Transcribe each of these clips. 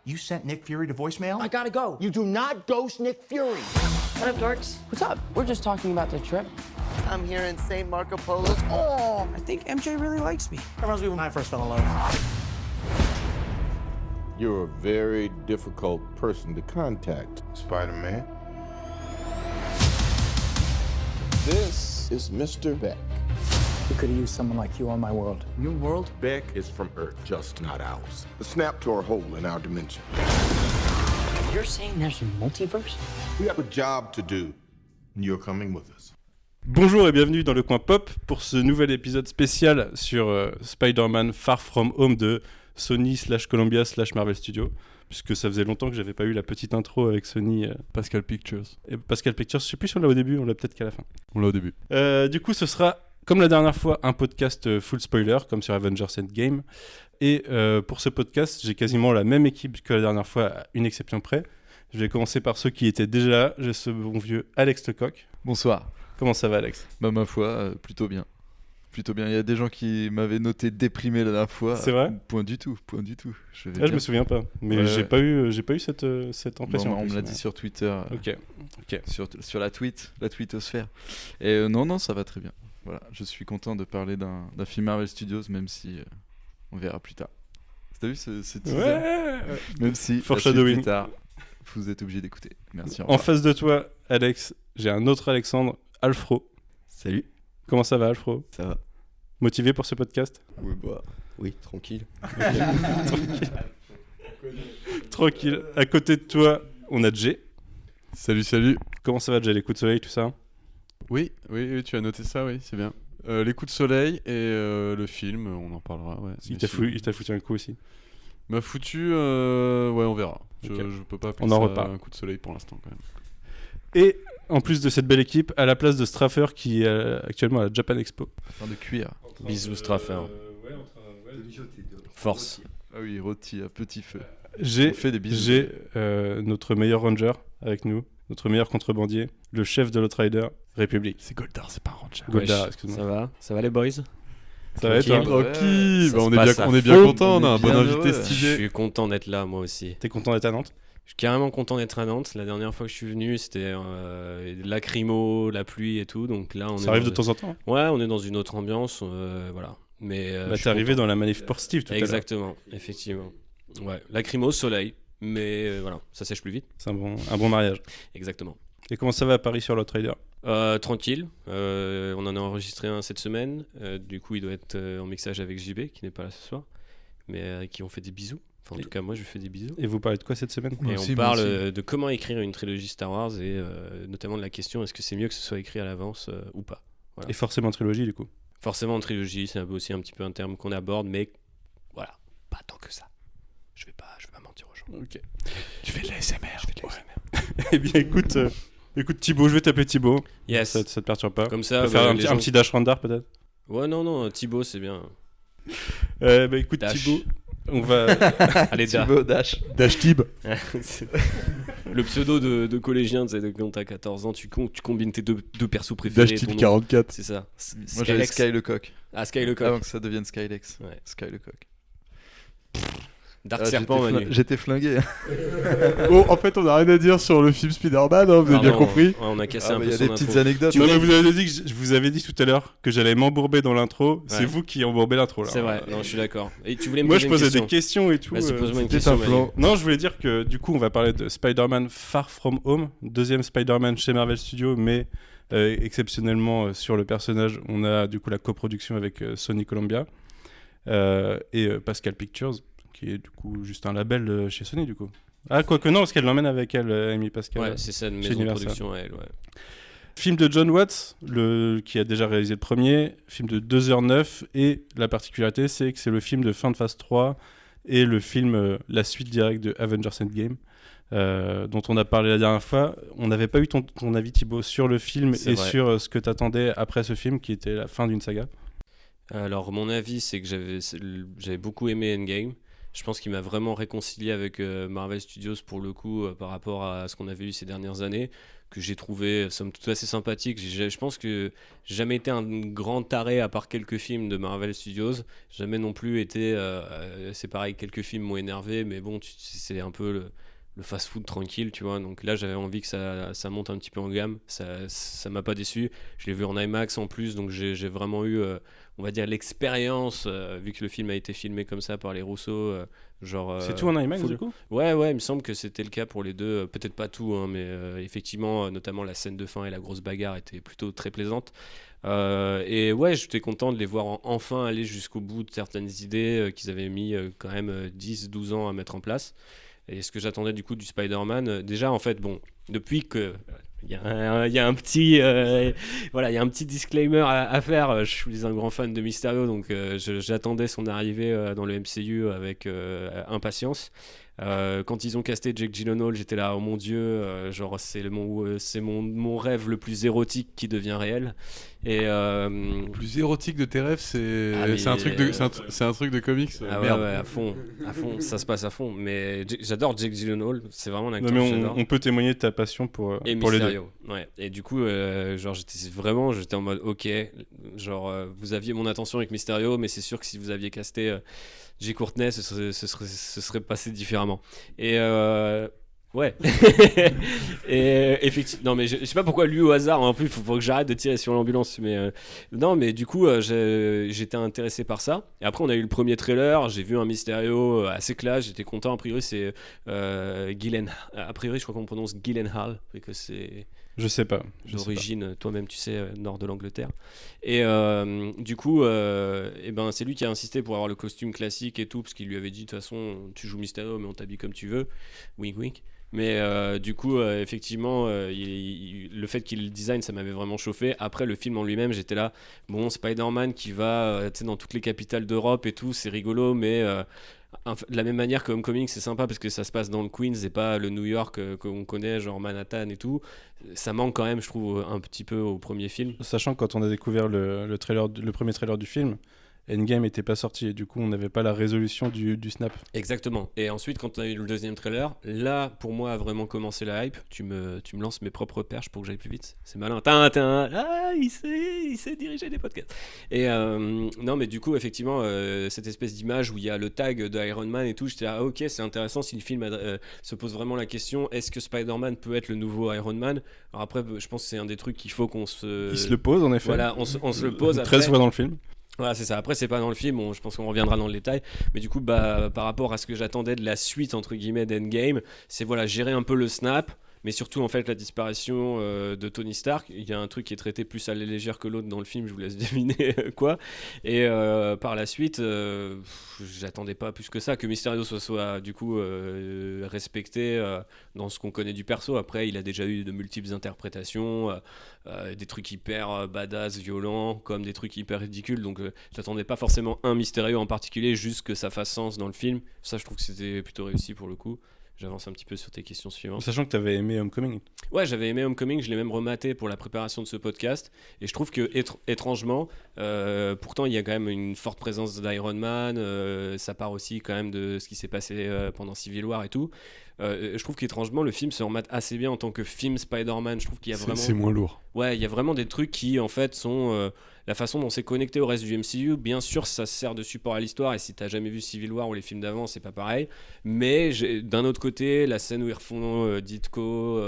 You sent Nick Fury to voicemail? I gotta go. You do not ghost Nick Fury. What up, dorks? What's up? We're just talking about the trip. I'm here in St. Marco Polo. Oh, I think MJ really likes me. That reminds me when I first fell in love. You're a very difficult person to contact, Spider-Man. This is Mr. Beck. We could have used someone like you on my world. Your world? Beck is from Earth, just not ours. The snap tore a hole in our dimension. You're saying there's a multiverse? We have a job to do, and you're coming with us. Bonjour et bienvenue dans le coin pop pour ce nouvel épisode spécial sur Spider-Man Far From Home de Sony /Columbia /Marvel Studios, puisque ça faisait longtemps que j'avais pas eu la petite intro avec Sony. Pascal Pictures. Et Pascal Pictures, je sais plus si on l'a au début, on l'a peut-être qu'à la fin. On l'a au début. Du coup, ce sera, comme la dernière fois, un podcast full spoiler, comme sur Avengers Endgame. Et pour ce podcast, j'ai quasiment la même équipe que la dernière fois, à une exception près. Je vais commencer par ceux qui étaient déjà là. J'ai ce bon vieux Alex Lecoq. Bonsoir. Comment ça va, Alex ? Bah, ma foi, plutôt bien. Plutôt bien. Il y a des gens qui m'avaient noté déprimé la dernière fois. C'est vrai ? Point du tout. Je me souviens pas. Mais Ouais. j'ai pas eu cette impression. Bon, on me l'a dit sur Twitter. Ok. Sur la tweetosphère. Et non, ça va très bien. Voilà, je suis content de parler d'un film Marvel Studios, même si on verra plus tard. T'as vu ce teaser ? Ouais. Même si Foreshadowing. plus tard, vous êtes obligé d'écouter. Merci. au En revoir. face de toi, Alex, j'ai un autre Alexandre, Alfro. Salut, Comment ça va, Alfro ? ça va? Motivé pour ce podcast ? Oui, tranquille. Tranquille. À côté de toi, on a Jay. Salut. Comment ça va, Jay ? Les coups de soleil, tout ça ? Oui, tu as noté ça, oui, c'est bien. Les coups de soleil et le film, on en parlera. Ouais. Il Mais t'a sinon- foutu un coup aussi. M'a foutu, ouais, on verra. Ok. Je peux pas appeler On en ça reparle. un coup de soleil pour l'instant quand même. Et en plus de cette belle équipe, à la place de Straffer qui est actuellement à la Japan Expo. Fin de cuir. Bisous, Straffer. Force. Ah oui, rôti à petit feu. J'ai On fait des bisous. notre meilleur ranger avec nous, notre meilleur contrebandier, le chef de l'Outrider, République. C'est Goldar, c'est pas Ranger. Goldar, Wesh, excuse-moi. ça va les boys? Ça va et toi ? Tranquille, Ça bah, se on est passe bien, à on est bien fond. content, on a un bon Bien invité heureux. Je stylé. suis content d'être là, moi aussi. T'es content d'être à Nantes ? Je suis carrément content d'être à Nantes. La dernière fois que je suis venu, c'était lacrymo, la pluie et tout. Donc là, on Ça est arrive dans- de temps en temps. Ouais, on est dans une autre ambiance, voilà. Mais Bah, je suis t'es arrivé content. dans la manif sportive tout à l'heure. Exactement, effectivement. Ouais, lacrymo, soleil. Mais voilà, ça sèche plus vite. C'est un bon mariage. Exactement. Et comment ça va à Paris sur l'Outrider ? Tranquille, on en a enregistré un cette semaine, du coup il doit être en mixage avec JB qui n'est pas là ce soir, mais qui ont fait des bisous, enfin en tout cas moi je lui fais des bisous. Et vous parlez de quoi cette semaine ? Moi Et aussi, on moi parle aussi. de comment écrire une trilogie Star Wars et notamment de la question est-ce que c'est mieux que ce soit écrit à l'avance ou pas. Et forcément trilogie du coup. Forcément en trilogie, c'est aussi un petit peu un terme qu'on aborde, mais voilà, pas tant que ça. Je vais pas mentir aux gens. Ok. Tu fais de l'ASMR. Je fais de l'ASMR. Eh bien écoute Thibaut, je vais t'appeler Thibaut. Yes. Ça te perturbe pas ? Comme On ça, peut faire bah, un les petit, gens- un petit dash randar peut-être ? Ouais non, Thibaut c'est bien. Bah écoute Dash. Thibaut, on va... Allez Da. Thibaut Dash. Dash Thib. C'est le pseudo de collégien, tu sais, quand t'as 14 ans, tu combines tes deux persos préférés. Dash ton type nom. 44. C'est ça. Moi j'avais Sky Lecoq. Ah, Sky Lecoq. Avant que ça devienne Skylex. Ouais. Sky Lecoq. Dark Ah, Serpent, Manu. J'étais flingué. Oh, en fait, on a rien à dire sur le film Spider-Man, vous avez bien Pardon, compris. ouais, on a cassé un Il peu y a son des intro. petites anecdotes. Non, mais vous avez dit que je vous avais dit tout à l'heure que j'allais m'embourber dans l'intro. C'est Ouais. vous qui embourbez l'intro là. C'est vrai, non, je suis d'accord. Et tu voulais me Moi poser je une posais question. des questions et tout. Vas-y, pose-moi une C'était question. un Manu. plan. Non, je voulais dire que du coup on va parler de Spider-Man Far From Home, deuxième Spider-Man chez Marvel Studios, mais exceptionnellement sur le personnage, on a du coup la coproduction avec Sony Columbia et Pascal Pictures, qui est du coup juste un label chez Sony du coup. Ah quoique non, parce qu'elle l'emmène avec elle, Amy Pascal. Ouais, c'est ça, une chez maison de Universal. production à elle, ouais. Film de John Watts, qui a déjà réalisé le premier, film de 2h09, et la particularité c'est que c'est le film de fin de phase 3 et le film, la suite directe de Avengers Endgame, dont on a parlé la dernière fois. On n'avait pas eu ton avis Thibaut sur le film C'est et vrai. sur ce que t'attendais après ce film qui était la fin d'une saga. Alors, mon avis, c'est que j'avais beaucoup aimé Endgame. Je pense qu'il m'a vraiment réconcilié avec Marvel Studios pour le coup par rapport à ce qu'on avait eu ces dernières années, que j'ai trouvé somme toute assez sympathique. Je pense que j'ai jamais été un grand taré à part quelques films de Marvel Studios. Jamais non plus été, c'est pareil, quelques films m'ont énervé, mais bon, c'est un peu le fast-food tranquille, tu vois. Donc là, j'avais envie que ça monte un petit peu en gamme. Ça m'a pas déçu. Je l'ai vu en IMAX en plus, donc j'ai vraiment eu, on va dire, l'expérience, vu que le film a été filmé comme ça par les Rousseau. C'est tout en IMAX full. du coup ? Ouais, il me semble que c'était le cas pour les deux. Peut-être pas tout, hein, mais effectivement, notamment la scène de fin et la grosse bagarre étaient plutôt très plaisantes. Et ouais, j'étais content de les voir enfin aller jusqu'au bout de certaines idées qu'ils avaient mis quand même 10-12 ans à mettre en place. Et ce que j'attendais du coup du Spider-Man, déjà en fait, bon, depuis que il y a un petit voilà, il y a un petit disclaimer à faire. Je suis un grand fan de Mysterio, donc j'attendais son arrivée dans le MCU avec impatience. Quand ils ont casté Jake Gyllenhaal, j'étais là, oh mon dieu, genre c'est mon rêve le plus érotique qui devient réel. Et Le plus érotique de tes rêves, c'est un truc de comics. Ah Merde. ouais, à fond, ça se passe à fond. Mais j'adore Jake Gyllenhaal, c'est vraiment un acteur Non, que mais j'adore. on peut témoigner de ta passion pour Et les deux. Mysterio, ouais. Et du coup, genre j'étais en mode ok, genre vous aviez mon attention avec Mysterio, mais c'est sûr que si vous aviez casté Jay Courtney, ce serait passé différemment. Et ouais. Et effectivement, non mais je sais pas pourquoi lui au hasard. En plus, faut que j'arrête de tirer sur l'ambulance. Mais non, mais du coup, j'étais intéressé par ça. Et après, on a eu le premier trailer. J'ai vu un Mysterio assez classe. J'étais content. A priori, c'est Gyllenhaal. A priori, je crois qu'on prononce Gyllenhaal, et que c'est Je sais pas. d'origine, toi-même tu sais, nord de l'Angleterre. Et du coup, et ben, c'est lui qui a insisté pour avoir le costume classique et tout, parce qu'il lui avait dit de toute façon, tu joues Mysterio, mais on t'habille comme tu veux. Wink wink. Mais du coup, effectivement, le fait qu'il le design, ça m'avait vraiment chauffé. Après, le film en lui-même, j'étais là, bon, Spider-Man qui va dans toutes les capitales d'Europe et tout, c'est rigolo, mais de la même manière que Homecoming, c'est sympa parce que ça se passe dans le Queens et pas le New York qu'on connaît, genre Manhattan et tout. Ça manque quand même, je trouve, un petit peu au premier film. Sachant que quand on a découvert le premier trailer du film, Endgame n'était pas sorti et du coup on n'avait pas la résolution du snap. Exactement. Et ensuite, quand on a eu le deuxième trailer, là, pour moi, a vraiment commencé la hype. Tu me lances mes propres perches pour que j'aille plus vite. C'est malin. Ah, il sait diriger des podcasts. Et non, mais du coup, effectivement, cette espèce d'image où il y a le tag de Iron Man et tout, j'étais là, ok, c'est intéressant si le film se pose vraiment la question, est-ce que Spider-Man peut être le nouveau Iron Man ? Alors après, je pense que c'est un des trucs qu'il faut qu'on se... Il se le pose en effet. Voilà, on se le pose après. 13 fois dans le film. Voilà, c'est ça. Après, c'est pas dans le film, je pense qu'on reviendra dans le détail. Mais du coup, par rapport à ce que j'attendais de la suite, entre guillemets, d'Endgame, c'est voilà, gérer un peu le snap, mais surtout, en fait, la disparition de Tony Stark. Il y a un truc qui est traité plus à la légère que l'autre dans le film, je vous laisse deviner quoi. Et par la suite, j'attendais pas plus que ça, que Mysterio soit du coup respecté dans ce qu'on connaît du perso. Après, il a déjà eu de multiples interprétations, des trucs hyper badass, violents, comme des trucs hyper ridicules. Donc, j'attendais pas forcément un Mysterio en particulier, juste que ça fasse sens dans le film. Ça, je trouve que c'était plutôt réussi pour le coup. J'avance un petit peu sur tes questions suivantes. Sachant que tu avais aimé Homecoming. Ouais, j'avais aimé Homecoming, je l'ai même rematé pour la préparation de ce podcast. Et je trouve que, étrangement, pourtant il y a quand même une forte présence d'Iron Man. Ça part aussi quand même de ce qui s'est passé pendant Civil War et tout. Je trouve qu'étrangement, le film se remate assez bien en tant que film Spider-Man. Je trouve qu'il y a vraiment... C'est moins lourd. Ouais, il y a vraiment des trucs qui, en fait, sont... la façon dont c'est connecté au reste du MCU, bien sûr, ça sert de support à l'histoire. Et si t'as jamais vu Civil War ou les films d'avant, c'est pas pareil. Mais d'un autre côté, la scène où ils refont Ditko,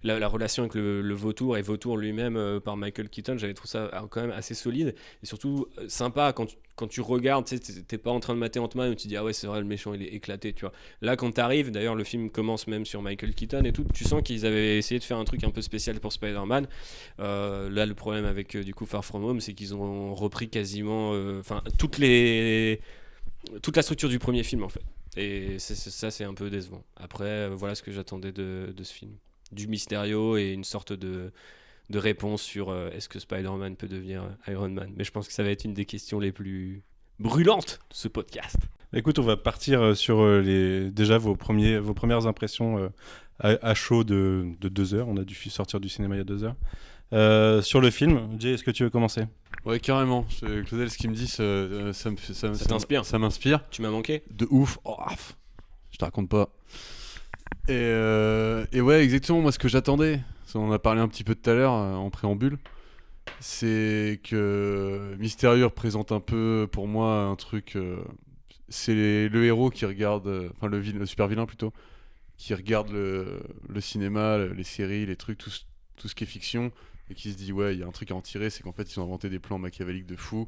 la relation avec le vautour et vautour lui-même par Michael Keaton, j'avais trouvé ça quand même assez solide. Et surtout, sympa quand tu regardes, t'es pas en train de mater Ant-Man où tu dis ah ouais, c'est vrai, le méchant il est éclaté, tu vois. Là, quand t'arrives, d'ailleurs, le film commence même sur Michael Keaton et tout, tu sens qu'ils avaient essayé de faire un truc un peu spécial pour Spider-Man. Là, le problème avec du coup Far From Home, c'est qu'ils ont repris quasiment toute la structure du premier film en fait. Et ça, c'est un peu décevant. Après, voilà ce que j'attendais de ce film. Du Mysterio et une sorte de réponse sur est-ce que Spider-Man peut devenir Iron Man. Mais je pense que ça va être une des questions les plus brûlantes de ce podcast. Écoute, on va partir sur déjà vos premières impressions à chaud de 2 heures. On a dû sortir du cinéma il y a 2 heures. Sur le film, Jay, est-ce que tu veux commencer? Ouais, carrément. Claudel, ce qu'il me dit, ça t'inspire. Ça m'inspire. Tu m'as manqué. De ouf. Oh, je te raconte pas. Et ouais, exactement. Moi, ce que j'attendais, on en a parlé un petit peu tout à l'heure en préambule, c'est que Mysterio représente un peu, pour moi, un truc. C'est le héros qui regarde, enfin le super vilain plutôt, qui regarde le cinéma, les séries, les trucs, tout ce qui est fiction, et qui se dit ouais, il y a un truc à en tirer, c'est qu'en fait ils ont inventé des plans machiavéliques de fou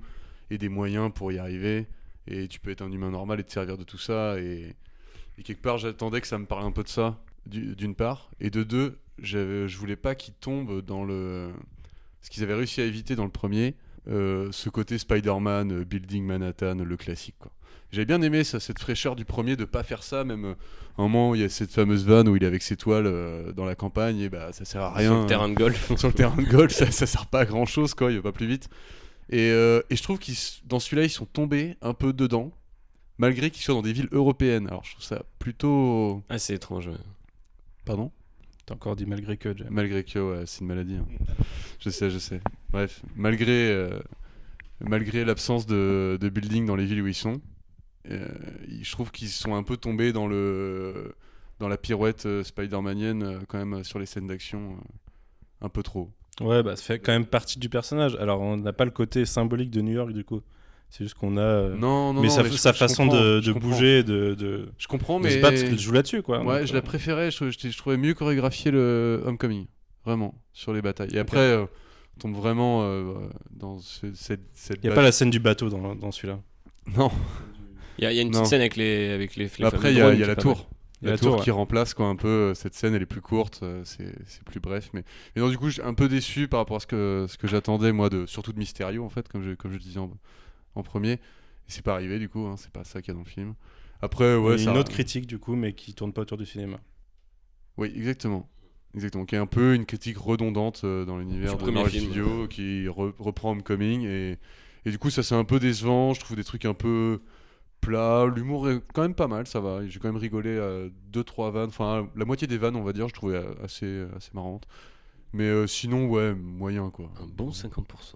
et des moyens pour y arriver, et tu peux être un humain normal et te servir de tout ça, et quelque part j'attendais que ça me parle un peu de ça, d'une part, et de deux, je voulais pas qu'ils tombent dans ce qu'ils avaient réussi à éviter dans le premier, ce côté Spider-Man, Building Manhattan, le classique quoi. J'avais bien aimé ça, cette fraîcheur du premier de pas faire ça, même un moment où il y a cette fameuse vanne où il est avec ses toiles dans la campagne, et bah ça sert à rien. Sur le terrain de golf. Sur le terrain de golf, ça sert pas à grand chose quoi, il va pas plus vite. Et je trouve qu'ils dans celui-là ils sont tombés un peu dedans, malgré qu'ils soient dans des villes européennes. Alors je trouve ça plutôt assez étrange. Ouais. Pardon ? T'as encore dit malgré que, Jay. Malgré que, ouais, c'est une maladie. Hein. Je sais. Bref, malgré l'absence de building dans les villes où ils sont, je trouve qu'ils sont un peu tombés dans la pirouette spider-manienne quand même sur les scènes d'action un peu trop. Ouais, bah ça fait quand même partie du personnage. Alors on n'a pas le côté symbolique de New York du coup. C'est juste qu'on a mais sa façon de bouger, je comprends, mais se battre, parce qu'il joue là-dessus quoi. Ouais, donc, je la préférais, je trouvais mieux chorégraphié le Homecoming, vraiment, sur les batailles. Et après on tombe vraiment dans cette il y a pas la scène du bateau dans celui-là. Non. Il y a une petite scène avec les après il y a la tour. Il y a la tour qui remplace quoi, un peu cette scène, elle est plus courte, c'est plus bref, mais non, du coup je suis un peu déçu par rapport à ce que j'attendais moi, surtout de Mysterio en fait, comme je disais en premier, et c'est pas arrivé du coup, hein, c'est pas ça qu'il y a dans le film. Après ouais, il y a une autre critique du coup, mais qui tourne pas autour du cinéma. Oui, exactement, qui est un peu une critique redondante dans l'univers de Marvel Studios, qui reprend Homecoming, et du coup ça c'est un peu décevant. Je trouve des trucs un peu plat, l'humour est quand même pas mal, ça va, j'ai quand même rigolé à 2-3 vannes, enfin la moitié des vannes on va dire, je trouvais assez marrante, mais sinon ouais, moyen quoi. Un bon 50%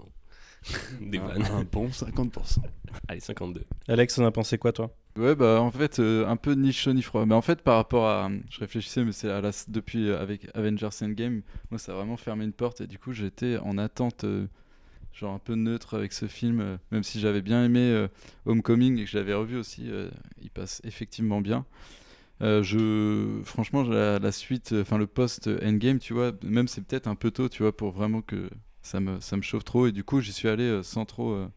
des vannes. Un bon 50%. Allez, 52. Alex, on a pensé quoi toi? Ouais, bah en fait un peu ni chaud ni froid, mais en fait par rapport à, je réfléchissais, mais c'est depuis avec Avengers Endgame, moi ça a vraiment fermé une porte, et du coup j'étais en attente genre un peu neutre avec ce film, même si j'avais bien aimé Homecoming et que je l'avais revu aussi, il passe effectivement bien. Franchement, la suite, enfin le post-Endgame, tu vois, même c'est peut-être un peu tôt, tu vois, pour vraiment que ça me chauffe trop, et du coup j'y suis allé sans trop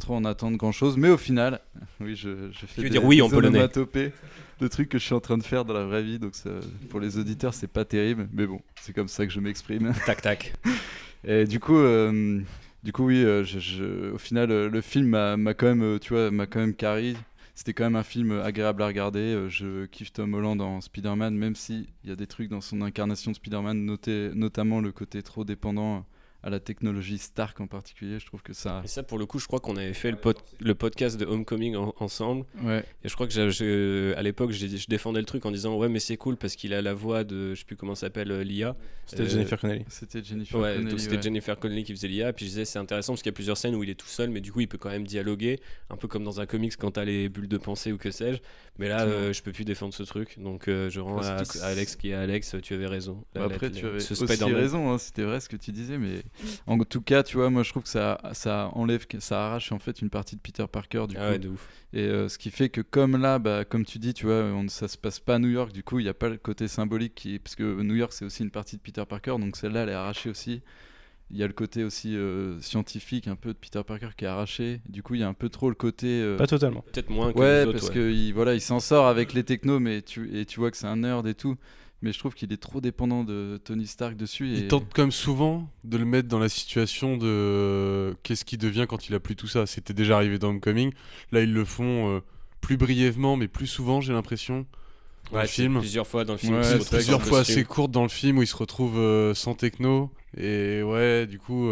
en attendre grand-chose, mais au final, oui, je fais des onomatopées de trucs que je suis en train de faire dans la vraie vie, donc ça, pour les auditeurs c'est pas terrible, mais bon, c'est comme ça que je m'exprime. Tac. Et du coup oui, au final, le film m'a quand même carré. C'était quand même un film agréable à regarder. Je kiffe Tom Holland en Spider-Man, même s'il y a des trucs dans son incarnation de Spider-Man, notamment le côté trop dépendant à la technologie Stark en particulier. Je trouve que ça... Et ça, pour le coup, je crois qu'on avait fait le podcast de Homecoming ensemble. Ouais. Et je crois que à l'époque, je défendais le truc en disant ouais, mais c'est cool parce qu'il a la voix de, je sais plus comment s'appelle, l'IA. C'était Jennifer Connelly. C'était Jennifer Connelly qui faisait l'IA. Puis je disais c'est intéressant parce qu'il y a plusieurs scènes où il est tout seul, mais du coup il peut quand même dialoguer, un peu comme dans un comics quand t'as les bulles de pensée ou que sais-je. Mais là, je peux plus défendre ce truc, donc je rends à Alex qui est Alex. Tu avais raison. Après, tu avais aussi raison. Hein, c'était vrai ce que tu disais, mais en tout cas, tu vois, moi je trouve que ça enlève, ça arrache en fait une partie de Peter Parker du coup. Ouais, de ouf. Et ce qui fait que comme là, comme tu dis, tu vois, ça se passe pas à New York, du coup il n'y a pas le côté symbolique parce que New York c'est aussi une partie de Peter Parker, donc celle-là elle est arrachée aussi. Il y a le côté aussi scientifique un peu de Peter Parker qui est arraché. Du coup il y a un peu trop le côté pas totalement, peut-être moins que les autres, parce que il s'en sort avec les technos, mais tu vois que c'est un nerd et tout. Mais je trouve qu'il est trop dépendant de Tony Stark dessus. Il tente comme souvent de le mettre dans la situation de qu'est-ce qu'il devient quand il a plus tout ça. C'était déjà arrivé dans Homecoming. Là, ils le font plus brièvement, mais plus souvent, j'ai l'impression. Dans le film. Plusieurs fois dans le film. Ouais, plusieurs fois assez courtes dans le film où il se retrouve sans techno. Et ouais, du coup,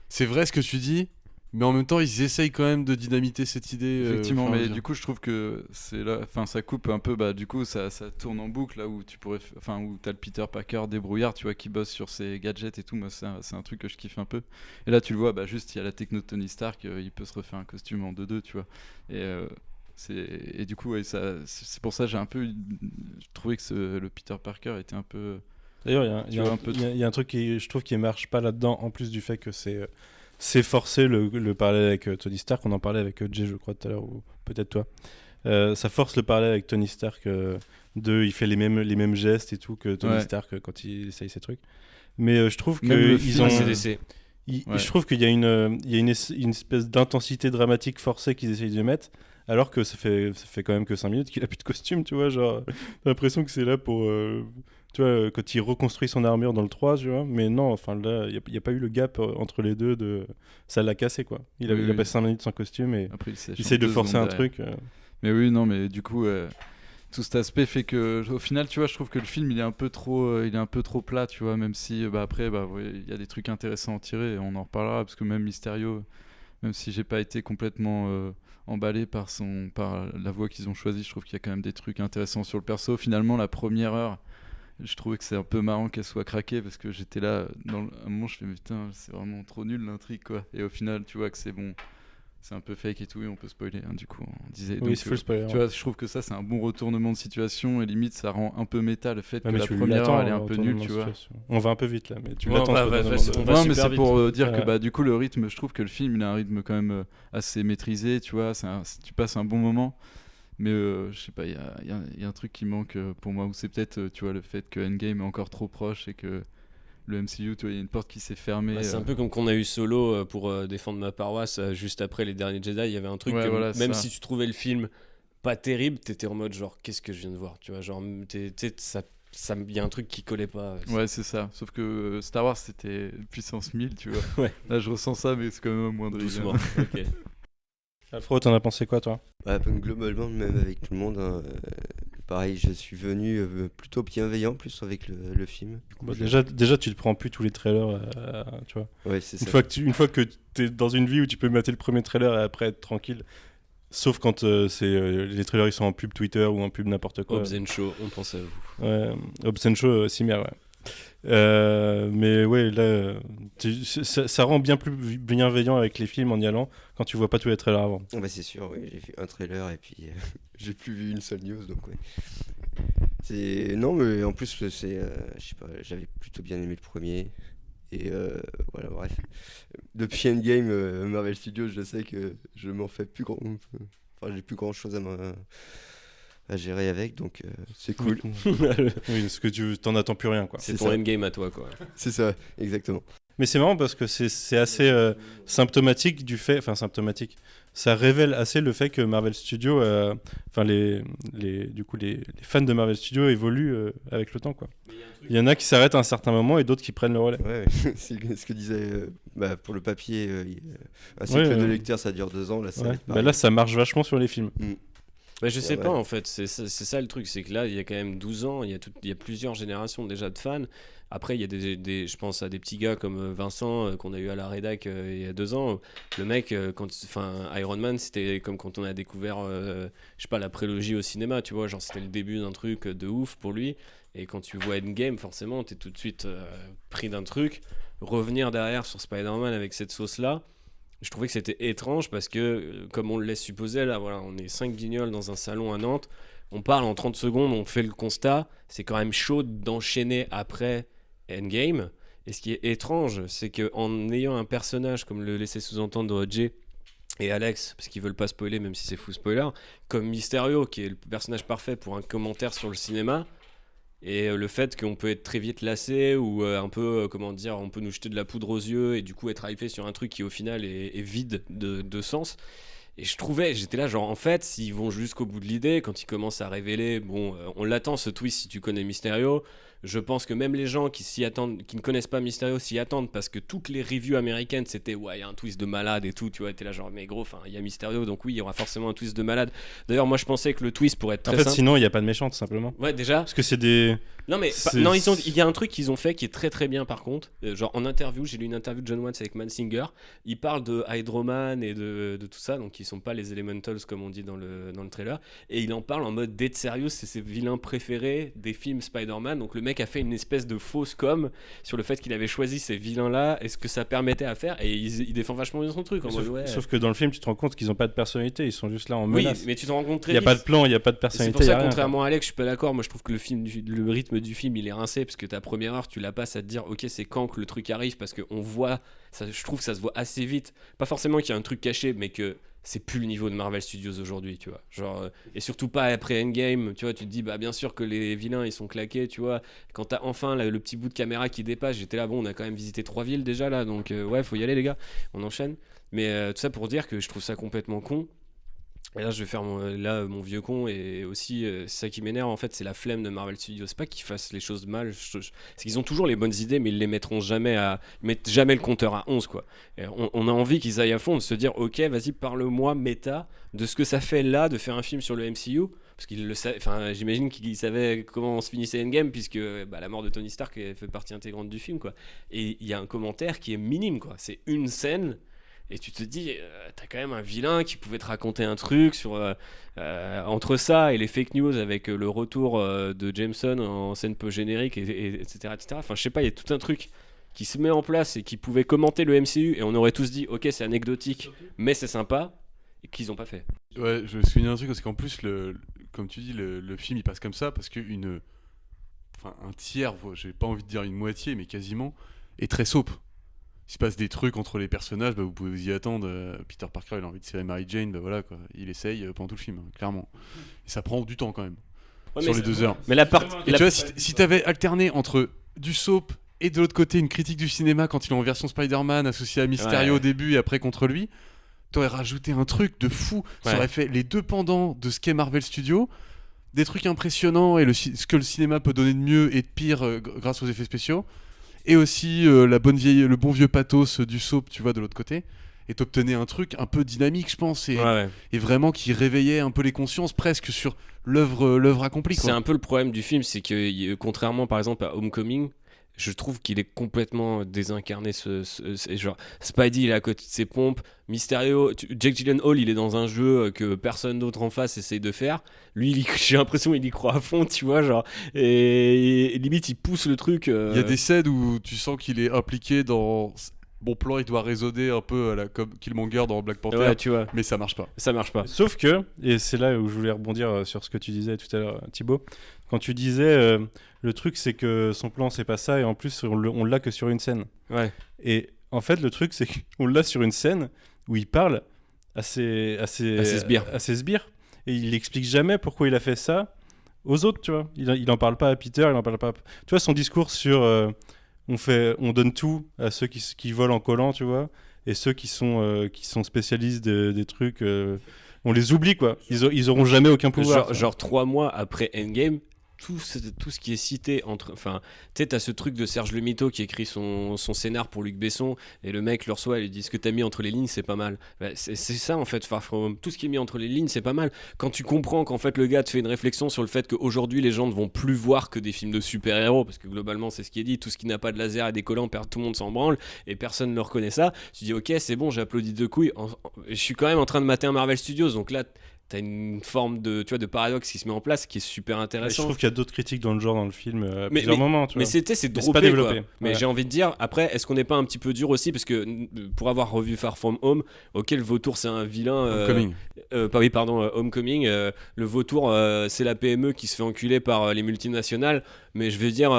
c'est vrai ce que tu dis. mais en même temps, ils essayent quand même de dynamiter cette idée. Effectivement, au fur et à mais mesure. du coup, je trouve que c'est là, enfin, ça coupe un peu, bah, du coup, ça tourne en boucle là où tu pourrais, enfin, où t'as le Peter Parker débrouillard, tu vois, qui bosse sur ses gadgets et tout. Moi, c'est un truc que je kiffe un peu. Et là, tu le vois, bah, juste, il y a la techno de Tony Stark, il peut se refaire un costume en 2-2, tu vois. Et du coup, ouais, c'est pour ça que j'ai un peu trouvé que le Peter Parker était un peu. D'ailleurs, il y a un truc qui, je trouve, qui marche pas là-dedans, en plus du fait que c'est forcé le parallèle avec Tony Stark. On en parlait avec Jay, je crois, tout à l'heure, ou peut-être toi. Ça force le parallèle avec Tony Stark. Il fait les mêmes gestes et tout que Tony Stark quand il essaye ses trucs. Mais je trouve qu'ils ont. Je trouve qu'il y a une espèce d'intensité dramatique forcée qu'ils essayent de mettre, alors que ça fait quand même que 5 minutes qu'il a plus de costume, tu vois. Genre, t'as l'impression que c'est là pour. Tu vois, quand il reconstruit son armure dans le 3, tu vois. Mais non, enfin là, il n'y a pas eu le gap entre les deux. Ça l'a cassé, quoi. Il a passé 5 minutes sans costume et Après, il essaie de forcer un truc. Mais oui, non, mais du coup, tout cet aspect fait que, au final, tu vois, je trouve que le film, il est un peu trop plat, tu vois, même si, après, il y a des trucs intéressants à en tirer, et on en reparlera, parce que même Mysterio, même si j'ai pas été complètement emballé par la voix qu'ils ont choisie, je trouve qu'il y a quand même des trucs intéressants sur le perso. Finalement, la première heure, je trouvais que c'est un peu marrant qu'elle soit craquée, parce que j'étais là, à un moment, je fais, mais putain, c'est vraiment trop nul l'intrigue, quoi. Et au final, tu vois que c'est bon. C'est un peu fake et tout, et on peut spoiler, hein, du coup, on disait. Oui, donc, c'est full spoiler. Tu vois, je trouve que ça, c'est un bon retournement de situation, et limite, ça rend un peu méta le fait que mais la tu première l'attends, heure, elle est un peu nulle, tu vois. On va un peu vite là, mais tu Ouais, l'attends. on va Non, mais c'est pour dire que du coup, le rythme, je trouve que le film, il a un rythme quand même assez maîtrisé, tu vois, tu passes un bon moment. Mais je sais pas, il y a un truc qui manque pour moi, ou c'est peut-être, tu vois, le fait que Endgame est encore trop proche et que le MCU, tu vois, il y a une porte qui s'est fermée. C'est un peu comme qu'on a eu Solo pour défendre ma paroisse juste après les derniers Jedi. Il y avait un truc que voilà, même ça. si tu trouvais le film pas terrible, t'étais en mode genre qu'est-ce que je viens de voir, tu vois, genre il y a un truc qui collait pas. Ouais, c'est ça. Sauf que Star Wars, c'était puissance 1000, tu vois. Ouais. Là, je ressens ça, mais c'est quand même un moindre Doucement. Ok. Alfred, t'en as pensé quoi, toi? Globalement, même avec tout le monde, hein, pareil, je suis venu plutôt bienveillant, plus avec le film. Du coup, Déjà, tu te prends plus tous les trailers, tu vois. Ouais, c'est ça. Une fois que t'es dans une vie où tu peux mater le premier trailer et après être tranquille, sauf quand les trailers ils sont en pub Twitter ou en pub n'importe quoi. Hobbs & Shaw, on pense à vous. Ouais, Hobbs & Shaw, Cimer, ouais. Mais ouais, là, ça rend bien plus bienveillant avec les films en y allant quand tu vois pas tous les trailers avant. Bah c'est sûr, oui, j'ai vu un trailer et puis j'ai plus vu une seule news, donc ouais. Non, mais en plus, je sais pas, j'avais plutôt bien aimé le premier. Et voilà, bref. Depuis Endgame, Marvel Studios, je sais que je m'en fais plus grand. Enfin, j'ai plus grand chose à gérer avec, donc c'est cool. Oui, parce que tu t'en attends plus rien, quoi. C'est ton endgame à toi, quoi. C'est ça, exactement. Mais c'est marrant parce que c'est assez symptomatique du fait, enfin symptomatique, ça révèle assez le fait que Marvel Studios, enfin les fans de Marvel Studios évoluent avec le temps, quoi. Il y en a qui s'arrêtent à un certain moment et d'autres qui prennent le relais. Ouais, c'est ce que disait pour le papier, un cycle de lecteur ça dure 2 ans, là ça va être pareil. Là ça marche vachement sur les films. Bah, je sais pas en fait, c'est ça le truc, c'est que là il y a quand même 12 ans, il y a plusieurs générations déjà de fans. Après il y a je pense à des petits gars comme Vincent qu'on a eu à la rédac il y a 2 ans. Le mec, Iron Man, c'était comme quand on a découvert, je sais pas, la prélogie au cinéma, tu vois, genre c'était le début d'un truc de ouf pour lui. Et quand tu vois Endgame, forcément t'es tout de suite pris d'un truc. Revenir derrière sur Spider-Man avec cette sauce-là, je trouvais que c'était étrange parce que, comme on le laisse supposer, là, voilà, on est 5 guignols dans un salon à Nantes, on parle en 30 secondes, on fait le constat, c'est quand même chaud d'enchaîner après Endgame. Et ce qui est étrange, c'est qu'en ayant un personnage, comme le laissait sous-entendre Jay et Alex, parce qu'ils veulent pas spoiler, même si c'est fou spoiler, comme Mysterio, qui est le personnage parfait pour un commentaire sur le cinéma, et le fait qu'on peut être très vite lassé ou un peu, on peut nous jeter de la poudre aux yeux et du coup être hypé sur un truc qui au final est vide de sens. Et j'étais là, genre, en fait, s'ils vont jusqu'au bout de l'idée, quand ils commencent à révéler, on l'attend ce twist si tu connais Mysterio. Je pense que même les gens qui ne connaissent pas Mysterio s'y attendent parce que toutes les reviews américaines c'était ouais, il y a un twist de malade et tout, tu vois, t'es là genre mais gros, enfin il y a Mysterio donc oui, il y aura forcément un twist de malade. D'ailleurs, moi je pensais que le twist pourrait être très simple. Sinon il y a pas de méchant tout simplement. Ouais, déjà. Parce que c'est des Non mais il y a un truc qu'ils ont fait qui est très très bien par contre. Genre en interview, j'ai lu une interview de John Watts avec Mansinger. Il parle de Hydro-Man et de tout ça, donc qui sont pas les Elementals comme on dit dans le trailer. Et il en parle en mode dead serious, c'est ses vilains préférés des films Spider-Man. Donc le mec a fait une espèce de fausse com sur le fait qu'il avait choisi ces vilains là et ce que ça permettait à faire. Et il défend vachement bien son truc. Sauf que dans le film, tu te rends compte qu'ils ont pas de personnalité, ils sont juste là en menace. Oui, mais tu te rends compte très vite. Il y a pas de plan, il y a pas de personnalité. C'est pour ça, contrairement à Alex, je suis pas d'accord. Moi, je trouve que le rythme du film, il est rincé parce que ta première heure, tu la passes à te dire, ok, c'est quand que le truc arrive, parce que on voit, ça, je trouve que ça se voit assez vite. Pas forcément qu'il y a un truc caché, mais que c'est plus le niveau de Marvel Studios aujourd'hui, tu vois. Genre, et surtout pas après Endgame, tu vois, tu te dis, bah bien sûr que les vilains ils sont claqués, tu vois. Quand t'as enfin le petit bout de caméra qui dépasse, j'étais là, bon, on a quand même visité 3 villes déjà là, donc ouais, faut y aller les gars, on enchaîne. Mais tout ça pour dire que je trouve ça complètement con. Et là, je vais faire mon vieux con, et aussi, c'est ça qui m'énerve en fait, c'est la flemme de Marvel Studios. C'est pas qu'ils fassent les choses mal, c'est qu'ils ont toujours les bonnes idées, mais ils les mettront jamais ils mettent jamais le compteur à 11 quoi. Et on a envie qu'ils aillent à fond, de se dire, ok, vas-y, parle-moi méta de ce que ça fait là de faire un film sur le MCU. Parce qu'il le savait, enfin, j'imagine qu'il savait comment se finissait Endgame, puisque la mort de Tony Stark fait partie intégrante du film quoi. Et il y a un commentaire qui est minime quoi, c'est une scène. Et tu te dis, t'as quand même un vilain qui pouvait te raconter un truc sur entre ça et les fake news avec le retour de Jameson en scène post-générique, etc., etc. Enfin, je sais pas, il y a tout un truc qui se met en place et qui pouvait commenter le MCU, et on aurait tous dit, ok, c'est anecdotique, mais c'est sympa, et qu'ils ont pas fait. Ouais, je me souviens d'un truc, parce qu'en plus, comme tu dis, le film il passe comme ça, parce que un tiers, j'ai pas envie de dire une moitié, mais quasiment, est très soap. Il se passe des trucs entre les personnages, vous pouvez vous y attendre. Peter Parker, il a envie de serrer Mary Jane, voilà quoi. Il essaye pendant tout le film, clairement. Et ça prend du temps quand même, sur les 2 heures. Mais la partie. Tu vois, si t'avais alterné entre du soap et de l'autre côté une critique du cinéma quand il est en version Spider-Man associé à Mysterio au début et après contre lui, t'aurais rajouté un truc de fou. Ça aurait fait les deux pendants de ce qu'est Marvel Studios. Des trucs impressionnants et ce que le cinéma peut donner de mieux et de pire grâce aux effets spéciaux. Et aussi le bon vieux pathos du soap, tu vois, de l'autre côté. Et t'obtenais un truc un peu dynamique, je pense, et vraiment qui réveillait un peu les consciences presque sur l'œuvre accomplie, quoi. C'est un peu le problème du film, c'est que contrairement par exemple à Homecoming, je trouve qu'il est complètement désincarné. Genre, Spidey, il est à côté de ses pompes. Mysterio, Jake Gyllenhaal, il est dans un jeu que personne d'autre en face essaye de faire. Lui, j'ai l'impression qu'il y croit à fond, tu vois, genre. Et limite, il pousse le truc. Il y a des scènes où tu sens qu'il est impliqué dans. Bon plan, il doit raisonner un peu comme Killmonger dans Black Panther, ouais, tu vois. Mais ça marche pas. Ça marche pas. Sauf que, et c'est là où je voulais rebondir sur ce que tu disais tout à l'heure, Thibaut, quand tu disais le truc c'est que son plan c'est pas ça, et en plus on l'a que sur une scène. Ouais. Et en fait le truc c'est qu'on l'a sur une scène où il parle à ses sbires, et il explique jamais pourquoi il a fait ça aux autres, tu vois. Il en parle pas à Peter, il en parle pas. Tu vois son discours sur on donne tout à ceux qui volent en collant, tu vois, et ceux qui sont spécialistes des trucs, on les oublie, quoi. Ils auront jamais aucun pouvoir. Genre 3 mois après Endgame, tout ce qui est cité enfin, tu sais, t'as ce truc de Serge Le Mito qui écrit son scénar pour Luc Besson, et le mec le reçoit et lui dit ce que t'as mis entre les lignes c'est pas mal. C'est ça en fait, Far From Home. Tout ce qui est mis entre les lignes c'est pas mal. Quand tu comprends qu'en fait le gars te fait une réflexion sur le fait qu'aujourd'hui les gens ne vont plus voir que des films de super-héros, parce que globalement c'est ce qui est dit, tout ce qui n'a pas de laser et des collants, tout le monde s'en branle et personne ne le reconnaît ça. Tu dis ok, c'est bon, j'applaudis de couilles. Je suis quand même en train de mater un Marvel Studios, donc là t'as une forme de paradoxe qui se met en place qui est super intéressant. Je trouve qu'il y a d'autres critiques dans le genre dans le film à plusieurs moments, tu vois. Mais c'est droppé, quoi. Mais j'ai envie de dire, après, est-ce qu'on n'est pas un petit peu dur aussi, parce que pour avoir revu Far From Home, ok, le vautour c'est un vilain. Homecoming. Le vautour c'est la PME qui se fait enculer par les multinationales. Mais je veux dire,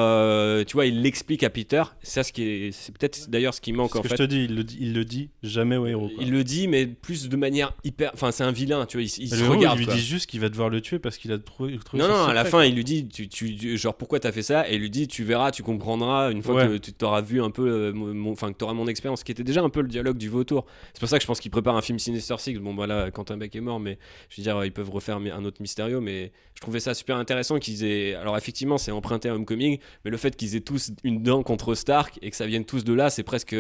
tu vois, il l'explique à Peter. C'est peut-être d'ailleurs ce qui manque en fait. Je te dis, il le dit jamais au héros, quoi. Il le dit, mais plus de manière hyper. Enfin, c'est un vilain, tu vois. Il Le héros, regarde. il lui Quoi. dit juste qu'il va devoir le tuer parce qu'il a trouvé Non, son non, à la secret, fin, quoi. il lui dit genre pourquoi t'as fait ça, et il lui dit tu verras, tu comprendras une fois Ouais. que tu t'auras vu un peu, que t'auras mon expérience, qui était déjà un peu le dialogue du vautour. C'est pour ça que je pense qu'il prépare un film Sinister Six. Bon, voilà, Quentin Beck est mort, mais je veux dire, ils peuvent refaire un autre Mysterio, mais je trouvais ça super intéressant qu'ils aient. Alors, effectivement, c'est emprunté à Homecoming, mais le fait qu'ils aient tous une dent contre Stark et que ça vienne tous de là, c'est presque.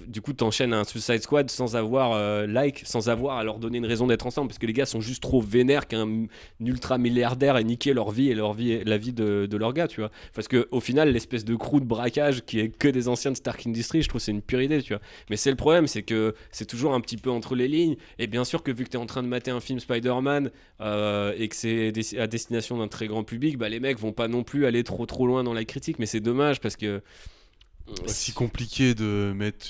Du coup, t'enchaînes un Suicide Squad sans avoir sans avoir à leur donner une raison d'être ensemble, parce que les gars sont juste trop vénères qu'un ultra milliardaire ait niqué leur vie et la vie de leur gars, tu vois. Parce que au final, l'espèce de crew de braquage qui est que des anciens de Stark Industries, je trouve c'est une pure idée, tu vois. Mais c'est le problème, c'est que c'est toujours un petit peu entre les lignes. Et bien sûr que vu que t'es en train de mater un film Spider-Man et que c'est à destination d'un très grand public, bah les mecs vont pas non plus aller trop loin dans la critique. Mais c'est dommage parce que Si compliqué de mettre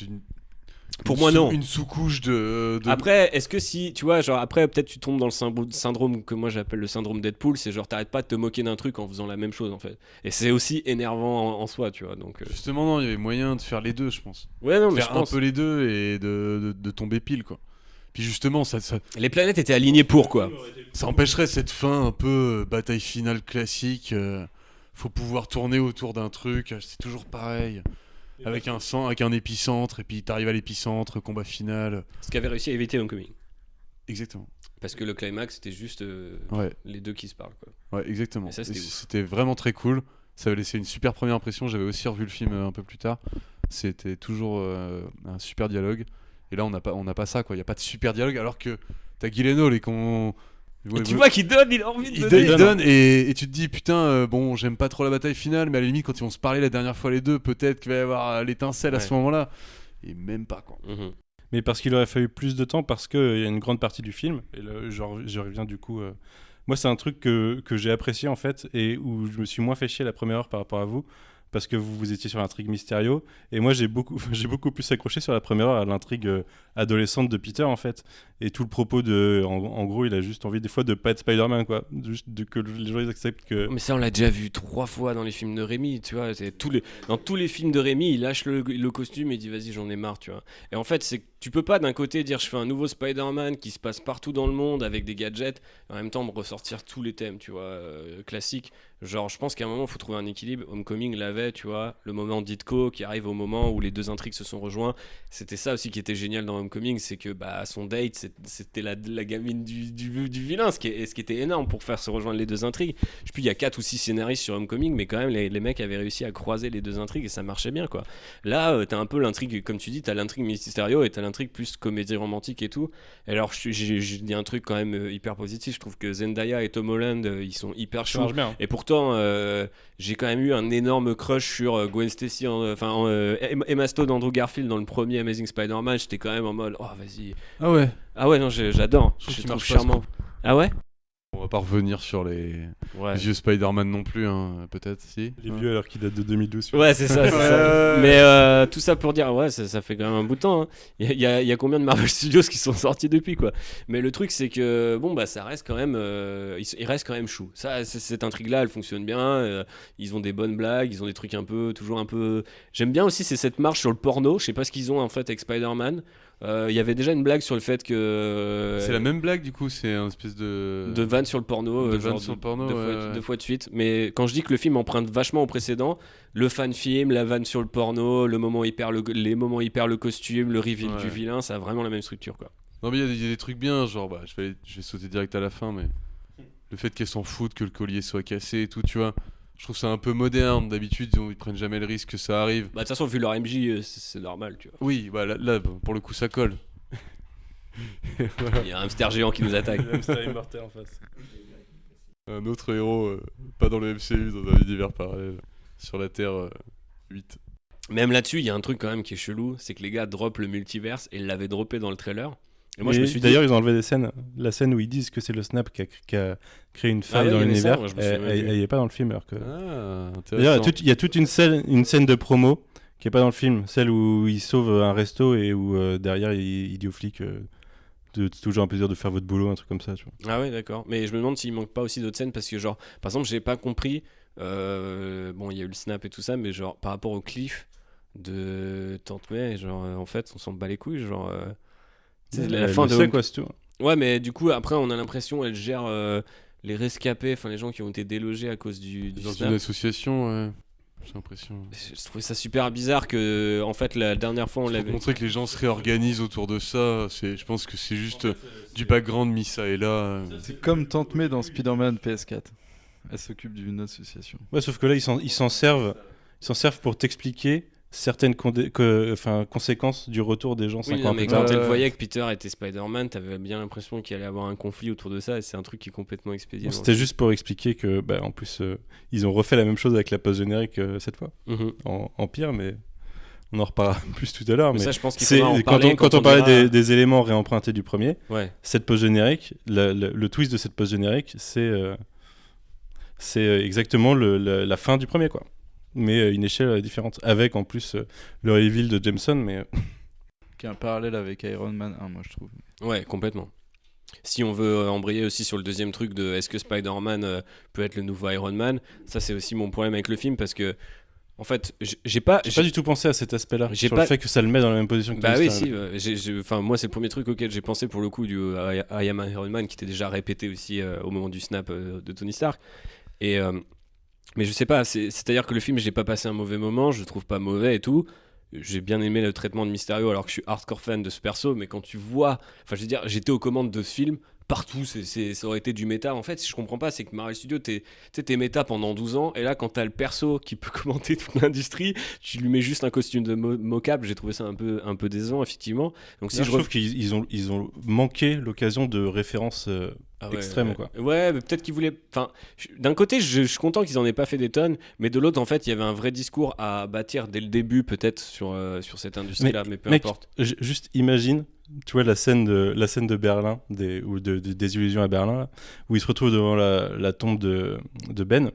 pour moi, non. Une sous-couche de... Après, est-ce que si, tu vois, genre après, peut-être tu tombes dans le syndrome que moi j'appelle le syndrome Deadpool, c'est genre t'arrêtes pas de te moquer d'un truc en faisant la même chose en fait. Et c'est aussi énervant en soi, tu vois. Donc, Justement, non, il y avait moyen de faire les deux, je pense. Ouais, non, mais faire je pense. un peu les deux et de tomber pile, quoi. Puis justement, ça Les planètes étaient alignées pour quoi. ça empêcherait cette fin un peu bataille finale classique. Faut pouvoir tourner autour d'un truc, c'est toujours pareil. Avec un épicentre, et puis t'arrives à l'épicentre, combat final. Ce qu'avait réussi à éviter Homecoming. Exactement. Parce que le climax, c'était juste Ouais. les deux qui se parlent, quoi. Ouais, exactement. Et ça, c'était Et ouf. c'était vraiment très cool. Ça avait laissé une super première impression. J'avais aussi revu le film un peu plus tard. C'était toujours un super dialogue. Et là, on n'a pas ça, quoi. Il n'y a pas de super dialogue, alors que t'as Gyllenhaal et qu'on. Et tu vois qu'il donne, il a envie de Il donner. donne et tu te dis putain bon j'aime pas trop la bataille finale, mais à la limite quand ils vont se parler la dernière fois les deux, peut-être qu'il va y avoir l'étincelle à ce moment-là, et même pas quoi. Mhm. Mais parce qu'il aurait fallu plus de temps, parce qu'il y a une grande partie du film, et là, je reviens du coup... Moi, c'est un truc que j'ai apprécié, en fait, et où je me suis moins fait chier la première heure par rapport à vous, parce que vous étiez sur l'intrigue Mysterio, et moi, j'ai beaucoup plus accroché sur la première heure à l'intrigue adolescente de Peter, en fait, et tout le propos de... En gros, il a juste envie, des fois, de pas être Spider-Man, quoi, juste que les gens, ils acceptent que... Mais ça, on l'a déjà vu 3 fois dans les films de Rémi, tu vois. Dans tous les films de Rémi, il lâche le costume et il dit vas-y, j'en ai marre, tu vois. Et en fait, c'est que tu peux pas d'un côté dire je fais un nouveau Spider-Man qui se passe partout dans le monde avec des gadgets, et en même temps me ressortir tous les thèmes, tu vois, classiques. Genre, je pense qu'à un moment, il faut trouver un équilibre. Homecoming l'avait, tu vois. Le moment Ditko qui arrive au moment où les deux intrigues se sont rejoints. C'était ça aussi qui était génial dans Homecoming, c'est que bah, son date, c'était la gamine du vilain, ce qui était énorme pour faire se rejoindre les deux intrigues. Je sais plus, il y a 4 ou 6 scénaristes sur Homecoming, mais quand même, les mecs avaient réussi à croiser les deux intrigues et ça marchait bien, quoi. Là, t'as un peu l'intrigue, comme tu dis, t'as l'intrigue Mysterio et t'as l'intrigue plus comédie romantique et tout. Et alors, j'ai dit un truc quand même hyper positif. Je trouve que Zendaya et Tom Holland, ils sont hyper Ça chauds. marche bien. Et pourtant, j'ai quand même eu un énorme crush sur Gwen Stacy, Emma Stone, Andrew Garfield dans le premier Amazing Spider-Man. J'étais quand même en mode, oh vas-y. Ah ouais. Ah ouais, non, j'adore. Je trouve Je qu'il trouve marche pas, ce charmant. Ah ouais. On va pas revenir sur les Ouais. vieux Spider-Man non plus, hein, peut-être si. Les vieux, alors qu'ils datent de 2012. Ouais, c'est ça. C'est ça. Ouais. Mais tout ça pour dire, ouais, ça fait quand même un bout de temps. Hein. Il y a combien de Marvel Studios qui sont sortis depuis, quoi. Mais le truc, c'est que, bon, bah, ça reste quand même. Il reste quand même chou. Ça, cette intrigue-là, elle fonctionne bien. Ils ont des bonnes blagues, ils ont des trucs toujours un peu. J'aime bien aussi, c'est cette marche sur le porno. Je sais pas ce qu'ils ont en fait avec Spider-Man. Il y avait déjà une blague sur le fait que. C'est la même blague du coup, c'est un espèce de vanne sur le porno, de genre vanne sur le porno, deux fois de suite. Mais quand je dis que le film emprunte vachement au précédent, le fan film, la vanne sur le porno, les moments où il perd le costume, le reveal du vilain, ça a vraiment la même structure, quoi. Non mais il y a des trucs bien, genre bah je vais sauter direct à la fin, mais le fait qu'elle s'en foute, que le collier soit cassé et tout, tu vois. Je trouve ça un peu moderne. D'habitude, ils prennent jamais le risque que ça arrive. Bah de toute façon, vu leur MJ, c'est normal, tu vois. Oui, bah là, pour le coup, ça colle. Il y a un hamster géant qui nous attaque. Le hamster immortel en face. Un autre héros, pas dans le MCU, dans un univers parallèle, sur la Terre 8. Même là-dessus, il y a un truc quand même qui est chelou, c'est que les gars droppent le multiverse et ils l'avaient droppé dans le trailer. Et moi, je me suis dit... D'ailleurs, ils ont enlevé des scènes. La scène où ils disent que c'est le Snap qui a créé une faille ouais, dans il y avait ça, l'univers, moi, je me souviens elle plus. n'est pas dans le film. Alors que... Ah, D'ailleurs, intéressant. il y a toute une scène de promo qui n'est pas dans le film, celle où il sauve un resto et où derrière il dit aux flics c'est toujours un plaisir de faire votre boulot, un truc comme ça. Tu vois. Ah ouais, d'accord. Mais je me demande s'il manque pas aussi d'autres scènes parce que, genre, par exemple, j'ai pas compris. Bon, il y a eu le snap et tout ça, mais genre, par rapport au cliff de Tante May, genre, en fait, on s'en bat les couilles. Genre, tu sais, la fin de quoi, c'est tout. Ouais, mais du coup, après, on a l'impression elle gère les rescapés, enfin les gens qui ont été délogés à cause du Dans snap. une association, ouais. J'ai l'impression. Je trouvais ça super bizarre que, en fait, la dernière fois, on Pour l'avait. montrer que les gens se réorganisent autour de ça, je pense que c'est juste du background mis ça et là. C'est comme Tante May dans Spider-Man PS4. Elle s'occupe d'une association. Ouais, sauf que là, ils s'en servent pour t'expliquer certaines conséquences du retour des gens 5 Oui, ans non, mais plus tard. quand elle voyait que Peter était Spider-Man, t'avais bien l'impression qu'il allait avoir un conflit autour de ça, et c'est un truc qui est complètement expédié. Bon, c'était juste pour expliquer que, en plus, ils ont refait la même chose avec la post-générique cette fois, en pire, mais on en reparlera plus tout à l'heure. Mais Mais ça, je pense qu'il c'est faudra en quand parler quand quand on parlait dira- des éléments réempruntés du premier, Ouais. cette post-générique, le twist de cette post-générique, c'est exactement la fin du premier, quoi. Mais une échelle différente, avec en plus le reveal de Jameson, mais Qui est un parallèle avec Iron Man 1, moi je trouve. Ouais, complètement. Si on veut embrayer aussi sur le deuxième truc de est-ce que Spider-Man peut être le nouveau Iron Man, ça c'est aussi mon problème avec le film parce que en fait, j'ai pas du tout pensé à cet aspect-là, sur pas le fait que ça le met dans la même position que Bah Tony oui, Stark. si. Enfin, moi, c'est le premier truc auquel j'ai pensé pour le coup du I Am Iron Man qui était déjà répété aussi au moment du snap de Tony Stark. Et mais je sais pas, c'est-à-dire que le film, j'ai pas passé un mauvais moment, je le trouve pas mauvais et tout. J'ai bien aimé le traitement de Mysterio alors que je suis hardcore fan de ce perso, mais quand tu vois, enfin, je veux dire, j'étais aux commandes de ce film. Partout, ça aurait été du méta. En fait, si je comprends pas, c'est que Marvel Studios, t'es méta pendant 12 ans, et là, quand t'as le perso qui peut commenter toute l'industrie, tu lui mets juste un costume de mocap. J'ai trouvé ça un peu décevant, effectivement. Donc, Je trouve qu'ils ont manqué l'occasion de références extrêmes, quoi. Ouais, mais peut-être qu'ils voulaient. Enfin, d'un côté, je suis content qu'ils en aient pas fait des tonnes, mais de l'autre, en fait, il y avait un vrai discours à bâtir dès le début, peut-être sur cette industrie-là, mais peu importe. Juste imagine. Tu vois la scène de Berlin, des illusions à Berlin, là, où il se retrouve devant la tombe de Ben.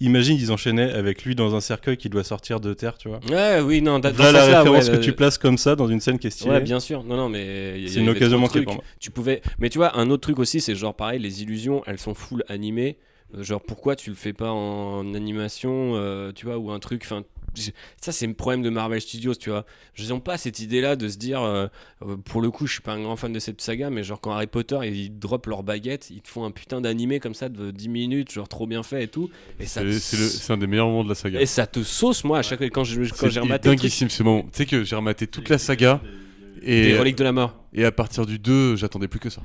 Imagine, ils enchaînaient avec lui dans un cercueil qui doit sortir de terre, tu vois. Ouais, oui, non, dans là, la référence ouais, que tu places comme ça dans une scène qui est stylée. Ouais, bien sûr. Non, mais c'est une occasion manquée pour moi. Tu pouvais. Mais tu vois, un autre truc aussi, c'est genre pareil, les illusions, elles sont full animées. Genre, pourquoi tu le fais pas en animation, tu vois, ou un truc. Enfin, ça, c'est le problème de Marvel Studios, tu vois. Je n'ai pas cette idée-là de se dire, pour le coup, je suis pas un grand fan de cette saga, mais genre quand Harry Potter, ils droppent leur baguette, ils te font un putain d'animé comme ça de 10 minutes, genre trop bien fait et tout. Et c'est un des meilleurs moments de la saga. Et ça te sauce, moi, à chaque fois quand j'ai rematé. C'est dinguissime ce moment. Tu sais que j'ai rematé toute la saga. Et des reliques de la mort. Et à partir du 2, j'attendais plus que ça.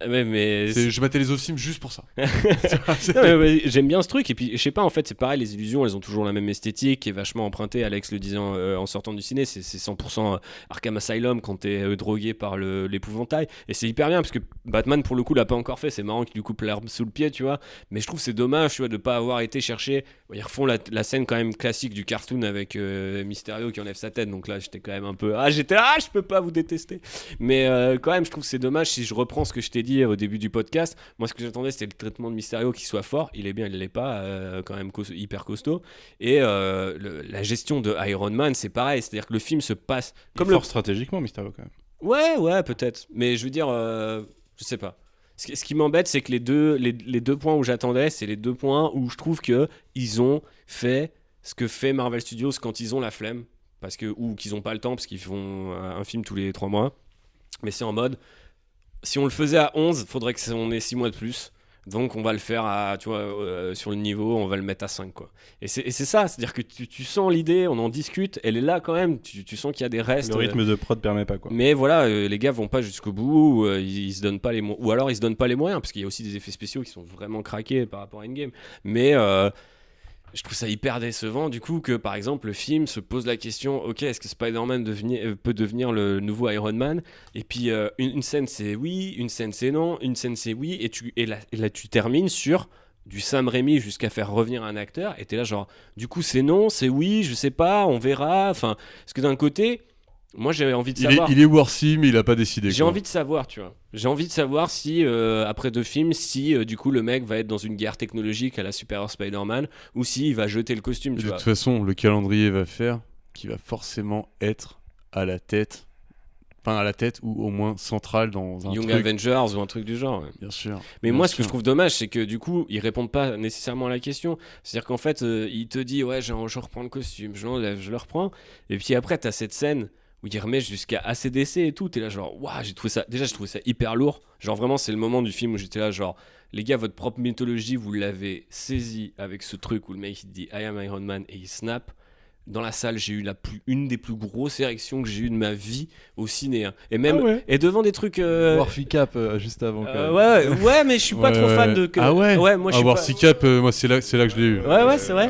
Ouais, mais je matais les autres films juste pour ça. Non, mais j'aime bien ce truc, et puis je sais pas, en fait c'est pareil, les illusions elles ont toujours la même esthétique qui est vachement empruntée. Alex le disait en sortant du ciné, c'est 100% Arkham Asylum quand t'es drogué par l'épouvantail, et c'est hyper bien parce que Batman pour le coup l'a pas encore fait. C'est marrant qu'il lui coupe l'herbe sous le pied, tu vois, mais je trouve c'est dommage, tu vois, de pas avoir été chercher. Ils refont la scène quand même classique du cartoon avec Mysterio qui enlève sa tête, donc là j'étais quand même un peu je peux pas vous détester, mais quand même je trouve que c'est dommage. Si je reprends ce que je t'ai dit au début du podcast, moi ce que j'attendais c'était le traitement de Mysterio qui soit fort. Il est bien, il l'est pas, quand même hyper costaud, et la gestion de Iron Man c'est pareil, c'est à dire que le film se passe comme fort stratégiquement Mysterio quand même. Ouais peut-être, mais je veux dire je sais pas. Ce qui m'embête, c'est que les deux points où j'attendais, c'est les deux points où je trouve que ils ont fait ce que fait Marvel Studios quand ils ont la flemme, ou qu'ils ont pas le temps parce qu'ils font un film tous les 3 mois. Mais c'est en mode, si on le faisait à 11, faudrait qu'on ait 6 mois de plus. Donc on va le faire sur le niveau, on va le mettre à 5 quoi. Et c'est ça, c'est-à-dire que tu sens l'idée, on en discute, elle est là quand même, tu sens qu'il y a des restes. Le rythme de prod permet pas quoi. Mais voilà, les gars vont pas jusqu'au bout, ils se donnent pas les ou alors ils se donnent pas les moyens, parce qu'il y a aussi des effets spéciaux qui sont vraiment craqués par rapport à Endgame. Mais je trouve ça hyper décevant du coup que par exemple le film se pose la question, ok, est-ce que Spider-Man peut devenir le nouveau Iron Man, et puis une scène c'est oui, une scène c'est non, une scène c'est oui, et là tu termines sur du Sam Raimi jusqu'à faire revenir un acteur, et t'es là genre du coup c'est non, c'est oui, je sais pas, on verra, enfin, parce que d'un côté moi j'avais envie de savoir. Il est worthy mais il a pas décidé. J'ai envie de savoir, tu vois. J'ai envie de savoir si, après 2 films, si du coup le mec va être dans une guerre technologique à la Superior Spider-Man, ou s'il va jeter le costume, tu vois. De toute façon, le calendrier va faire qu'il va forcément être à la tête ou au moins central dans un Young truc. Avengers ou un truc du genre. Ouais. Bien sûr. Mais bien moi, sûr. ce que je trouve dommage, c'est que du coup, ils répondent pas nécessairement à la question. C'est-à-dire qu'en fait, il te dit, ouais, je reprends le costume, je l'enlève, je le reprends. Et puis après, t'as cette scène où il remet jusqu'à ACDC et tout. T'es là genre, waouh, j'ai trouvé ça hyper lourd. Genre vraiment, c'est le moment du film où j'étais là genre, les gars, votre propre mythologie, vous l'avez saisi avec ce truc où le mec il dit I am Iron Man et il snap. Dans la salle, j'ai eu une des plus grosses érections que j'ai eu de ma vie au ciné. Hein. Et même et devant des trucs. War Cap juste avant. Ouais, mais je suis pas trop fan de. Ah ouais. Moi je suis War pas. Cap, moi c'est là que je l'ai eu. Ouais, c'est vrai.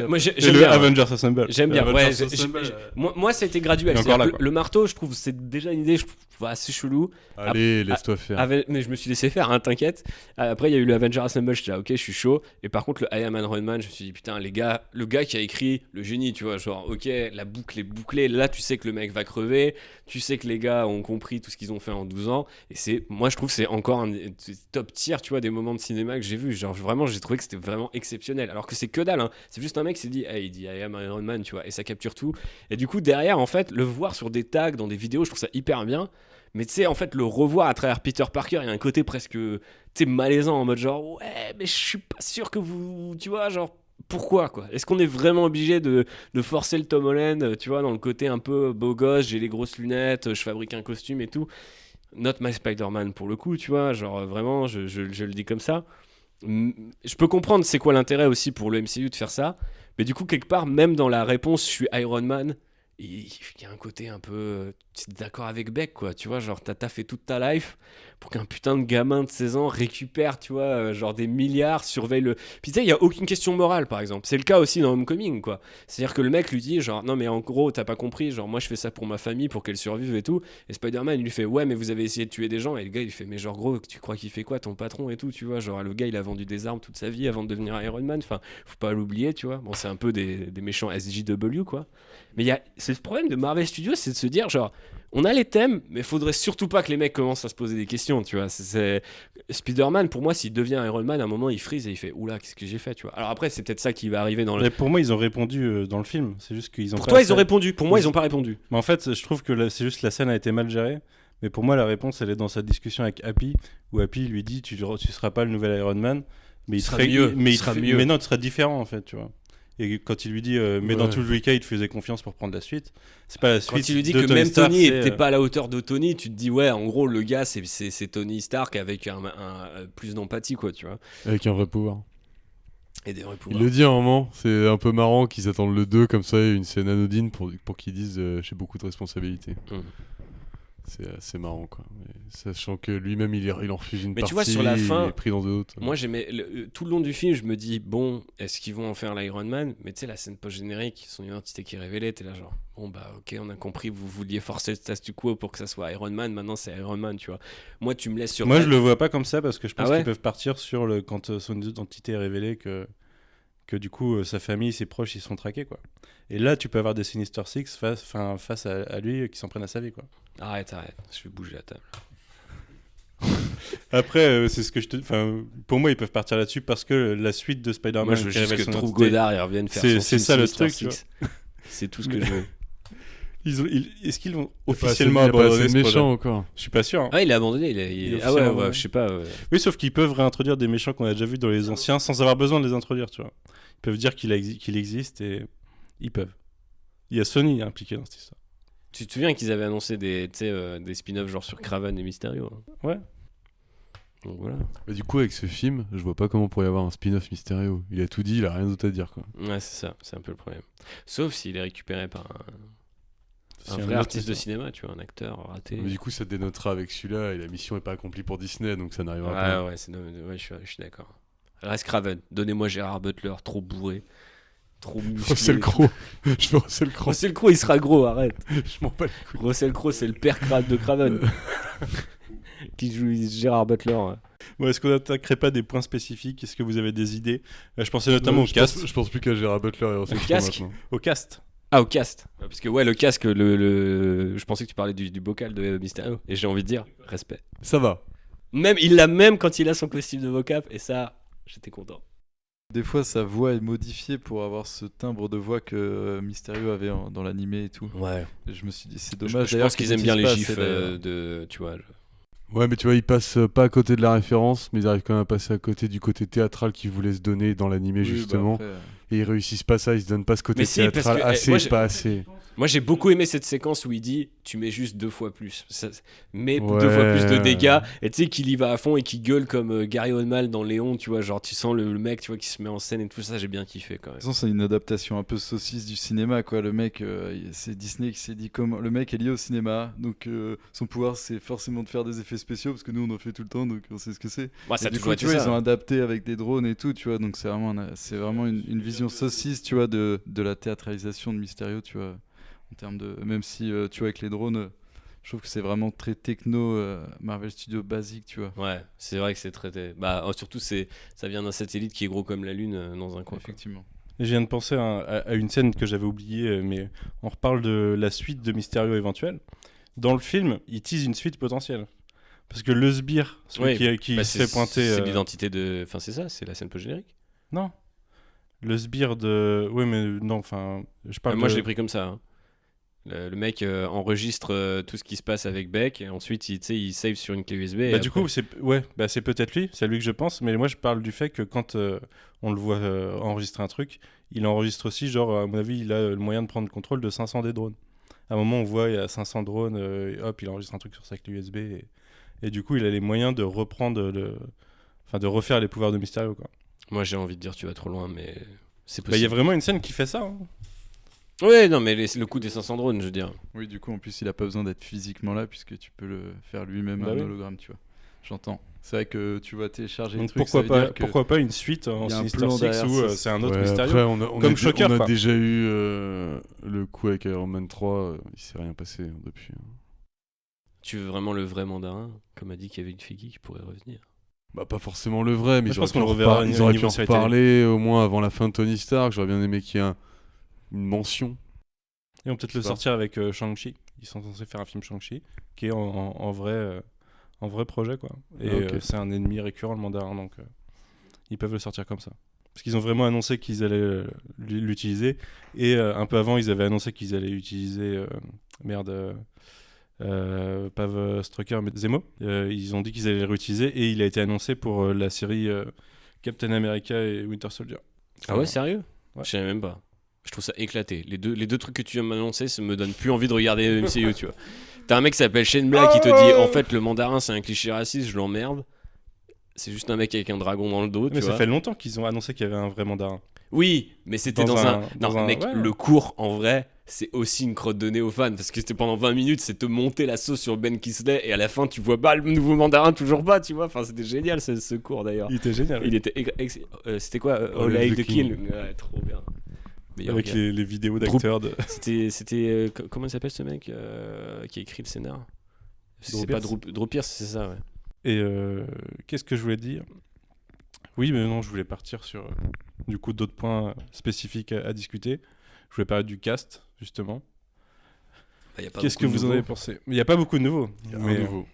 Moi Et j'aime le bien. Avengers Assemble. J'aime bien. Ouais, Avengers Assemble, moi, ça a été graduel. Et encore là, Que quoi. le marteau, je trouve, c'est déjà une idée, je trouve assez chelou. Allez, laisse-toi faire. Mais je me suis laissé faire, hein, t'inquiète. Après, il y a eu le Avengers Assemble, j'étais là, ok, je suis chaud. Et par contre, le I Am Iron Man, je me suis dit, putain, les gars, le gars qui a écrit le génie, tu vois, genre, ok, la boucle est bouclée. Là, tu sais que le mec va crever. Tu sais que les gars ont compris tout ce qu'ils ont fait en 12 ans. Et moi, je trouve que c'est encore un top tier, tu vois, des moments de cinéma que j'ai vu. Genre, vraiment, j'ai trouvé que c'était vraiment exceptionnel. Alors que c'est que dalle, hein. C'est juste un mec qui s'est dit, hey, il dit I am Iron Man, tu vois, et ça capture tout. Et du coup, derrière, en fait, le voir sur des tags, dans des vidéos, je trouve ça hyper bien. Mais tu sais, en fait, le revoir à travers Peter Parker, il y a un côté presque, tu sais, malaisant, en mode genre, ouais, mais je suis pas sûr que vous, tu vois, genre, pourquoi, quoi? Est-ce qu'on est vraiment obligé de forcer le Tom Holland, tu vois, dans le côté un peu beau gosse, j'ai les grosses lunettes, je fabrique un costume et tout? Not my Spider-Man, pour le coup, tu vois, genre, vraiment, je le dis comme ça. Je peux comprendre c'est quoi l'intérêt aussi pour le MCU de faire ça, mais du coup, quelque part, même dans la réponse, je suis Iron Man, il y a un côté un peu d'accord avec Beck, quoi, tu vois, genre t'as fait toute ta life pour qu'un putain de gamin de 16 ans récupère, tu vois, genre des milliards, surveille le... Puis tu sais, il y a aucune question morale, par exemple. C'est le cas aussi dans Homecoming, quoi. C'est-à-dire que le mec lui dit, genre, non mais en gros, t'as pas compris, genre moi je fais ça pour ma famille, pour qu'elle survive et tout. Et Spider-Man, il lui fait, ouais, mais vous avez essayé de tuer des gens. Et le gars, il fait, mais genre gros, tu crois qu'il fait quoi, ton patron et tout, tu vois, genre le gars, il a vendu des armes toute sa vie avant de devenir Iron Man. Enfin, faut pas l'oublier, tu vois. Bon, c'est un peu des méchants SJW, quoi. Mais c'est le problème de Marvel Studios, c'est de se dire, genre, on a les thèmes, mais faudrait surtout pas que les mecs commencent à se poser des questions, tu vois. Spider-Man, pour moi, s'il devient Iron Man, à un moment, il freeze et il fait, oula, qu'est-ce que j'ai fait, tu vois. Alors après, c'est peut-être ça qui va arriver dans le... Mais pour moi, ils ont répondu dans le film. C'est juste qu'ils ont. Pour toi, ils ont répondu. Pour moi, ils ont pas répondu. Mais en fait, je trouve que c'est juste la scène a été mal gérée. Mais pour moi, la réponse, elle est dans sa discussion avec Happy, où Happy lui dit, tu seras pas le nouvel Iron Man, mais il sera mieux. Mais il sera mieux. Mais non, tu seras différent, en fait, tu vois. Et quand il lui dit, mais dans tous les cas, il te faisait confiance pour prendre la suite. C'est pas la suite. Quand il lui dit de que Tony même Stark, Tony n'était pas à la hauteur de Tony, tu te dis, ouais, en gros, le gars, c'est Tony Stark avec un plus d'empathie, quoi, tu vois. Avec un vrai pouvoir. Et des vrais pouvoirs. Il le dit à un moment, c'est un peu marrant qu'ils attendent le 2 comme ça, une scène anodine pour qu'ils disent j'ai beaucoup de responsabilités. C'est marrant, quoi. Mais sachant que lui-même il en refuse une mais partie, tu vois, sur la fin, il est pris dans d'autres. Moi j'aimais tout le long du film, je me dis bon, est-ce qu'ils vont en faire l'Iron Man? Mais tu sais, la scène post-générique, son identité qui est révélée, t'es là genre bon bah ok, on a compris, vous vouliez forcer le statu quo pour que ça soit Iron Man, maintenant c'est Iron Man, tu vois. Moi tu me laisses sur... Moi je le vois pas comme ça parce que je pense ouais qu'ils peuvent partir sur quand son identité est révélée que du coup sa famille, ses proches ils sont traqués, quoi. Et là tu peux avoir des Sinister Six face à lui qui s'en prennent à sa vie, quoi. Arrête, je vais bouger la table. Après, c'est ce que pour moi, ils peuvent partir là-dessus parce que la suite de Spider-Man. Moi, je veux juste que Trouve Godard et revienne faire son c'est film ça le Sinister truc, tu Six. C'est tout ce que je veux. Est-ce qu'ils vont officiellement abandonner ce méchant projet encore? Je suis pas sûr. Hein. Ah, il est abandonné. Ah ouais, je sais pas. Oui, sauf qu'ils peuvent réintroduire des méchants qu'on a déjà vus dans les anciens sans avoir besoin de les introduire, tu vois. Ils peuvent dire qu'il existe et ils peuvent. Il y a Sony impliqué dans cette histoire. Tu te souviens qu'ils avaient annoncé des spin-offs genre sur Kraven et Mysterio? Ouais. Donc voilà. Mais du coup, avec ce film, je vois pas comment pourrait y avoir un spin-off Mysterio. Il a tout dit, il a rien d'autre à dire, quoi. Ouais, c'est ça, c'est un peu le problème. Sauf s'il est récupéré par un vrai artiste de cinéma, tu vois, un acteur raté. Mais du coup, ça dénotera avec celui-là et la mission est pas accomplie pour Disney, donc ça n'arrivera pas. Ouais, je suis d'accord. Reste Kraven. Donnez-moi Gérard Butler, trop bourré. Trop musclé. Russell Crowe. Je veux Russell Crowe. Russell Crowe, il sera gros, arrête. Je m'en bats les couilles. Russell Crowe, c'est le père crade de Kraven. Qui joue Gérard Butler. Bon, est-ce qu'on n'attaquerait pas des points spécifiques? Est-ce que vous avez des idées? Je pensais notamment au cast. Je pense plus qu'à Gérard Butler et Russell Crowe maintenant. Au cast. Ah, au cast. Parce que ouais, le casque, je pensais que tu parlais du bocal de Mysterio. Et j'ai envie de dire, respect. Ça va. Il l'a même quand il a son costume de vocap. Et ça, j'étais content. Des fois, sa voix est modifiée pour avoir ce timbre de voix que Mysterio avait dans l'animé et tout. Ouais. Et je me suis dit, c'est dommage. Je pense qu'ils aiment bien les gifs tu vois. Ouais, mais tu vois, ils passent pas à côté de la référence, mais ils arrivent quand même à passer à côté du côté théâtral qu'ils voulaient se donner dans l'animé, justement. Bah après, Et ils réussissent pas ça, ils se donnent pas ce côté mais si, théâtral parce que, assez, moi, pas assez. Moi, j'ai beaucoup aimé cette séquence où il dit tu mets juste 2 fois plus. Mets 2 Ouais. fois plus de dégâts. Et tu sais qu'il y va à fond et qu'il gueule comme Gary Oldman dans Léon, tu vois. Genre, tu sens le mec, tu vois, qui se met en scène et tout ça. J'ai bien kiffé quand même. De toute façon, c'est une adaptation un peu saucisse du cinéma, quoi. Le mec, c'est Disney qui s'est dit comment. Le mec est lié au cinéma, donc son pouvoir, c'est forcément de faire des effets spéciaux, parce que nous, on en fait tout le temps, donc on sait ce que c'est. Moi, ça Et a du toujours coup, été tu vois, ça. ils ont adapté avec des drones et tout, tu vois. Donc c'est vraiment une vision saucisse, tu vois, de la théâtralisation de Mysterio, tu vois. En termes de, même si, tu vois, avec les drones, je trouve que c'est vraiment très techno, Marvel Studios basique, tu vois. Ouais, c'est vrai que c'est traité. Bah, surtout, ça vient d'un satellite qui est gros comme la Lune dans un coin. Effectivement. Et je viens de penser à une scène que j'avais oubliée, mais on reparle de la suite de Mysterio éventuelle. Dans le film, il tease une suite potentielle. Parce que le sbire, celui qui se fait pointer... C'est l'identité de... Enfin, c'est ça, c'est la scène post-générique. Non. Le sbire de... Oui, mais non, enfin... Je parle Moi, de... je l'ai pris comme ça. Hein. Le mec enregistre tout ce qui se passe avec Beck, et ensuite, il save sur une clé USB. Bah, du coup, c'est peut-être lui, c'est à lui que je pense, mais moi, je parle du fait que quand on le voit enregistrer un truc, il enregistre aussi, genre, à mon avis, il a le moyen de prendre le contrôle de 500 des drones. À un moment, on voit, il y a 500 drones, et hop, il enregistre un truc sur sa clé USB, et du coup, il a les moyens de reprendre de refaire les pouvoirs de Mysterio, quoi. Moi, j'ai envie de dire tu vas trop loin, mais c'est possible. Bah, il y a vraiment une scène qui fait ça. Hein. Ouais, non, mais le coup des 500 drones, je veux dire. Oui, du coup, en plus, il a pas besoin d'être physiquement là, puisque tu peux le faire lui-même Bah un oui. hologramme, tu vois. J'entends. C'est vrai que tu vas télécharger Donc les trucs, pourquoi pas une suite en il y a un Sinister plan Six derrière, où ça, c'est un autre Ouais, Mysterio. après, on Comme a, Shocker, on a quoi. déjà eu le coup avec Iron Man 3, il s'est rien passé depuis. Tu veux vraiment le vrai mandarin, comme a dit Kevin Feige qui pourrait revenir. Bah, pas forcément le vrai, mais Moi, je pense qu'on le reverra ils auraient pu niveau en série reparler au moins avant la fin de Tony Stark. J'aurais bien aimé qu'il y ait une mention. Ils vont peut-être Je le sais pas. sortir avec Shang-Chi. Ils sont censés faire un film Shang-Chi qui est en vrai projet, quoi. Et Ah, ok. c'est un ennemi récurrent, le mandarin, donc ils peuvent le sortir comme ça. Parce qu'ils ont vraiment annoncé qu'ils allaient l'utiliser. Et un peu avant, ils avaient annoncé qu'ils allaient utiliser... Pav Strucker, mais Zemo. Ils ont dit qu'ils allaient le réutiliser et il a été annoncé pour la série Captain America et Winter Soldier. Ah ouais, sérieux? Ouais. Je savais même pas. Je trouve ça éclaté. Les deux trucs que tu viens de m'annoncer, ça me donne plus envie de regarder MCU, tu vois. T'as un mec qui s'appelle Shane Black qui te dit en fait le mandarin c'est un cliché raciste, je l'emmerde. C'est juste un mec avec un dragon dans le dos, Mais tu ça vois. fait longtemps qu'ils ont annoncé qu'il y avait un vrai mandarin. Oui, mais c'était Dans dans un- un... dans Non, un- mec, ouais. le cours, en vrai, c'est aussi une crotte de nez aux fans. Parce que c'était pendant 20 minutes, c'est te monter la sauce sur Ben Kingsley. Et à la fin, tu vois pas le nouveau mandarin, toujours pas, tu vois. Enfin, c'était génial, ce cours, d'ailleurs. Il était génial. Il était... C'était quoi All Hail the King. Ouais, trop bien. Meilleur Avec gars. les vidéos d'acteurs de... C'était comment il s'appelle ce mec qui a écrit le scénar? C'est pas Pierce. Drew Pierce, c'est ça, ouais. Et qu'est-ce que je voulais dire? Oui, mais non, je voulais partir sur du coup d'autres points spécifiques à discuter. Je voulais parler du cast, justement. Bah, y a pas Qu'est-ce beaucoup que de vous en nouveaux. avez pensé? Il n'y a pas beaucoup de nouveaux. Il y a mais un nouveau.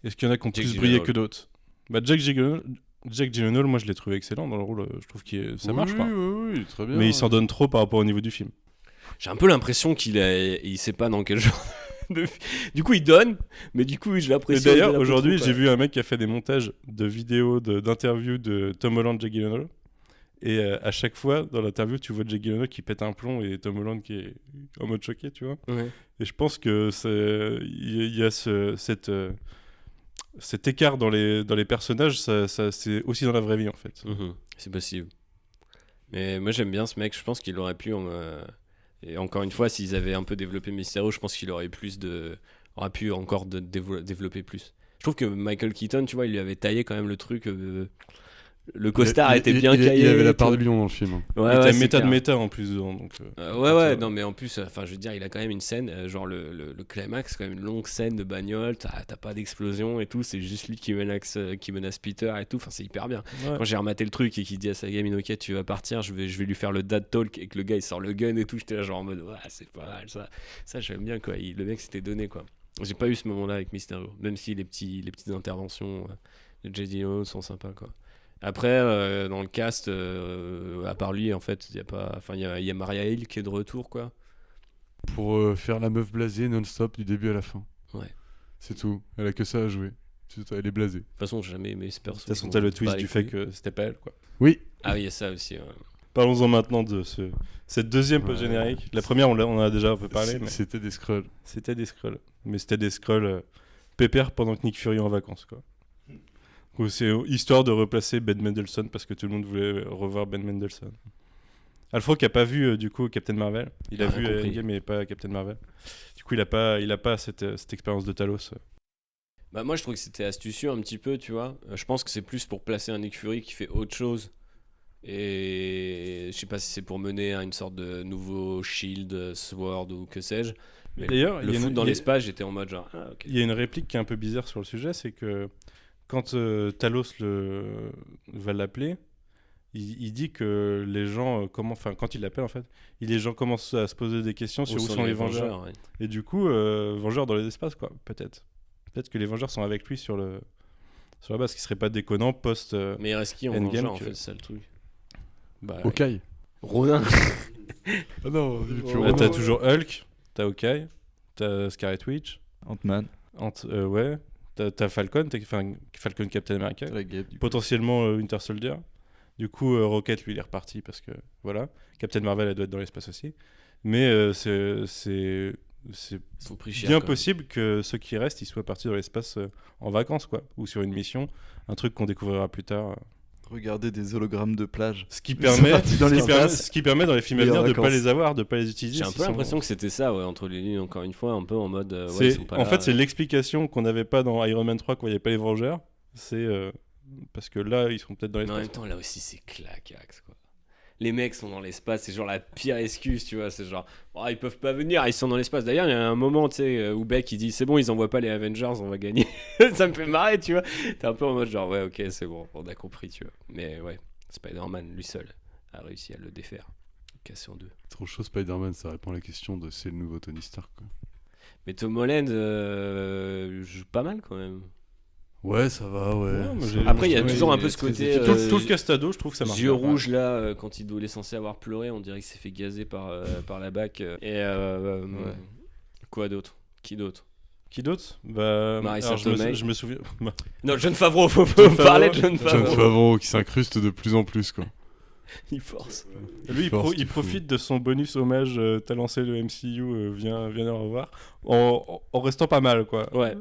Est-ce qu'il y en a qui ont Jake plus brillé Gyllenhaal. que d'autres? Bah, Jake Gyllenhaal, moi je l'ai trouvé excellent dans le rôle. Je trouve que ça marche, quoi. Oui, très bien. Mais il s'en donne trop par rapport au niveau du film. J'ai un peu l'impression il sait pas dans quel genre de... Du coup, il donne, mais du coup, je Et l'apprécie. d'ailleurs, un peu aujourd'hui, trop, j'ai quoi. vu un mec qui a fait des montages de vidéos, d'interviews de Tom Holland, Jake Gyllenhaal. Et à chaque fois, dans l'interview, tu vois Jake Gyllenhaal qui pète un plomb et Tom Holland qui est en mode choqué, tu vois. Ouais. Et je pense que il y a cet écart dans les personnages, ça, c'est aussi dans la vraie vie, en fait. Mhm, c'est possible. Mais moi, j'aime bien ce mec. Je pense qu'il aurait pu... Et encore une fois, s'ils avaient un peu développé Mysterio, je pense qu'il aurait pu encore développer plus. Je trouve que Michael Keaton, tu vois, il lui avait taillé quand même le truc. Le costard était bien caillé. Il avait la part tu de lion dans le film. vois. Ouais, il était c'est méta de clair. méta en plus dedans. Donc, Ouais, non, mais en plus, enfin, je veux dire, il a quand même une scène, genre le climax, c'est quand même une longue scène de bagnole, t'as pas d'explosion et tout, c'est juste lui qui menace Peter et tout, enfin, c'est hyper bien. ouais. Quand j'ai rematé le truc et qu'il dit à sa gamine, ok, tu vas partir, je vais lui faire le dad talk et que le gars il sort le gun et tout, j'étais là genre en mode, ouais, c'est pas mal ça. Ça, j'aime bien quoi, le mec s'était donné quoi. J'ai pas eu ce moment là avec Mysterio, même si les petites interventions de J.D. Gyllenhaal sont sympas quoi. Après, dans le cast, à part lui, en fait, il y a Maria Hill qui est de retour, quoi. Pour faire la meuf blasée non-stop du début à la fin. Ouais. C'est tout. Elle a que ça à jouer. C'est tout, elle est blasée. De toute façon, j'ai jamais aimé ce perso. De toute façon, t'as le twist du fait que c'était pas elle, quoi. Oui. Ah oui, il y a ça aussi. Ouais. Parlons-en maintenant de cette deuxième post-générique. La première, on en a déjà un peu parlé. Mais C'était des Skrulls. c'était des Skrulls. Mais c'était des Skrulls pépères pendant que Nick Fury est en vacances, quoi. Donc, c'est histoire de replacer Ben Mendelsohn parce que tout le monde voulait revoir Ben Mendelsohn. Alfro qui a pas vu du coup Captain Marvel. Il a vu Endgame mais pas Captain Marvel. Du coup, il a pas cette expérience de Talos. Bah moi je trouve que c'était astucieux un petit peu, tu vois. Je pense que c'est plus pour placer un Nick Fury qui fait autre chose. Et je sais pas si c'est pour mener à une sorte de nouveau Shield, Sword ou que sais-je. Mais D'ailleurs, le foot dans l'espace, j'étais en mode genre ok. Il y a une réplique qui est un peu bizarre sur le sujet, c'est que quand Talos va l'appeler, il dit que les gens quand il l'appelle en fait, les gens commencent à se poser des questions sur où sont les Vengeurs. Ouais. Et du coup, Vengeurs dans les espaces quoi, peut-être que les Vengeurs sont avec lui sur la base, ce qui serait pas déconnant post Mais il reste qui en Endgame Vengeur en fait, c'est ça le truc. Bah, Hawkeye. Ronin. Ah non, il est plus là, t'as toujours Hulk, t'as Hawkeye, t'as Scarlet Witch, Ant-Man. ouais, t'as Falcon, Falcon Captain America, La guêpe. potentiellement Winter Soldier. Du coup, Rocket, lui, il est reparti parce que voilà. Captain Marvel, elle doit être dans l'espace aussi. Mais c'est Ils sont pris cher, bien quand possible que ceux qui restent, ils soient partis dans l'espace en vacances, quoi, ou sur une mission, un truc qu'on découvrira plus tard. Regarder des hologrammes de plage. Ce qui permet, dans l'espace. ce qui permet dans les films à Et en venir de pas vacances. les avoir, de pas les utiliser. J'ai un s'ils peu sont- l'impression que c'était ça, ouais, entre les lignes, encore une fois, un peu en mode. Ouais, C'est- ils sont pas en là, fait, c'est l'explication qu'on n'avait pas dans Iron Man 3 quand il n'y avait pas les Vengeurs. C'est parce que là, ils sont peut-être dans Mais en l'espace. même temps, là aussi, c'est claquax, quoi. Les mecs sont dans l'espace, c'est genre la pire excuse, tu vois. C'est genre, oh, ils peuvent pas venir, ils sont dans l'espace. D'ailleurs, il y a un moment, tu sais, où Beck il dit c'est bon, ils envoient pas les Avengers, on va gagner. Ça me fait marrer, tu vois. T'es un peu en mode genre, ouais, ok, c'est bon, on a compris, tu vois. Mais ouais, Spider-Man, lui seul, a réussi à le défaire, casser en deux. Trop chaud, Spider-Man, ça répond à la question de c'est le nouveau Tony Stark, quoi. Mais Tom Holland joue pas mal quand même. Ouais, ça va, ouais. Ouais, moi, Ça- Après, il y a ouais, toujours un est peu ce très côté, efficace. Tout le castado, je trouve que ça marche. Yeux bien. rouges là, quand il est censé avoir pleuré, on dirait qu'il s'est fait gazer par la BAC. Quoi d'autre? Qui d'autre? Qui d'autre? Bah, Marissa alors, Tomei. je me souviens. Non, John Favreau, faut John parler de Favreau. John John Favreau. Favreau qui s'incruste de plus en plus, quoi. Il force. Lui, Force il qu'il profite de son bonus hommage. T'as lancé le MCU, viens le revoir. En restant pas mal, quoi. Ouais.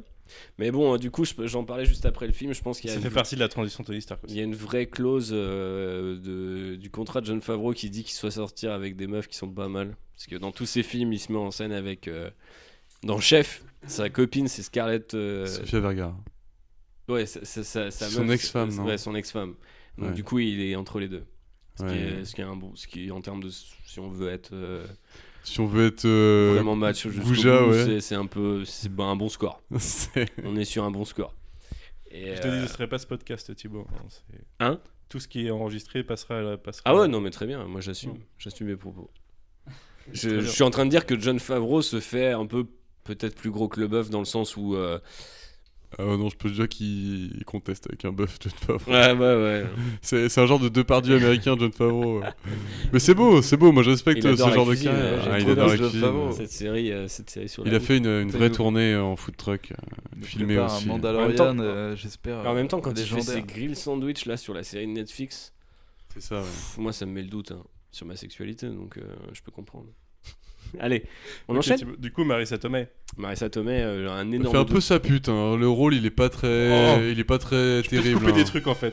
Mais bon, du coup, j'en parlais juste après le film. Je pense qu'il y a Ça une, fait partie de la transition Tony Stark il aussi. y a une vraie clause du contrat de John Favreau qui dit qu'il soit sortir avec des meufs qui sont pas mal. Parce que dans tous ses films, il se met en scène avec. Dans Chef, sa copine, c'est Scarlett. Sofia Vergara. Ouais, sa Son meuf, ex-femme, non? Ouais, son ex-femme. Donc Ouais. du coup, il est entre les deux. Ce Ouais. qui est un bon, ce qui en termes de, si on veut être Si on veut être vraiment macho jusqu'au Gouja, bout, ouais. c'est un peu, c'est un bon score. c'est- On est sur un bon score. Et, Je te dis, ce serait pas ce podcast, Thibaut. Hein? Tout ce qui est enregistré passera. Ah ouais, non mais très bien. Moi j'assume mes propos. Très Je bien. suis en train de dire que John Favreau se fait un peu peut-être plus gros que le bœuf dans le sens où Ah non, je peux te dire qu'il conteste avec un bœuf, John Favreau. ouais. C'est un genre de Depardieu américain, John Favreau. Mais c'est beau, moi je respecte Il ce adore la genre de cuisine, carrière. j'aime Ah, il trop adore bien la John cuisine. Favreau. cette série sur Il la a fait une vraie tournée en food truck, filmé Prépare aussi. un En Mandalorian, même temps- j'espère. En même temps, quand il fait légendaire. ses grill sandwich là sur la série de Netflix, C'est ça, ouais. moi ça me met le doute sur ma sexualité, donc je peux comprendre. Allez, on Ok, enchaîne. Thibaut. Du coup, Marissa Tomei. Marissa Tomei, un Il énorme. fait un peu doute. sa pute, hein. Le rôle il est pas très, Oh. il est pas très Je peux te terrible. couper hein. des trucs en fait.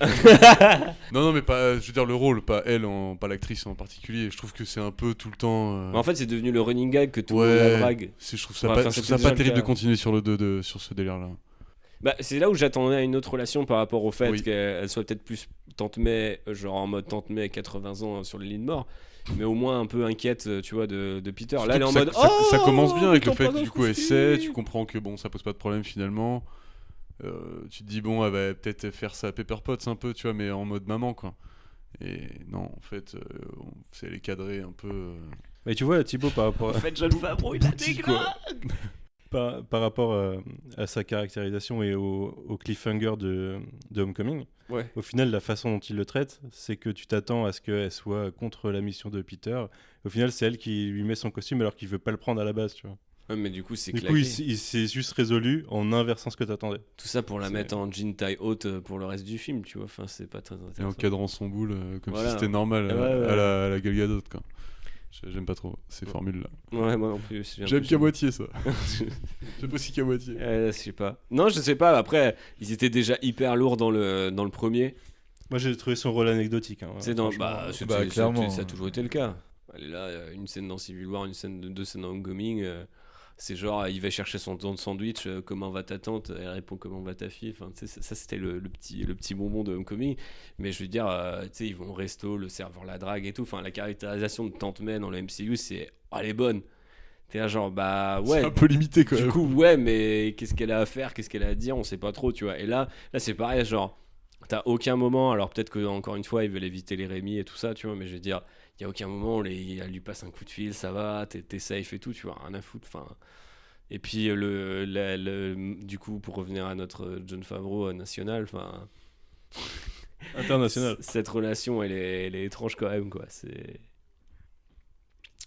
Non, mais pas, je veux dire le rôle, pas elle, pas l'actrice en particulier. Je trouve que c'est un peu tout le temps. Mais en fait, c'est devenu le running gag que tout le monde la drague. Je trouve ça Ouais, pas, enfin, je trouve c'était ça pas déjà le terrible cas. de continuer sur sur ce délire-là. Bah, c'est là où j'attendais à une autre relation par rapport au fait Oui. qu'elle soit peut-être plus Tante May, genre en mode Tante May 80 ans sur le lit de mort, mais au moins un peu inquiète, tu vois, de Peter. Là, elle est en Surtout mode que ça, oh, ça commence bien avec le t'en fait pas que d'un du coup elle souci. sait, tu comprends que bon ça pose pas de problème finalement. Tu te dis bon elle va peut-être faire sa Pepper Potts un peu tu vois mais en mode maman quoi. Et non en fait elle est cadrée un peu. Mais tu vois, Thibaut, par rapport En fait, John Favreau, il a des quoi. par rapport à sa caractérisation et au cliffhanger de Homecoming, Ouais. au final, la façon dont il le traite, c'est que tu t'attends à ce qu'elle soit contre la mission de Peter. Au final, c'est elle qui lui met son costume alors qu'il veut pas le prendre à la base, tu vois. Ouais, mais du coup, c'est Du claqué. coup, il s'est juste résolu en inversant ce que t'attendais. Tout ça pour la C'est- mettre en jean taille haute pour le reste du film, tu vois. Enfin, c'est pas très Et en intéressant. cadrant son boule comme Voilà. si c'était normal Ouais, ouais. à la Gal Gadot, quoi. J'aime pas trop ces formules-là. Ouais, moi non plus. J'aime qu'à moitié ça. J'aime aussi qu'à moitié. Je sais pas. Non, je sais pas. Après, ils étaient déjà hyper lourds dans le premier. Moi, j'ai trouvé son rôle anecdotique. Hein, C'est dans, franchement. clairement. ça a toujours été le cas. Elle est là, une scène dans Civil War, deux scènes dans Homecoming. C'est genre, il va chercher son temps de sandwich, comment va ta tante, elle répond comment va ta fille. Enfin, tu sais, ça c'était le petit bonbon de Homecoming. Mais je veux dire, tu sais, ils vont au resto, le serveur la drague et tout. Enfin, la caractérisation de Tante May dans le MCU, c'est, elle est bonne. T'es là genre, bah ouais. C'est un peu limité quand même. Du coup, ouais, mais qu'est-ce qu'elle a à faire, qu'est-ce qu'elle a à dire, on sait pas trop, tu vois. Et là c'est pareil, genre, t'as aucun moment, alors peut-être que encore une fois, ils veulent éviter les Rémi et tout ça, tu vois, mais je veux dire, il y a aucun moment où elle lui passe un coup de fil, ça va, t'es safe et tout, tu vois, rien à foutre, enfin. Et puis, du coup, pour revenir à notre Jon Favreau national, enfin. International. Cette relation, elle est étrange quand même, quoi. C'est.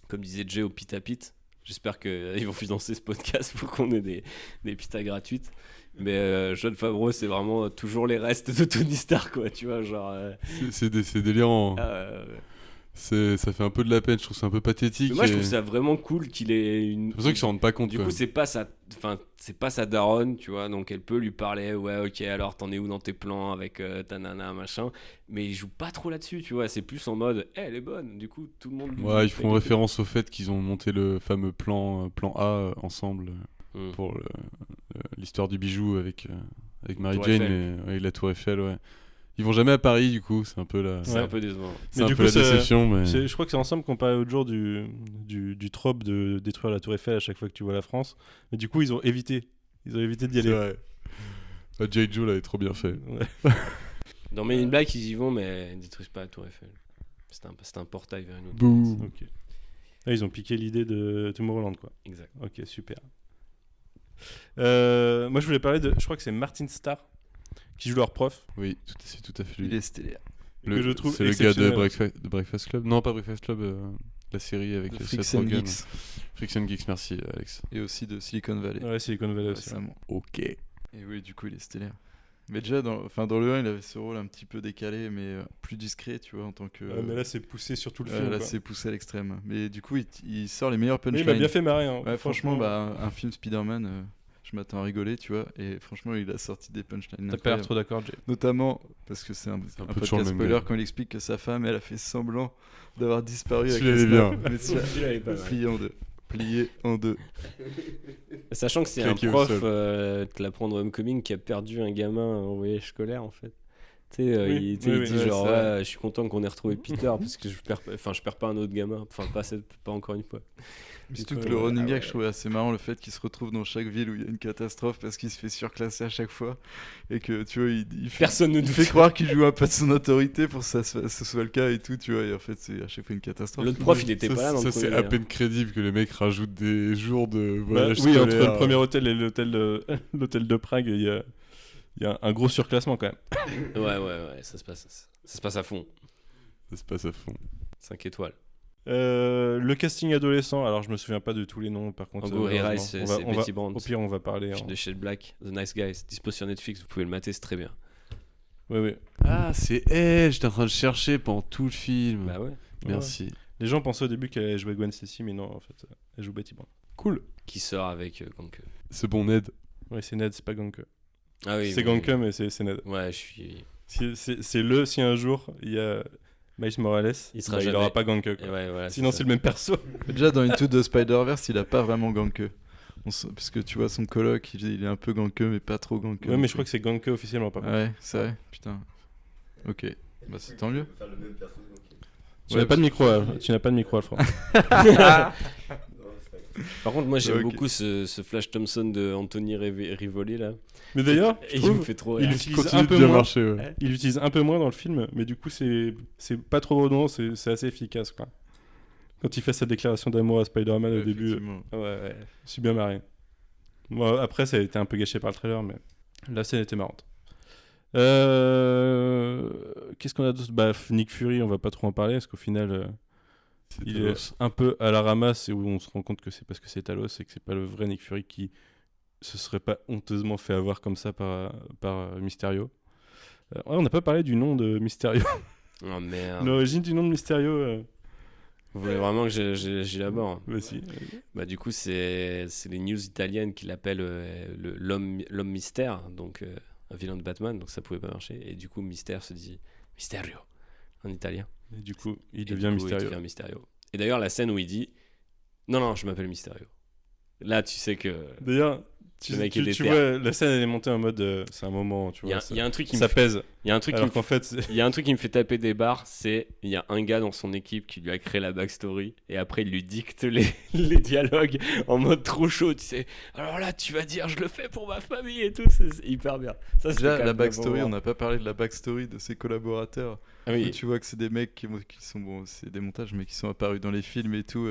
Comme disait Jay au Pita Pit. J'espère qu'ils vont financer ce podcast pour qu'on ait des pitas gratuites. Mais Jon Favreau, c'est vraiment toujours les restes de Tony Stark, quoi, tu vois, genre... C'est délirant. Ouais. Ça fait un peu de la peine, je trouve ça un peu pathétique. Mais moi, je trouve ça vraiment cool qu'il ait une... J'ai l'impression qu'ils se rendent pas compte. Du coup, c'est pas sa daronne, tu vois, donc elle peut lui parler, ouais, ok, alors t'en es où dans tes plans avec ta nana, machin, mais il joue pas trop là-dessus, tu vois, c'est plus en mode, elle est bonne, du coup, tout le monde... Ouais, ils font référence au fait qu'ils ont monté le fameux plan A ensemble pour l'histoire du bijou avec Mary Tour Jane Eiffel. et avec la Tour Eiffel, ouais. Ils vont jamais à Paris, du coup, c'est un peu la... C'est un peu décevant. C'est un peu la déception, mais... Je crois que c'est ensemble qu'on parlait l'autre jour du trope de détruire la Tour Eiffel à chaque fois que tu vois la France. Mais du coup, ils ont évité d'y C'est aller. vrai. J. Joe l'avait trop bien fait. Ouais. Dans Men in Black, ils y vont, mais ils détruisent pas la Tour Eiffel. C'est un portail vers une autre. Bouh. Ok. Là, ils ont piqué l'idée de Tomorrowland, quoi. Exact. Ok, super. Moi, je voulais parler de... Je crois que c'est Martin Starr qui joue leur prof. Oui, c'est tout à fait lui. Il est stellaire. Que je trouve c'est le gars exceptionnel. de Breakfast Club. Non, pas Breakfast Club, la série avec De Seth Freaks and Rogen. Geeks. Freaks and Geeks, merci Alex. Et aussi de Silicon Valley. Ouais, Silicon Valley aussi. Récemment. Ok. Et oui, du coup, il est stellaire. Mais déjà, dans le 1, il avait ce rôle un petit peu décalé, mais plus discret, tu vois, en tant que... Ouais, mais là, c'est poussé sur tout le film. là, quoi. c'est poussé à l'extrême. Mais du coup, il sort les meilleurs Oui, punchlines. il m'a bien fait marrer. Hein. Ouais, franchement, un film Spider-Man, je m'attends à rigoler, tu vois. Et franchement, il a sorti des punchlines. T'as pas l'air trop d'accord, Jay. Notamment, parce que c'est un peu podcast toujours le même spoiler, gars. quand il explique que sa femme, elle a fait semblant d'avoir disparu avec Celui-là, le il est bien. snap. Mais celui-là, il est pas mal. plié en deux. Sachant que c'est un Claqué au prof sol. de l'apprendre Homecoming qui a perdu un gamin en voyage scolaire en fait. Tu sais, Oui, il dit oui, genre c'est vrai. ouais, je suis content qu'on ait retrouvé Peter parce que je perds pas un autre gamin, enfin pas encore une fois. Surtout Ouais, que le ouais. running gag, je trouvais assez marrant le fait qu'il se retrouve dans chaque ville où il y a une catastrophe parce qu'il se fait surclasser à chaque fois et que tu vois, Personne ne il doute. fait croire qu'il joue un peu de son autorité pour que ce soit le cas et tout, tu vois, et en fait, c'est à chaque fois une catastrophe. L'autre prof, il était Ça, pas là dans le ça, c'est premier, à peine crédible que les mecs rajoutent des jours de Bah, voyage oui, entre scolaire. le premier hôtel et l'hôtel de Prague, il y a un gros surclassement quand même. Ouais, ça se passe à fond. Ça se passe à fond. 5 étoiles. Le casting adolescent, alors je me souviens pas de tous les noms par contre. Hugo Ray, malheureusement. c'est Betty Brant. Au pire, on va parler. Film de Shade Black, The Nice Guys, dispo sur Netflix, vous pouvez le mater, c'est très bien. Oui. Ah, c'est elle, j'étais en train de chercher pendant tout le film. Bah ouais. Merci. Les gens pensaient au début qu'elle allait jouer Gwen Stacy, mais non, en fait, elle joue Betty Brant. Cool. Qui sort avec Ganke. Ce bon Ned. Oui, c'est Ned, c'est pas Ganke. Ah oui. C'est Ganke, mais c'est Ned. Ouais, je suis. Si un jour il y a Miles Morales, Il sera il jamais- aura pas Ganke. quoi. Ouais, voilà, Sinon, c'est le même perso. Déjà, dans Into the Spider-Verse, il a pas vraiment Ganke. Parce que tu vois, son coloc, il est un peu Ganke, mais pas trop Ganke. Ouais, mais je crois que c'est Ganke officiellement, par contre. Ouais, c'est vrai, putain. Ok, bah c'est tant mieux. Tu n'as pas de micro, tu n'as pas de micro, Alfred. Par contre, moi j'aime Ok. beaucoup ce Flash Thompson de Anthony Rivoli là. Mais d'ailleurs, je Il trouve, me fait trop il rire. utilise Continue un de peu bien moins. marcher, ouais. Il utilise un peu moins dans le film, mais du coup, c'est pas trop redondant, c'est assez efficace, quoi. Quand il fait sa déclaration d'amour à Spider-Man au début, Effectivement. Ouais. je suis bien marré. Moi, après, ça a été un peu gâché par le trailer, mais la scène était marrante. Qu'est-ce qu'on a d'autre ? Bah, Nick Fury, on va pas trop en parler, parce qu'au final, il est un peu à la ramasse et où on se rend compte que c'est parce que c'est Talos et que c'est pas le vrai Nick Fury qui se serait pas honteusement fait avoir comme ça par Mysterio. Ouais, on n'a pas parlé du nom de Mysterio. Oh merde. L'origine du nom de Mysterio. Vous voulez vraiment que j'élabore? Vas-y. Bah, du coup, c'est les news italiennes qui l'appellent l'homme mystère, donc un vilain de Batman, donc ça pouvait pas marcher. Et du coup, Mystère se dit Mysterio en italien. Et du coup, il devient Mysterio. Et d'ailleurs, la scène où il dit non, je m'appelle Mysterio. Là, tu sais que. D'ailleurs, tu vois, la scène elle est montée en mode c'est un moment, tu vois. Il y a un truc qui ça pèse. Il y a un truc alors qu'en fait, il y a un truc qui me fait taper des barres, c'est il y a un gars dans son équipe qui lui a créé la backstory et après il lui dicte les dialogues en mode trop chaud, tu sais. Alors là, tu vas dire je le fais pour ma famille et tout, c'est hyper bien. Ça, déjà la backstory, on n'a pas parlé de la backstory de ses collaborateurs. Ah oui. Tu vois que c'est des mecs qui sont bon, c'est des montages mais qui sont apparus dans les films et tout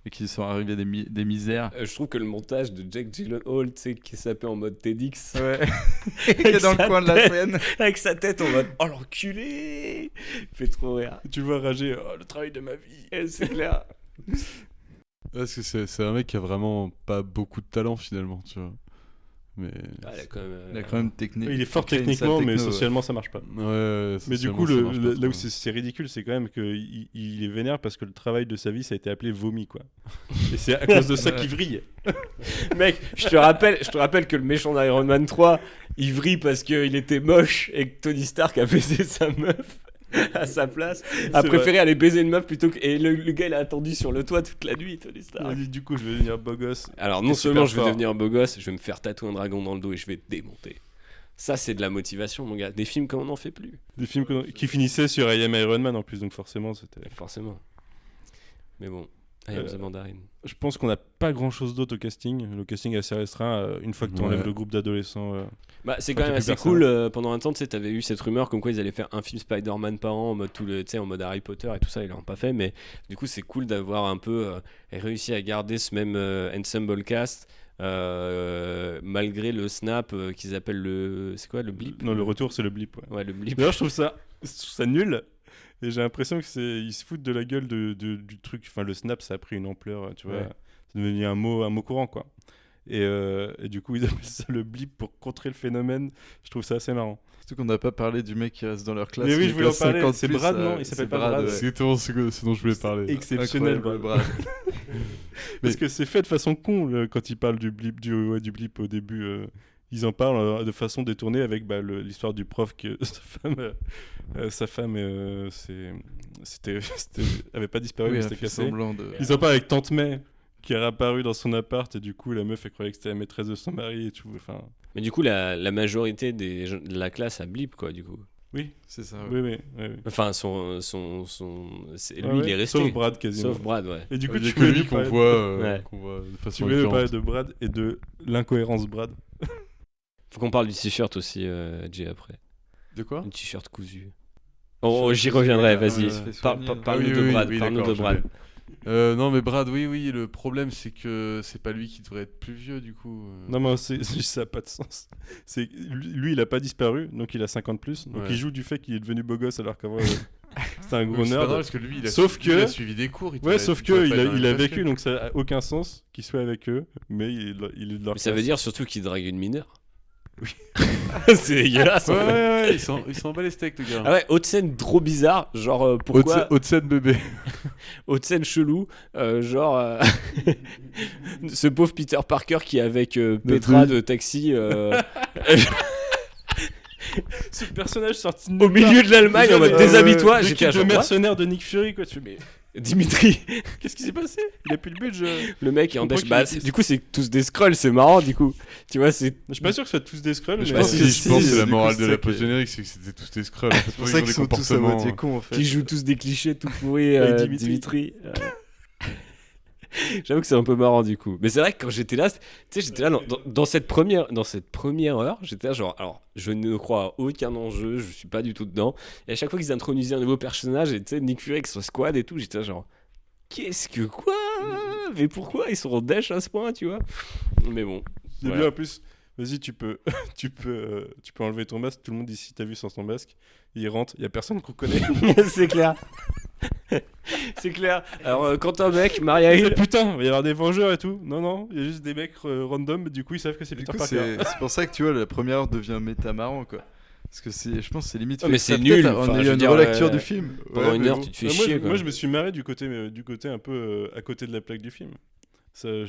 et qui sont arrivés des misères. Je trouve que le montage de Jake Gyllenhaal, tu sais, qui s'appelle en mode TEDx. Ouais. Qui est dans le coin de la scène. Avec sa tête en mode oh l'enculé, il fait trop rire. Tu vois rager le travail de ma vie. Et c'est clair. Parce que c'est un mec qui a vraiment pas beaucoup de talent finalement, tu vois. Mais il a quand même technique. Il est fort techniquement, mais socialement ça marche pas. Ouais, mais du coup, là où c'est ridicule, c'est quand même qu'il est vénère parce que le travail de sa vie ça a été appelé vomi, quoi. Et c'est à cause de ça qu'il vrille. Mec, je te rappelle que le méchant d'Iron Man 3, il vrille parce qu'il était moche et que Tony Stark a baisé sa meuf à sa place, a préféré aller baiser une meuf plutôt que... Et le gars il a attendu sur le toit toute la nuit, Tony Stark. Il a dit du coup je vais devenir beau gosse. Alors non seulement je vais devenir beau gosse, je vais me faire tatouer un dragon dans le dos et je vais te démonter. Ça c'est de la motivation mon gars, des films comme on n'en fait plus. Des films qui finissaient sur I Am Iron Man en plus, donc forcément c'était... Forcément. Mais bon, I Am the Mandarin. Je pense qu'on n'a pas grand chose d'autre au casting. Le casting est assez restreint. Une fois que tu enlèves le groupe d'adolescents. Bah, c'est quand même assez cool. Pendant un temps, tu sais, t'avais eu cette rumeur comme quoi ils allaient faire un film Spider-Man par an en mode, en mode Harry Potter et tout ça. Ils l'ont pas fait. Mais du coup, c'est cool d'avoir un peu réussi à garder ce même ensemble cast. Malgré le snap qu'ils appellent le. C'est quoi le blip? Non, le retour, c'est le blip. Ouais, le blip. D'ailleurs, je trouve ça nul. Et j'ai l'impression que ils se foutent de la gueule du truc. Enfin, le snap, ça a pris une ampleur, tu vois. Ouais. C'est devenu un mot courant, quoi. Et du coup, ils appellent ça le blip pour contrer le phénomène. Je trouve ça assez marrant. Surtout qu'on n'a pas parlé du mec qui reste dans leur classe. Mais oui, je voulais en parler. C'est plus, Brad, non? Il s'appelle pas Brad. C'est exactement ce dont je voulais parler. Exceptionnel, Brad. Parce que c'est fait de façon con quand ils parlent du blip, du blip au début. Ils en parlent de façon détournée avec l'histoire du prof que sa femme avait pas disparu, mais c'était cassé. Ils en parlent avec Tante May qui est réapparue dans son appart et du coup la meuf elle croyait que c'était la maîtresse de son mari et tout. Enfin. Mais du coup la majorité de la classe a blip quoi du coup. Oui, c'est ça. Ouais. Oui. Enfin lui il est resté. Sauf Brad quasiment. Sauf Brad ouais. Et du coup tu lui qu'on voit de façon différente. Parler de Brad et de l'incohérence Brad. Faut qu'on parle du t-shirt aussi, Jay, après. De quoi? Un t-shirt cousu. Oh, j'y reviendrai, vas-y. Parle-nous de Brad. Parle-nous de Brad. Non, mais Brad, oui. Le problème, c'est que c'est pas lui qui devrait être plus vieux, du coup. Non, mais ça n'a pas de sens. Lui, il a pas disparu, donc il a 50 plus. Donc il joue du fait qu'il est devenu beau gosse alors qu'avant, c'était un gros nerd. Parce que lui, il a suivi des cours. Sauf qu'il a vécu, donc ça n'a aucun sens qu'il soit avec eux, mais il est de leur classe. Ça veut dire surtout qu'il drague une mineure. Oui. C'est dégueulasse. Ouais, il s'en bat les steaks, le gars. Ah ouais, haute scène trop bizarre, genre pourquoi. Haute scène bébé. Haute scène chelou, genre ce pauvre Peter Parker qui est avec Petra de Taxi. Ce personnage sorti au milieu de l'Allemagne en mode déshabille-toi. J'étais le mercenaire de Nick Fury, quoi. Mais Dimitri, qu'est-ce qui s'est passé? Il a plus le budget. Le mec est en dash. Du coup, c'est tous des Skrulls, c'est marrant. Du coup, tu vois, c'est. Je suis pas sûr que ce soit tous des Skrulls. Je pense que c'est la morale de la post-générique, c'est que c'était tous des Skrulls. C'est pour ça qu'ils sont tous à moitié cons en fait. Qui jouent tous des clichés tout pourris. Dimitri. J'avoue que c'est un peu marrant du coup. Mais c'est vrai que quand j'étais là, tu sais, dans cette première heure, j'étais là genre, alors je ne crois à aucun enjeu, je suis pas du tout dedans. Et à chaque fois qu'ils introduisaient un nouveau personnage, et tu sais, Nick Fury avec son squad et tout, j'étais là genre, qu'est-ce que quoi? Mais pourquoi ils sont en dash à ce point, tu vois? Mais bon. Et bien en plus, vas-y, tu peux enlever ton masque. Tout le monde ici t'a vu sans ton masque. Il rentre, il y a personne qu'on connaît. C'est clair. C'est clair. Alors, quand un mec, Maria Hill. Putain, il va y avoir des Vengeurs et tout. Non, il y a juste des mecs random, du coup ils savent que c'est Du Peter coup, Parker. c'est pour ça que tu vois, la première heure devient méta marrant, quoi. Parce que je pense que c'est limite. Oh, mais fait c'est exprès, nul. On Enfin, a je eu veux une dire, relecture du film. Pendant Ouais, une mais heure, bon. tu te fais Moi, chier. quoi. moi je me suis marré du côté un peu à côté de la plaque du film. Moi,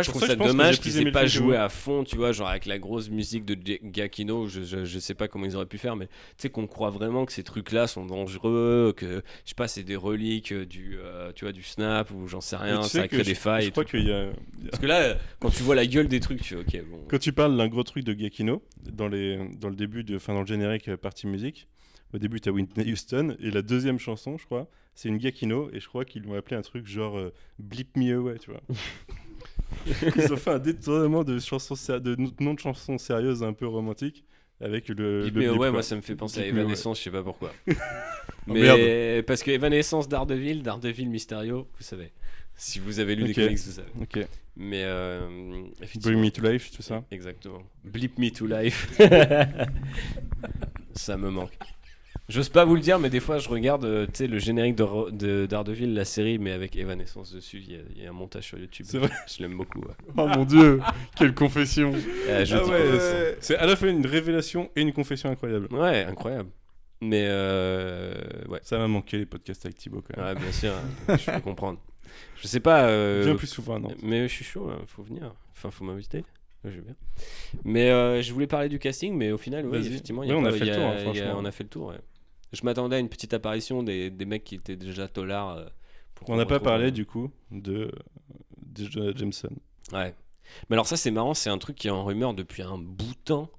je trouve ça dommage qu'ils aient pas joué à fond, tu vois, genre avec la grosse musique de Giacchino. Je sais pas comment ils auraient pu faire, mais tu sais qu'on croit vraiment que ces trucs-là sont dangereux, que je sais pas, c'est des reliques tu vois, du snap ou j'en sais rien, ça crée des failles. Je crois qu'il y a. Parce que là, quand tu vois la gueule des trucs, tu fais ok, bon. Quand tu parles d'un gros truc de Giacchino, dans le début, dans le générique partie musique, au début, tu as Whitney Houston, et la deuxième chanson, je crois, c'est une Giacchino, et je crois qu'ils l'ont appelé un truc genre Bleep Me Away, tu vois. Ils ont fait un détournement de nom de chansons sérieuses un peu romantiques, avec le Bleep blip, Me Away, quoi. moi ça me fait penser à Bleep Me Away. Evanescence, je sais pas pourquoi. merde. Mais parce que Evanescence Daredevil Mysterio, vous savez. Si vous avez lu des Ok. comics, vous savez. Ok. Mais Bring Me to Life, tout ça. Exactement. Bleep Me to Life. Ça me manque. J'ose pas vous le dire, mais des fois je regarde tu sais, le générique de Daredevil, la série, mais avec Evanescence dessus. Il y a un montage sur YouTube. C'est vrai. Je l'aime beaucoup. Ouais. Oh mon dieu, quelle confession. Je Ah dis ouais, pas. c'est à la fois une révélation et une confession incroyable. Ouais, incroyable. Mais ouais. Ça m'a manqué les podcasts avec Thibaut quand même. Ouais, bien sûr, je peux comprendre. Je sais pas. Viens plus souvent, non. Mais je suis chaud, hein, faut venir. Enfin, faut m'inviter. Ouais, je vais bien. Mais je voulais parler du casting, mais au final, oui, Vas-y. effectivement, Ouais, on a fait le tour, hein, franchement. on a fait le tour. Ouais. Je m'attendais à une petite apparition des mecs qui étaient déjà tolards. On n'a pas parlé du coup de Jameson. Ouais. Mais alors ça, c'est marrant, c'est un truc qui est en rumeur depuis un bout de temps.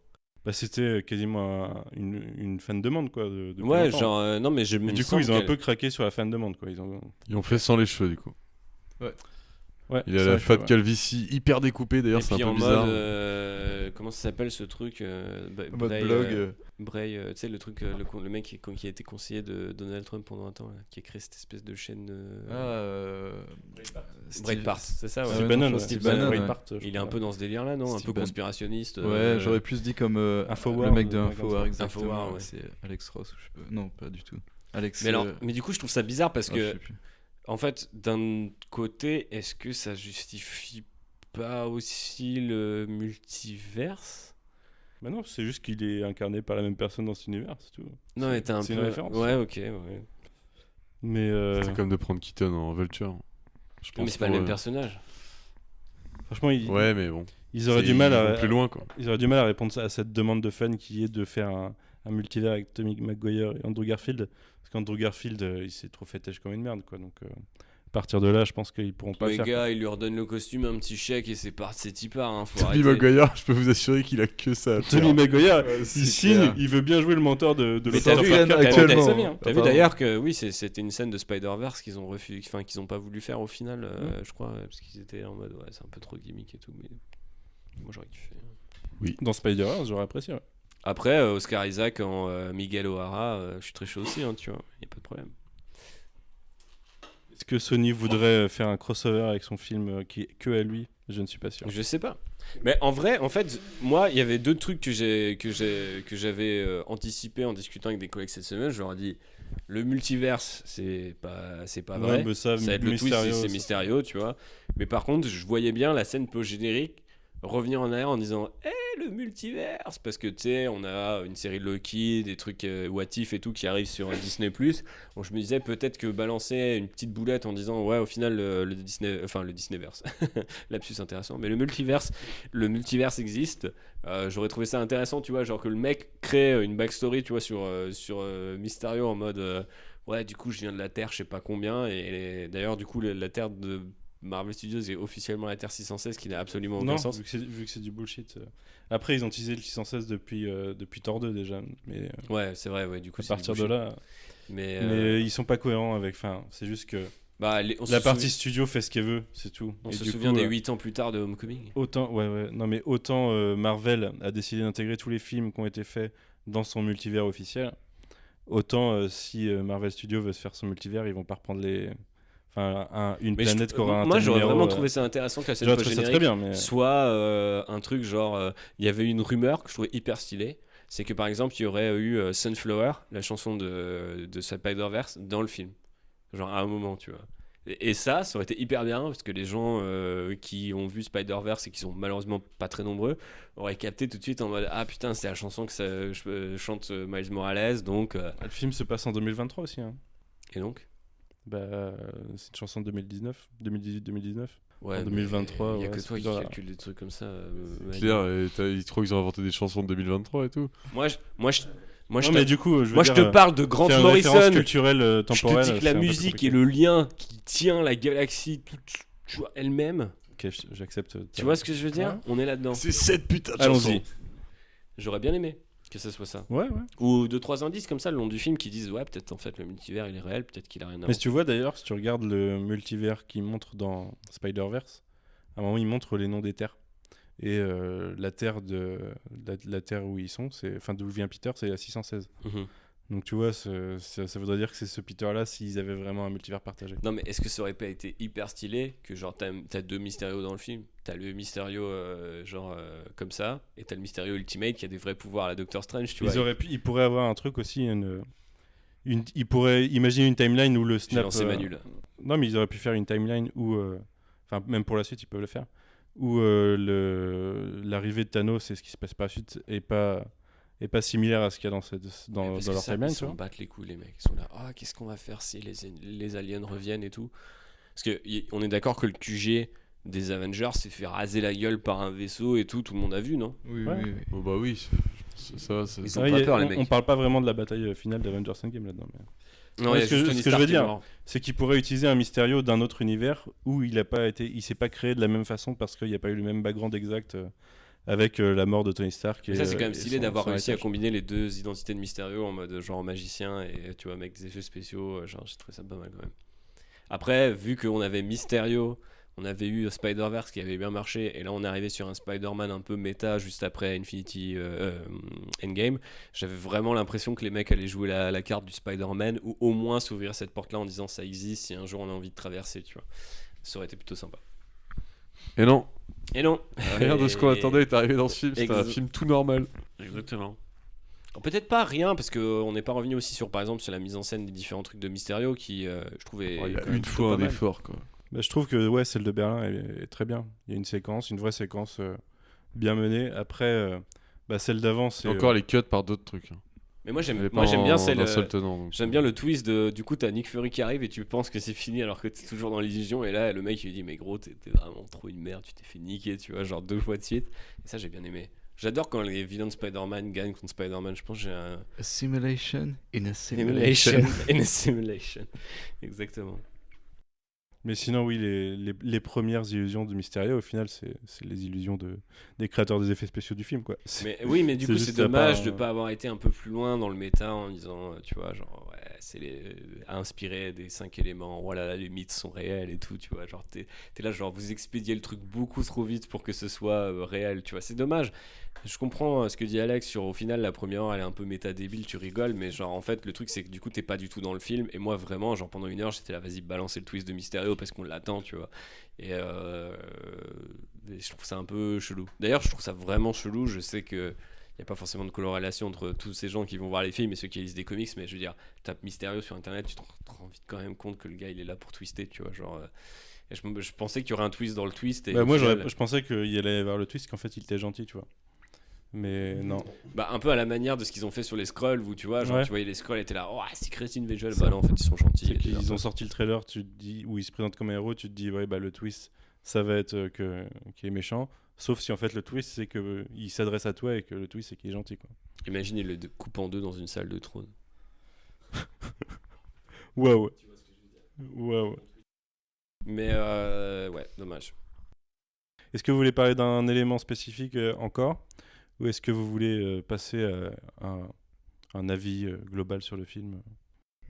Bah, c'était quasiment une fan demande quoi. Depuis Ouais, longtemps. genre non, mais je me Et du coup, ils ont un peu craqué sur la fan demande quoi. Ils ont fait sans les cheveux du coup. Ouais, Il a c'est la vrai que, fat ouais. calvitie hyper découpée d'ailleurs, Et c'est un puis peu en bizarre. mode, comment ça s'appelle ce truc En mode blog. Bray, tu sais le truc, le mec qui a été conseiller de Donald Trump pendant un temps, là, qui a créé cette espèce de chaîne. Breitbart, c'est ça. Ouais. Steve Bannon, ouais. Steve Steve Bannon, Breitbart, je Il est crois. un peu dans ce délire là, non? Un Steve peu Bannon. conspirationniste. Ouais, j'aurais plus dit comme Infowars, le mec de ouais, Infowars, comme ça. exactement. Infowars, ouais. C'est Alex Ross, ou je sais pas. Non, pas du tout. Alex. Mais alors, mais du coup, je trouve ça bizarre parce je que, sais plus. en fait, d'un côté, est-ce que ça justifie pas aussi le multiverse? Bah non, c'est juste qu'il est incarné par la même personne dans cet univers, c'est tout. Non, mais t'es un c'est peu. une référence. Ouais, ok, ouais. Mais C'est comme de prendre Keaton en Vulture. Je Mais pense c'est pas le même personnage. franchement, Ouais, mais bon. ils auraient C'est- du mal ils à vont plus loin quoi. Ils auraient du mal à répondre à cette demande de fans qui est de faire un multivers avec Tommy McGuire et Andrew Garfield. Parce qu'Andrew Garfield, il s'est trop fait têche comme une merde, quoi. Donc, à partir de là, je pense qu'ils pourront pas Les le faire. gars, il lui redonne le costume, un petit chèque et c'est parti, c'est typard. Hein, faut Tommy arrêter. Maguire, je peux vous assurer qu'il a que ça à faire. Tony Maguire, Ouais, il c'est signe, clair. il veut bien jouer le mentor de Mais l'auteur t'as de vu, Parker. actuellement, T'as vu, T'as vu Apparemment. d'ailleurs que oui, c'était une scène de Spider-Verse qu'ils ont refusé, enfin qu'ils ont pas voulu faire au final, je crois, parce qu'ils étaient en mode ouais, c'est un peu trop gimmick et tout, mais moi j'aurais kiffé. Dans Spider-Verse, j'aurais apprécié. Ouais. Après, Oscar Isaac en Miguel O'Hara, je suis très chaud aussi, hein, tu vois, y a pas de problème. Est-ce que Sony voudrait faire un crossover avec son film qui est que à lui? Je ne suis pas sûr. Je sais pas. Mais en vrai, en fait, moi, il y avait deux trucs que j'avais anticipé en discutant avec des collègues cette semaine. Je leur ai dit, le multiverse, c'est pas Ouais, vrai. mais ça, Ça va être le twist, Mysterio, c'est ça. Mysterio, tu vois. Mais par contre, je voyais bien la scène post-générique revenir en arrière en disant le multiverse, parce que tu sais, on a une série de Loki, des trucs What If et tout qui arrivent sur Disney+. Donc je me disais peut-être que balancer une petite boulette en disant ouais, au final le Disney, enfin le Disneyverse, lapsus intéressant, mais le multiverse existe. J'aurais trouvé ça intéressant, tu vois, genre que le mec crée une backstory, tu vois, sur Mysterio en mode ouais, du coup je viens de la Terre, je sais pas combien, et d'ailleurs du coup la Terre de Marvel Studios est officiellement la Terre 616, qui n'a absolument aucun Non, sens. vu que c'est du bullshit. Après, ils ont teasé le 616 depuis Thor 2 déjà. Mais Ouais, c'est vrai, ouais, du coup à c'est partir du de bullshit. là. Mais, Mais ils sont pas cohérents avec. Enfin, c'est juste que bah, on la se partie souvient- studio fait ce qu'elle veut, c'est tout. on Et se du souvient coup, des 8 ans plus tard de Homecoming. Autant, ouais. Non, mais autant Marvel a décidé d'intégrer tous les films qui ont été faits dans son multivers officiel. Autant si Marvel Studios veut se faire son multivers, ils vont pas reprendre les. Enfin, une Mais planète qui aura un moi tel j'aurais numéro, vraiment trouvé ça intéressant que la scène j'aurais trouvé ça très post-générique bien, mais soit un truc genre il y avait une rumeur que je trouvais hyper stylée, c'est que par exemple il y aurait eu Sunflower, la chanson de Spider-Verse, dans le film. genre à un moment, tu vois. Et ça aurait été hyper bien parce que les gens qui ont vu Spider-Verse et qui sont malheureusement pas très nombreux auraient capté tout de suite en mode ah putain, c'est la chanson que chante Miles Morales, donc. Le film se passe en 2023 aussi. Hein. Et donc c'est une chanson de 2018-2019. Ouais, en 2023. Il y a ouais, que toi qui dans la- calcule des trucs comme ça. Claire, et ils trouvent qu'ils ont inventé des chansons de 2023 et tout. Moi, je Non, te- mais du coup, je veux moi, je dire, te parle de Grant faire une référence Morrison. culturelle Je temporelle. te dis que la c'est un peu musique compliqué. est le lien qui tient la galaxie tu vois, elle-même. Ok, j'accepte. Tu vois ce que je veux dire? Ouais. On est là-dedans. C'est cette putain de Allons-y. chanson. J'aurais bien aimé que ça soit ça. Ouais. Ou 2-3 indices comme ça le long du film qui disent ouais, peut-être en fait le multivers il est réel, peut-être qu'il a rien à Mais voir. si tu vois d'ailleurs, si tu regardes le multivers qu'il montre dans Spider-Verse, à un moment il montre les noms des terres. Et la terre la terre où ils sont, enfin d'où vient Peter, c'est la 616. Mhm. Donc tu vois, ça voudrait dire que c'est ce Peter-là s'ils avaient vraiment un multivers partagé. Non mais est-ce que ça aurait pas été hyper stylé que genre t'as 2 Mysterio dans le film, t'as le Mysterio comme ça et t'as le Mysterio Ultimate qui a des vrais pouvoirs à la Doctor Strange, tu vois. Ils pourraient avoir un truc aussi, ils pourraient imaginer une timeline où le J'ai snap. lancé Manu là. Non, mais ils auraient pu faire une timeline où, enfin même pour la suite ils peuvent le faire, où l'arrivée de Thanos et ce qui se passe par la suite est pas similaire à ce qu'il y a dans Parce leur que ça, timeline. ils Tu s'en vois. battent les couilles les mecs, ils sont là ah qu'est-ce qu'on va faire si les aliens reviennent et tout. Parce que on est d'accord que le QG des Avengers s'est fait raser la gueule par un vaisseau et tout le monde a vu, non? Oui, Ouais. oui, oui. Oh, bah oui, ça. Ils ont Ouais, pas peur les mecs. on parle pas vraiment de la bataille finale d'Avengers Endgame là-dedans. Mais... Non, Ouais, il y a ce que- juste Tony ce que je Stark veux qui est dire, mort. c'est qu'il pourrait utiliser un Mysterio d'un autre univers où il s'est pas créé de la même façon parce qu'il n'y a pas eu le même background exact avec la mort de Tony Stark. Mais ça, c'est quand même et stylé son- d'avoir son réussi à héritage. combiner les deux identités de Mysterio en mode genre magicien et tu vois, avec des effets spéciaux. Genre, j'ai trouvé ça pas mal quand même. Après, vu qu'on avait Mysterio, on avait eu Spider-Verse qui avait bien marché, et là on est arrivé sur un Spider-Man un peu méta juste après Endgame, j'avais vraiment l'impression que les mecs allaient jouer la carte du Spider-Man ou au moins s'ouvrir cette porte-là en disant ça existe si un jour on a envie de traverser, tu vois. Ça aurait été plutôt sympa. Et non, Et non. rien de ce qu'on Et- attendait est arrivé dans ce film. C'est un Ex- film tout normal. Exactement. Peut-être pas rien, parce qu'on n'est pas revenu aussi sur, par exemple, sur la mise en scène des différents trucs de Mysterio qui, je trouvais. Oh, il y a quand même une plutôt fois pas un mal. effort, quoi. Bah, je trouve que ouais, celle de Berlin est très bien. Il y a une vraie séquence bien menée. Après, celle d'avant, c'est Et encore les cuts par d'autres trucs. Hein. Mais moi Elle est j'aime pas bien en- celle. d'un seul tenant, donc. J'aime bien le twist de. Du coup, t'as Nick Fury qui arrive et tu penses que c'est fini alors que t'es toujours dans l'illusion. Et là, le mec il lui dit mais gros, t'es vraiment trop une merde, tu t'es fait niquer, tu vois, genre 2 fois de suite. Et ça, j'ai bien aimé. J'adore quand les vilains de Spider-Man gagnent contre Spider-Man. Je pense que j'ai un. A simulation in a Simulation. In a simulation. Exactement. Mais sinon, oui, les premières illusions de Mysterio, au final, c'est les illusions des créateurs des effets spéciaux du film, quoi. Mais oui, mais du c'est coup, juste c'est ça, dommage pas- de pas avoir été un peu plus loin dans le méta en disant, tu vois, genre, ouais, c'est inspiré des 5 éléments, voilà, les mythes sont réels et tout, tu vois, genre, t'es là, genre, vous expédiez le truc beaucoup trop vite pour que ce soit réel, tu vois, c'est dommage. Je comprends ce que dit Alex sur, au final, la première heure, elle est un peu méta débile, tu rigoles, mais genre, en fait, le truc, c'est que du coup, t'es pas du tout dans le film, et moi, vraiment, genre, pendant 1 heure, j'étais là, vas-y, balancer le twist de Mysterio parce qu'on l'attend, tu vois. Et je trouve ça un peu chelou. D'ailleurs, je trouve ça vraiment chelou. Je sais que il n'y a pas forcément de corrélation entre tous ces gens qui vont voir les films et ceux qui lisent des comics, mais je veux dire, tape Mysterio sur internet, tu te rends vite quand même compte que le gars il est là pour twister, tu vois. Genre, et je pensais qu'il y aurait un twist dans le twist. Et Bah, au moi, final- je pensais qu'il y allait y avoir le twist qu'en fait il était gentil, tu vois. Mais non. Bah, un peu à la manière de ce qu'ils ont fait sur les Skrulls, où tu vois, genre, Ouais. tu voyais les Skrulls étaient là, oh, Secret Invasion, bah non, en fait, ils sont gentils. C'est et qu'ils tout. ont sorti le trailer, tu te dis, où ils se présentent comme un héros, tu te dis, ouais, bah le twist, ça va être qu'il est méchant. Sauf si en fait le twist, c'est qu'il s'adresse à toi et que le twist, c'est qu'il est gentil, quoi. Imagine, ils le coupent en deux dans une salle de trône. Waouh. Waouh. Mais ouais, dommage. Est-ce que vous voulez parler d'un élément spécifique encore, ou est-ce que vous voulez passer à un avis global sur le film?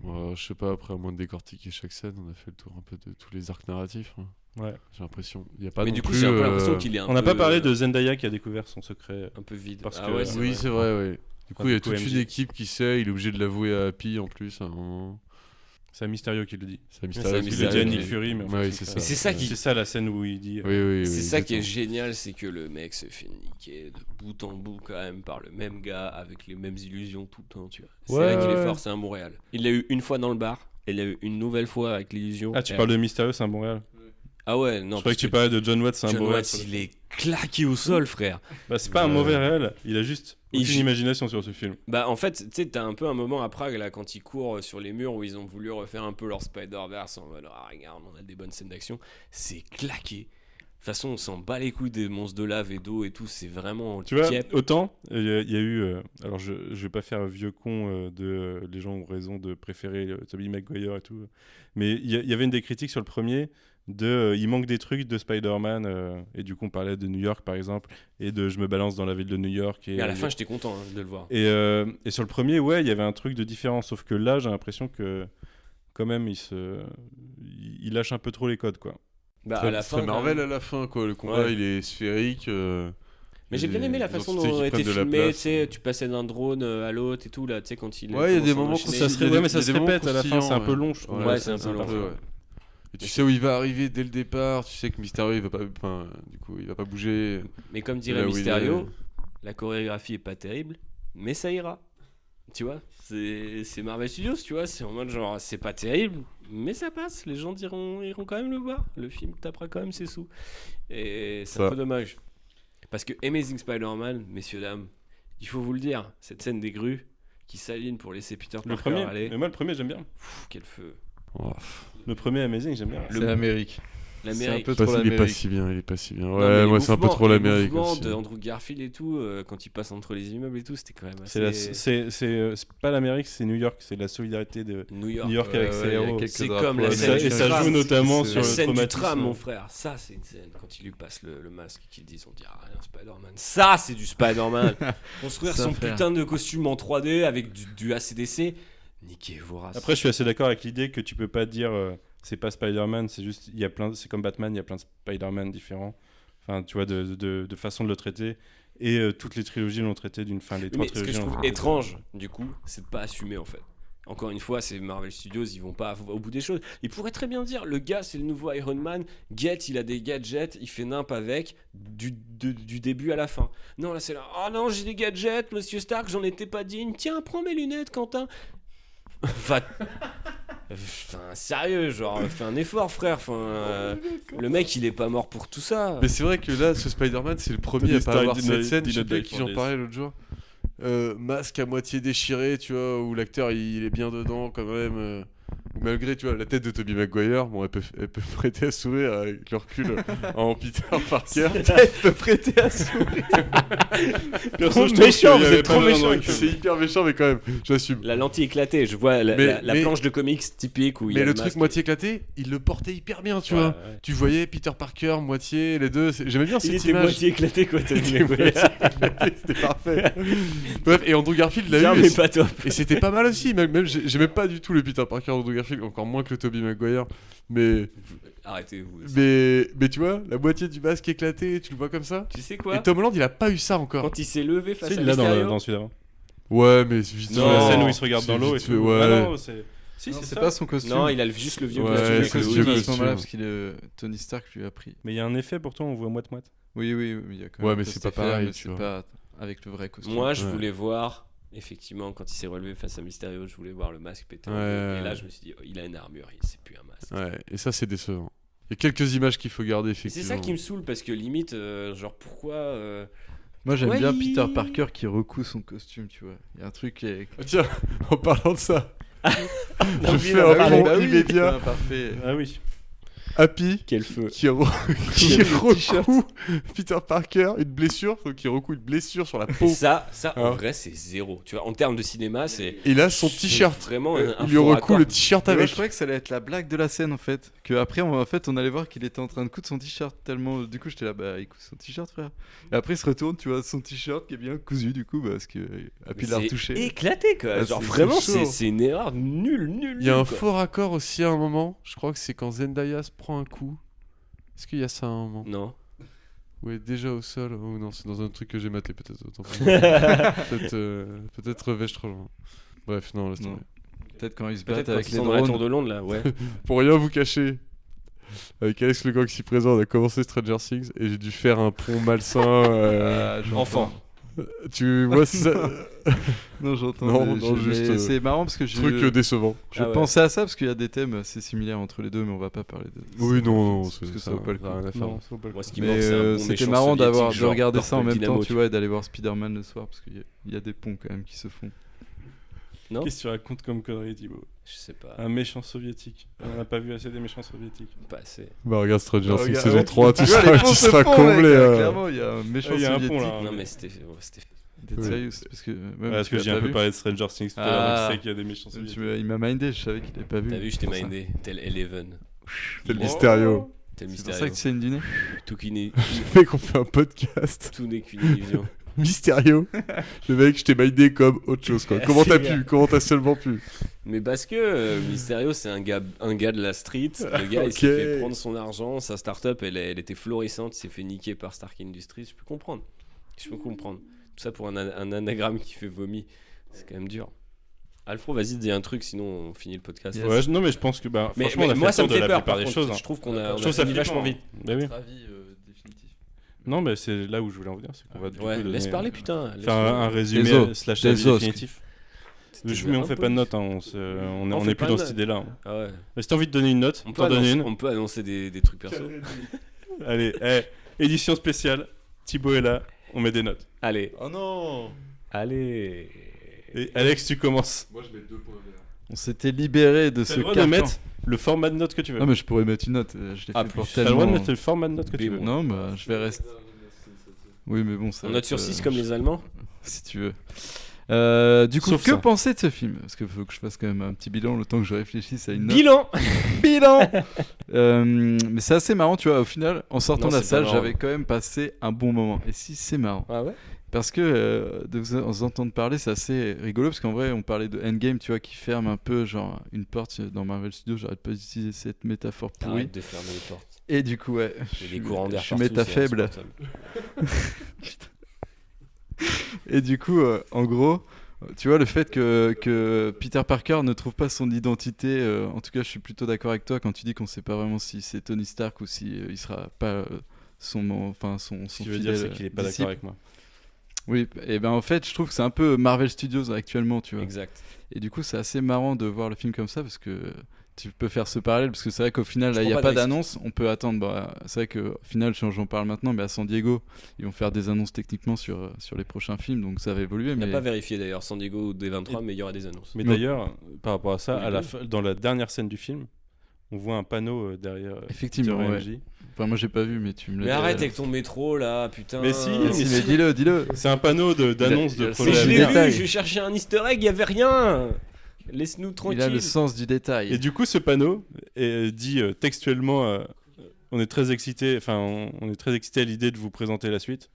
Je sais pas, après, à moins de décortiquer chaque scène, on a fait le tour un peu de tous les arcs narratifs. Hein. Ouais. J'ai l'impression. Il y a pas Mais non du coup, plus, j'ai un peu l'impression qu'il est un On n'a peu, pas parlé de Zendaya qui a découvert son secret. un peu vide. Parce Ah que- ouais, c'est Oui, vrai. c'est vrai, oui. Du coup, Ah, il y a du coup, toute MJ. une équipe qui sait, il est obligé de l'avouer à Happy en plus à un moment. C'est un Mysterio qui le dit. C'est c'est mystérieux. un Il Mysterio le dit à qui Nick le- Fury, mais en fait, Ouais, c'est ça. Mais c'est ça qui- C'est ça la scène où il dit. Oui, C'est ça qui est exactement. génial, c'est que le mec se fait niquer de bout en bout quand même par le même gars avec les mêmes illusions tout le temps, tu vois. C'est Ouais, là qu'il est ouais. fort, c'est un Montréal. Il l'a eu une fois dans le bar une nouvelle fois avec l'illusion. Ah, tu parles de Mysterio, c'est un bon réel. Ah ouais, non. Je croyais que tu parlais de John Watts, c'est un John bon réel. Watts, il est claqué au sol, frère. Bah, c'est pas un mauvais réel, il a juste Il aucune joue- imagination sur ce film. Bah en fait, tu sais, t'as un peu un moment à Prague là quand ils courent sur les murs où ils ont voulu refaire un peu leur Spider-Verse en mode ah, regarde, on a des bonnes scènes d'action. C'est claqué. De toute façon, on s'en bat les couilles des monstres de lave et d'eau et tout. C'est vraiment. Tu vois, tiep. autant il y a eu. Alors, je vais pas faire vieux con de les gens ont raison de préférer Tobey Maguire et tout. Mais il y avait une des critiques sur le premier il manque des trucs de Spider-Man. Et du coup, on parlait de New York par exemple. Et de je me balance dans la ville de New York. Mais à la fin, j'étais content de le voir. Et sur le premier, ouais, il y avait un truc de différent. Sauf que là, j'ai l'impression que quand même, il lâche un peu trop les codes, quoi. Bah, à la fin, c'est Marvel quand même. à la fin, quoi. Le combat, Ouais. il est sphérique. Mais j'ai bien aimé la les façon entités dont qui était prennent de la filmé, tu place. sais, tu passais d'un drone à l'autre et tout, là, tu sais, quand il... Ouais, il y a des commence à moments enchaîner. Ça serait, il y a ouais, des- mais ça il y a se des moments répète à la fin, c'est un peu croustillants, long, je trouve. Ouais, c'est un peu long. ouais. Et tu sais où il va arriver dès le départ, tu sais que Mysterio il va pas, enfin, du coup il va pas bouger. Mais comme dirait Là où il Mysterio, la chorégraphie est pas terrible, mais ça ira. Tu vois, c'est Marvel Studios, tu vois, c'est en mode genre, c'est pas terrible, mais ça passe, les gens iront quand même le voir, le film tapera quand même ses sous. Et c'est un Ça. peu dommage. Parce que Amazing Spider-Man, messieurs, dames, il faut vous le dire, cette scène des grues qui s'aligne pour laisser Peter Le Parker premier, aller, mais moi le premier j'aime bien. pff, quel feu. Oh, Le premier Amazing j'aime bien. C'est l'Amérique. C'est un L'Amérique. peu il est trop pas l'Amérique. si bien, il est pas si bien. Non, Ouais, mais les moi c'est un peu mouvements- trop l'Amérique Les mouvements aussi. de Andrew Garfield et tout, quand il passe entre les immeubles et tout, c'était quand même C'est assez... c'est pas l'Amérique, c'est New York, c'est la solidarité de New York. New York avec ses il y a héros. quelques C'est drapeaux comme la Et scène ça, du et ça tram. joue notamment C'est- sur La le scène du traumatisme. tram, mon frère, ça c'est une scène quand il lui passe le masque et qu'ils disent on dirait rien Spider-Man. Ça c'est du Spider-Man. Construire Ça, son frère. putain de costume en 3D avec du ACDC, niquez vos races. Après, je suis assez d'accord avec l'idée que tu peux pas dire c'est pas Spider-Man, c'est juste il y a c'est comme Batman, il y a plein de Spider-Man différents. Enfin, tu vois, de façon de le traiter. Et toutes les trilogies l'ont traité d'une fin. Les trois Mais ce que trilogies je l'ont trouve traité. étrange, du coup, c'est de pas assumer en fait. Encore une fois, c'est Marvel Studios, ils vont pas au bout des choses. Ils pourraient très bien dire, le gars, c'est le nouveau Iron Man, il a des gadgets, il fait nimp avec du début à la fin. Non, là, c'est là, oh non, j'ai des gadgets, Monsieur Stark, j'en étais pas digne. Tiens, prends mes lunettes, Quentin. Va... Enfin, sérieux, genre, fais un effort, frère. Enfin, le mec, il est pas mort pour tout ça. Mais c'est vrai que là, ce Spider-Man, c'est le premier à Tony pas Stark avoir did cette not- scène. did Je sais not plus à die qui for j'en this. parlais l'autre jour. Masque à moitié déchiré, tu vois, où l'acteur il est bien dedans quand même. Où malgré, tu vois, la tête de Tobey Maguire, bon, elle peut prêter à sourire avec le recul en Peter Parker. Elle peut prêter à sourire. Perso, je trouve méchant, qu'il y vous avait êtes pas trop besoin de méchant. recul. C'est hyper méchant, mais quand même, j'assume. La lentille éclatée, je vois la Mais- planche de comics typique où il y Mais a le masque. truc moitié éclaté, il le portait hyper bien, tu Ouais, vois. ouais. Tu voyais Peter Parker, moitié, les deux. J'aimais bien Il cette était image. moitié éclaté quoi, Tony Maguire. C'était parfait. Bref, et Andrew Garfield l'a Bien, eu. mais Et pas top. et c'était pas mal aussi. Même j'aimais pas du tout le Peter Parker d'Andrew Garfield, encore moins que le Tobey Maguire. Mais Arrêtez-vous. mais tu vois, la moitié du masque éclaté, tu le vois comme ça. Tu sais quoi Et Tom Holland, il a pas eu ça encore. Quand il s'est levé face Si, à il l'a Mysterio, dans celui d'avant. Ouais, mais vite Sur fait. la scène où il se regarde C'est dans l'eau et vite tout. fait, ouais. Ah non, c'est. Si, Non, c'est c'est ça. pas son costume. non, il a juste le vieux Ouais, costume le avec c'est le le costume vieux à hoodie. ce moment-là costume. parce qu'il Tony Stark lui a pris. Mais il y a un effet pourtant, on voit moite-moite. Oui, il y a quand Ouais, même mais un c'est petit pas effet, pareil, mais tu c'est vois. pas avec le vrai costume. Moi, je Ouais. voulais voir, effectivement, quand il s'est relevé face à Mysterio, je voulais voir le masque péter. en Ouais. deux. Et là, je me suis dit, oh, il a une armure, c'est plus un masque. Ouais, et ça, c'est décevant. Il y a quelques images qu'il faut garder, Et c'est effectivement. ça qui me saoule parce que limite, genre, pourquoi. Moi, j'aime Ouais, bien il- Peter Parker qui recoue son costume, tu vois. Il y a un truc qui est. Ah, tiens, en parlant de ça, je oui, fais non, un bah pont oui, immédiat. putain, parfait. Ah oui. Happy Quel feu. qui recoue Peter Parker une blessure, donc qui recoue une blessure sur la peau. Ça, en Hein. vrai, c'est zéro. Tu vois, en termes de cinéma, c'est. Et là, son c'est t-shirt. Vraiment un Il lui faux recoue raccord. le t-shirt Mais moi, avec. je croyais que ça allait être la blague de la scène en fait. Que après, on allait voir qu'il était en train de coudre son t-shirt tellement. Du coup, j'étais là, bah, il coud son t-shirt, frère. Et après, il se retourne, tu vois, son t-shirt qui est bien cousu, du coup, parce que Happy l'a C'est retouché. éclaté quoi. Ah, Genre c'est vraiment, chaud. c'est une erreur nulle. Il y a un quoi. faux raccord aussi à un moment. Je crois que c'est quand Zendaya se prend un coup. Est-ce qu'il y a ça à un moment? Non. Ouais, déjà au sol. Oh non, c'est dans un truc que j'ai maté peut-être. Autant pour moi. Peut-être vais-je trop loin. Bref, non, laisse Non. tomber. Peut-être quand ils se Peut-être battent quand avec ils les sont dans la tour drones. de Londres là, ouais. Pour rien vous cacher, avec Alex Le Gang ici présent, on a commencé Stranger Things et j'ai dû faire un pont malsain. J'entends. Enfant. Tu vois si ça. Non, j'entends. Non, mais non, juste, c'est marrant parce que Truc décevant. je pensais à ça parce qu'il y a des thèmes assez similaires entre les deux, mais on va pas parler de. Oui, non, parce que ça vaut pas le coup. rien à faire. Non, ça vaut pas le Moi, coup. ce qui Mais manque, c'est un bon c'était méchant marrant soviétique, de genre regarder ça en Purple même temps, Dynamo, tu vois, et d'aller voir Spider-Man le soir parce qu'il y a des ponts quand même qui se font. Non, Qu'est-ce que tu racontes comme connerie, Thibaut? je sais pas. Un méchant soviétique. On n'a pas vu assez des méchants soviétiques. Pas assez. Bah, regarde Stranger Things Regarde, saison ouais, 3, tu vois, les ponts se seras font, comblé. mec, clairement, il y a un méchant Il y a un pont, soviétique. là. Non, mais c'était. T'es sérieux parce que même Parce tu que l'as j'ai pas un peu vu. parlé de Stranger Things tout à l'heure, Ah. donc je sais qu'il y a des méchants soviétiques. Il m'a mindé, je savais qu'il avait pas vu. T'as vu, je t'ai C'est pour ça. mindé. Tel Eleven. C'est le Mysterio. Tel C'est pour ça Mysterio. que tu sais une dîner. Tout qui n'est. Mec, on fait un podcast. Tout n'est qu'une illusion. Mysterio. Le mec, je t'ai mindé comme autre chose, quoi. Comment t'as pu? Comment t'as seulement pu? Mais parce que Mysterio, c'est un gars de la street. Le gars, il s'est Ok. fait prendre son argent. Sa start-up, elle était florissante. Il s'est fait niquer par Stark Industries. Je peux comprendre. Tout ça pour un anagramme qui fait vomi. C'est quand même dur. Alfro, vas-y, dis un truc, sinon on finit le podcast. Yes. Ouais, non, mais je pense que, bah, Mais franchement, on a fait moi, le ça me tour de fait la peur. plupart Par des contre, choses. hein. je trouve qu'on a Je trouve ça fini flippant, vachement vite. Bah oui. Avis définitif. Non, mais c'est là où je voulais en venir. C'est qu'on va du Ouais, coup laisse donner- parler, putain. faire un résumé Désolé. slash Désolé. avis définitif. Mais on fait pas de note, hein, on fait est pas plus de dans cette note. idée-là. hein. Ah ouais. Mais si t'as envie de donner une note, On t'en donnes une. peut annoncer des trucs perso. Allez, édition spéciale, Thibaut est là, on met des notes. Allez, Oh non! allez. Et Alex, tu commences. Moi, je mets 2 points. On s'était libéré de T'as ce le droit de carcan. mettre le format de note que tu veux. Non, mais je pourrais mettre une note. Je l'ai Ah, fait pour plus. T'as le droit de tellement. mettre le format de note que tu veux. Non, bah je vais rester. Oui, mais bon, ça. On va note être, sur 6 comme les Allemands. Si tu veux. Du coup, Sauf que ça. penser de ce film? Parce qu'il faut que je fasse quand même un petit bilan le temps que je réfléchisse à une note. Bilan. Bilan. Mais c'est assez marrant, tu vois. Au final, en sortant Non, de la c'est pas salle, marrant. j'avais quand même passé un bon moment. Et si, c'est marrant. Ah ouais. Parce que de vous entendre parler, c'est assez rigolo. Parce qu'en vrai, on parlait de Endgame, tu vois, qui ferme un peu, genre, une porte dans Marvel Studios. J'arrête pas d'utiliser cette métaphore pourrie. Arrête de fermer les portes. Et du coup, ouais. Il y a des courants d'air je suis partout, méta c'est faible. insupportable. Et du coup, en gros, tu vois, le fait que Peter Parker ne trouve pas son identité, en tout cas, je suis plutôt d'accord avec toi quand tu dis qu'on sait pas vraiment si c'est Tony Stark ou si il sera pas son Ce qui veut dire, c'est fidèle qu'il est pas disciple. d'accord avec moi. Oui, et ben en fait, je trouve que c'est un peu Marvel Studios actuellement, tu vois. Exact. Et du coup, c'est assez marrant de voir le film comme ça parce que tu peux faire ce parallèle parce que c'est vrai qu'au final, Je là, il n'y a prends pas pas de risque. d'annonce. On peut attendre. Bah, c'est vrai qu'au final, j'en parle maintenant, mais à San Diego, ils vont faire des annonces techniquement sur les prochains films, donc ça va évoluer. On n'a Mais pas vérifié d'ailleurs San Diego ou D23, mais il y aura des annonces. Mais Non. d'ailleurs, par rapport à ça, Oui, dans la dernière scène du film, on voit un panneau derrière effectivement, Peter ouais. MJ. Enfin, moi, j'ai pas vu, mais tu me l'as Mais dit. arrête avec ton métro là, putain. Mais si, Mais mais si, si. mais dis-le. C'est un panneau d'annonce Il a- de il a- Mais projet. je le l'ai détail. vu, je cherchais un easter egg, il y avait rien. Laisse-nous Il tranquille. a le sens du détail. Et du coup, ce panneau dit textuellement on est très excité, enfin, on est très excité à l'idée de vous présenter la suite.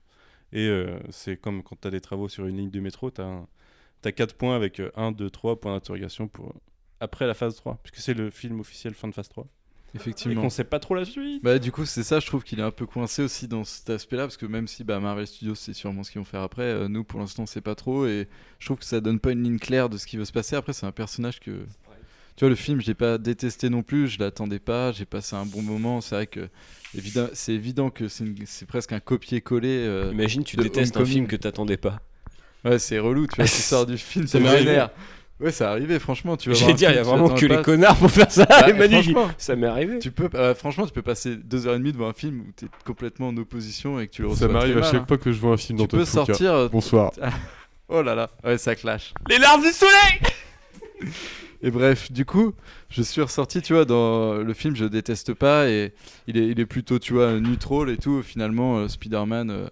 Et c'est comme quand tu as des travaux sur une ligne de métro, tu as 4 points avec 1, 2, 3 points d'interrogation pour après la phase 3, puisque c'est le film officiel fin de phase 3. Et Effectivement. qu'on sait pas trop la suite. Bah, du coup, c'est ça, je trouve qu'il est un peu coincé aussi dans cet aspect-là, parce que même si Marvel Studios, c'est sûrement ce qu'ils vont faire après, nous, pour l'instant, c'est pas trop, et je trouve que ça donne pas une ligne claire de ce qui va se passer. Après, c'est un personnage que. Tu vois, le film, je l'ai pas détesté non plus, je l'attendais pas, j'ai passé un bon moment. C'est vrai que c'est évident que c'est presque un copier-coller. Imagine, tu de détestes un Homecoming. film que t'attendais pas. Ouais, c'est relou, tu vois, tu sors du film, Ça c'est m'est arrivé. vénère. Ouais, c'est arrivé, franchement, tu vas J'allais voir un dire, il y a film, tu vraiment que t'attends les pas. connards pour faire ça. Bah, Et Manu, franchement. ça m'est arrivé. Franchement, tu peux passer 2h30 devant un film où t'es complètement en opposition et que tu le reçois Ça m'arrive très à mal, chaque hein. fois que je vois un film Tu d'Anton peux Fuqua. sortir. Bonsoir. Oh là là, ouais, ça clash. Les larmes du soleil. Et bref, du coup, je suis ressorti, tu vois, dans le film, je déteste pas et il est plutôt, tu vois, neutral et tout. Finalement, Spider-Man.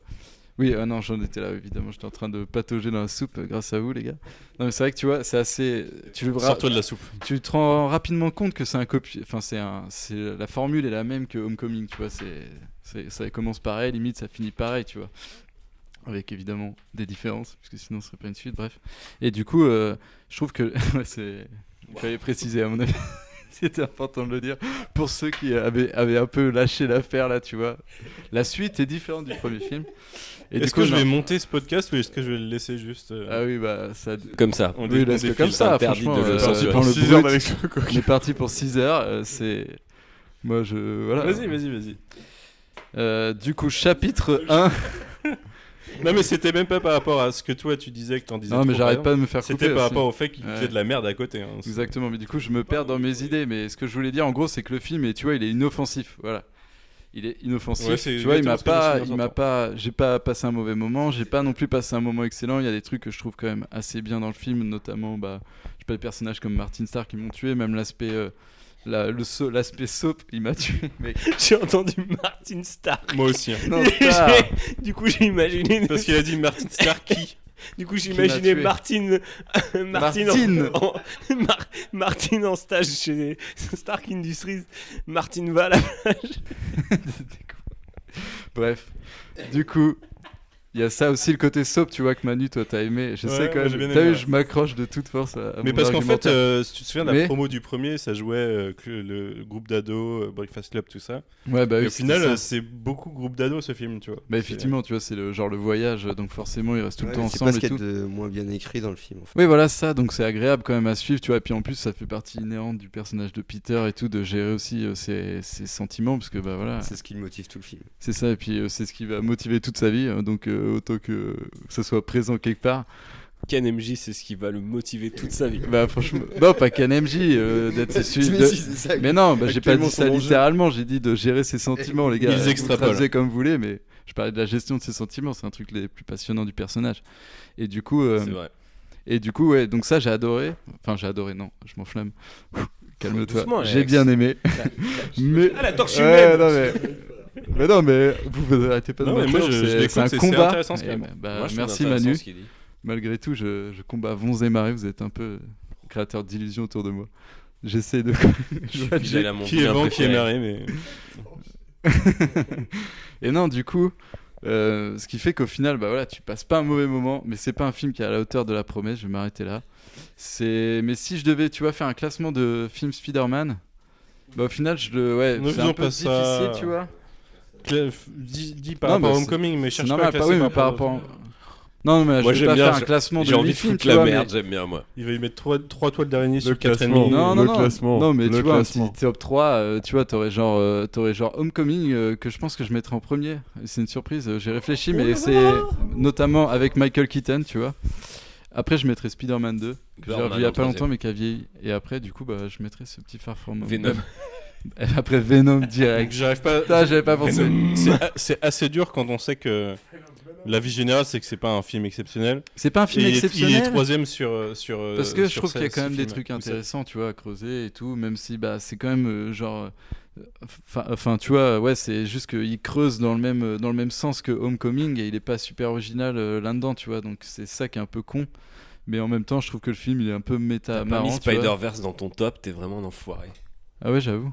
Oui, non, j'en étais là, évidemment, j'étais en train de patauger dans la soupe grâce à vous, les gars. Non, mais c'est vrai que tu vois, c'est assez. Sors-toi de la soupe. Tu te rends rapidement compte que c'est un copier. Enfin, la formule est la même que Homecoming, tu vois. Ça commence pareil, limite, ça finit pareil, tu vois. Avec évidemment des différences, puisque sinon ce serait pas une suite, bref. Et du coup, je trouve que. Il fallait préciser, à mon avis. C'était important de le dire. Pour ceux qui avaient un peu lâché l'affaire, là, tu vois. La suite est différente du premier film. Est-ce que je vais monter ce podcast ou est-ce que je vais le laisser juste Ah oui, bah ça. Comme ça. on Oui, dé- laisse-le on comme défile. ça, interdit franchement. de le Tu censurer. prends le 6 heures brut. d'Alex Lecoq. On est parti pour 6 heures. C'est. Moi, je. Voilà. Vas-y. Du coup, chapitre 1. Non, mais c'était même pas par rapport à ce que toi tu disais que t'en disais. Non, mais trop, j'arrête par pas de exemple. me faire couper. C'était par aussi. rapport au fait qu'il Ouais. faisait de la merde à côté. Hein. Exactement, mais du coup, je me perds dans mes idées. Mais ce que je voulais dire, en gros, c'est que le film, tu vois, il est inoffensif. Voilà. Il est inoffensif. Ouais, c'est tu vois, exactement j'ai pas passé un mauvais moment. J'ai pas non plus passé un moment excellent. Il y a des trucs que je trouve quand même assez bien dans le film, notamment, je sais pas, des personnages comme Martin Starr qui m'ont tué, même l'aspect. L'aspect soap, il m'a tué, mec. J'ai entendu Martin Starr. Moi aussi. Hein. Non, Starr. Du coup, j'ai imaginé. Parce qu'il a dit Martin Starr qui. Du coup, j'ai Qui m'a imaginé tué. Martin en stage chez Stark Industries. Martin va à la plage. Bref, du coup, il y a ça aussi, le côté soap, tu vois, que Manu, toi, t'as aimé. Je Ouais, sais quand moi, même. j'ai bien T'as aimé, vu, ouais. je m'accroche de toute force à Mais mon parce qu'en fait, argumentaire. si tu te souviens de la promo du premier, ça jouait que le groupe d'ados, Breakfast Club, tout ça. Ouais, bah Et oui, au c'était final, ça. c'est beaucoup groupe d'ados ce film, tu vois. Bah effectivement, tu vois, c'est le voyage, donc forcément, ils restent tout le temps C'est pas ensemble ce et qu'il y a tout. de moins bien écrit dans le film en fait. Oui, voilà ça, donc c'est agréable quand même à suivre, tu vois. Et puis en plus, ça fait partie inhérente du personnage de Peter et tout, de gérer aussi ses sentiments, parce que bah voilà. C'est ce qui le motive tout le film. C'est ça, et puis c'est ce qui va motiver toute sa vie, donc autant que ça soit présent quelque part. Ken MJ, c'est ce qui va le motiver toute sa vie. Bah franchement, non, pas Ken MJ, d'être celui Mais si, c'est ça, Mais non, bah, j'ai pas actuellement dit ça son enjeu. littéralement, j'ai dit de gérer ses sentiments, les gars. Ils Vous extrapolent. traduisez comme vous voulez, mais je parlais de la gestion de ses sentiments, c'est un truc les plus passionnants du personnage. Et du coup, C'est vrai. ouais, donc ça j'ai adoré. Enfin, j'ai adoré, non, je m'enflamme. Calme-toi. Doucement, J'ai Alex. bien aimé. Mais Ah, la torche ouais, humaine. non mais non mais vous arrêtez pas de Non, mais moi, mentir, je c'est l'écoute, un c'est combat. intéressant, ce Et, qu'il y a. bah, Moi, je trouve merci intéressant Manu. ce qu'il dit. Malgré tout, je combats Vons et Marais, vous êtes un peu créateur d'illusions autour de moi. J'essaie de Je suis fidèle à mon Qui est vilain vent, qui est préféré. marée, mais. Et non, du coup, ce qui fait qu'au final, bah voilà, tu passes pas un mauvais moment, mais c'est pas un film qui est à la hauteur de la promesse. Je vais m'arrêter là. Mais si je devais, tu vois, faire un classement de films Spider-Man, bah au final, Ne c'est un faisons peu pas difficile, ça. tu vois. Dis par Non, rapport bah, à Homecoming, mais C'est cherche pas à normal, classer oui, mais par par rapport. rapport. Non, mais Moi, je vais j'aime pas bien, faire un classement de J'ai envie de mi-film, foutre tu la vois, merde, mais- j'aime bien moi. Il va y mettre 3 toiles d'araignée sur classement. 4,5. Non, Le non, classement. non, mais Le tu vois, un classement. petit top 3, tu vois, t'aurais genre Homecoming que je pense que je mettrais en premier. C'est une surprise, j'ai réfléchi, mais c'est notamment avec Michael Keaton, tu vois. Après, je mettrais Spider-Man 2, que j'ai Birdman revu il y a en pas longtemps, troisième. mais qui a vieilli. Et après, du coup, bah, je mettrais ce petit Far From Home. Venom. Après Venom Donc, direct. j'arrive pas. Putain, j'avais pas pensé. C'est assez dur quand on sait que la vie générale, c'est que c'est pas un film exceptionnel. C'est pas un film Et il exceptionnel. est troisième sur. Parce que je sur trouve qu'il y a ces quand même des films. trucs Ou intéressants, tu vois, à creuser et tout, même si bah, c'est quand même enfin, tu vois, ouais, c'est juste qu'il creuse dans le même sens que Homecoming et il est pas super original là-dedans, tu vois, donc c'est ça qui est un peu con. Mais en même temps, je trouve que le film il est un peu méta T'as pas marrant. mis tu vois. Spider-Verse dans ton top, t'es vraiment un enfoiré. Ah ouais, j'avoue.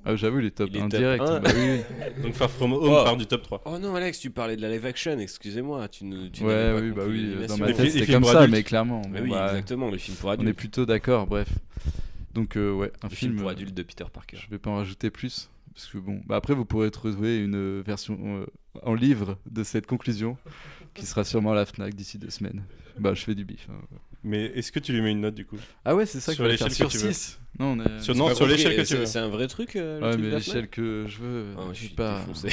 Ah, j'avoue, il est top Il est 1 top direct. 1. Bah oui, oui. Donc Far From Home Oh. part du top 3. Oh non Alex, tu parlais de la live action, excusez-moi, tu n'avais Ouais, pas oui, bah conclu oui, l'animation. dans ma Les tête films c'était comme pour ça, adultes. mais clairement. Mais bon, oui, bah, exactement, les films pour on adultes. est plutôt d'accord, bref. Donc, ouais, un Les films film. pour adultes de Peter Parker. Je vais pas en rajouter plus. Parce que bon, bah après, vous pourrez trouver une version en livre de cette conclusion qui sera sûrement à la Fnac d'ici 2 semaines. Bah, je fais du bif. Hein. Mais est-ce que tu lui mets une note du coup Ah ouais, c'est ça Sur que je vais faire l'échelle sur que tu veux. 6. Non, on est... Sur- J'ai non, pas sur compris, l'échelle que tu veux. C'est un vrai truc, le Ouais, truc mais de la l'échelle Fnac que je veux, Ah ouais, je j'ai suis pas... défoncé.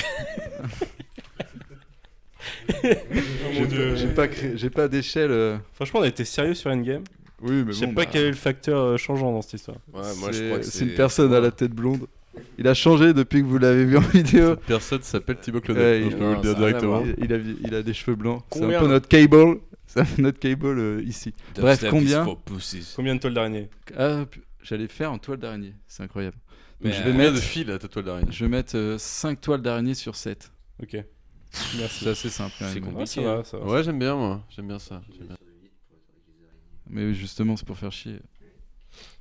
Mon Dieu. J'ai pas d'échelle... Franchement, on a été sérieux sur Endgame. Oui, mais Je sais bon, pas bah, quel est le facteur changeant dans cette histoire. Ouais, moi je crois que c'est une personne à la tête blonde. Il a changé depuis que vous l'avez vu en vidéo. Personne s'appelle Thibaut Ouais, Claudel. il- Je peux vous le non, dire ça a rien à directement. voir. Il a des cheveux blancs. C'est un Combien peu notre cable. C'est notre cable ici. Bref, Dubstep combien is for pussies. Combien de toiles d'araignée Ah, j'allais faire en toile d'araignée. C'est incroyable. Donc Mais, je vais Combien de mettre, fil à ta toile d'araignée? je vais mettre 5 toiles d'araignée sur 7. Ok. Merci. C'est assez simple. quand C'est même. compliqué. Ouais, ça va, ça va. Ouais, j'aime bien moi. J'aime bien ça. J'aime bien. Mais justement, c'est pour faire chier.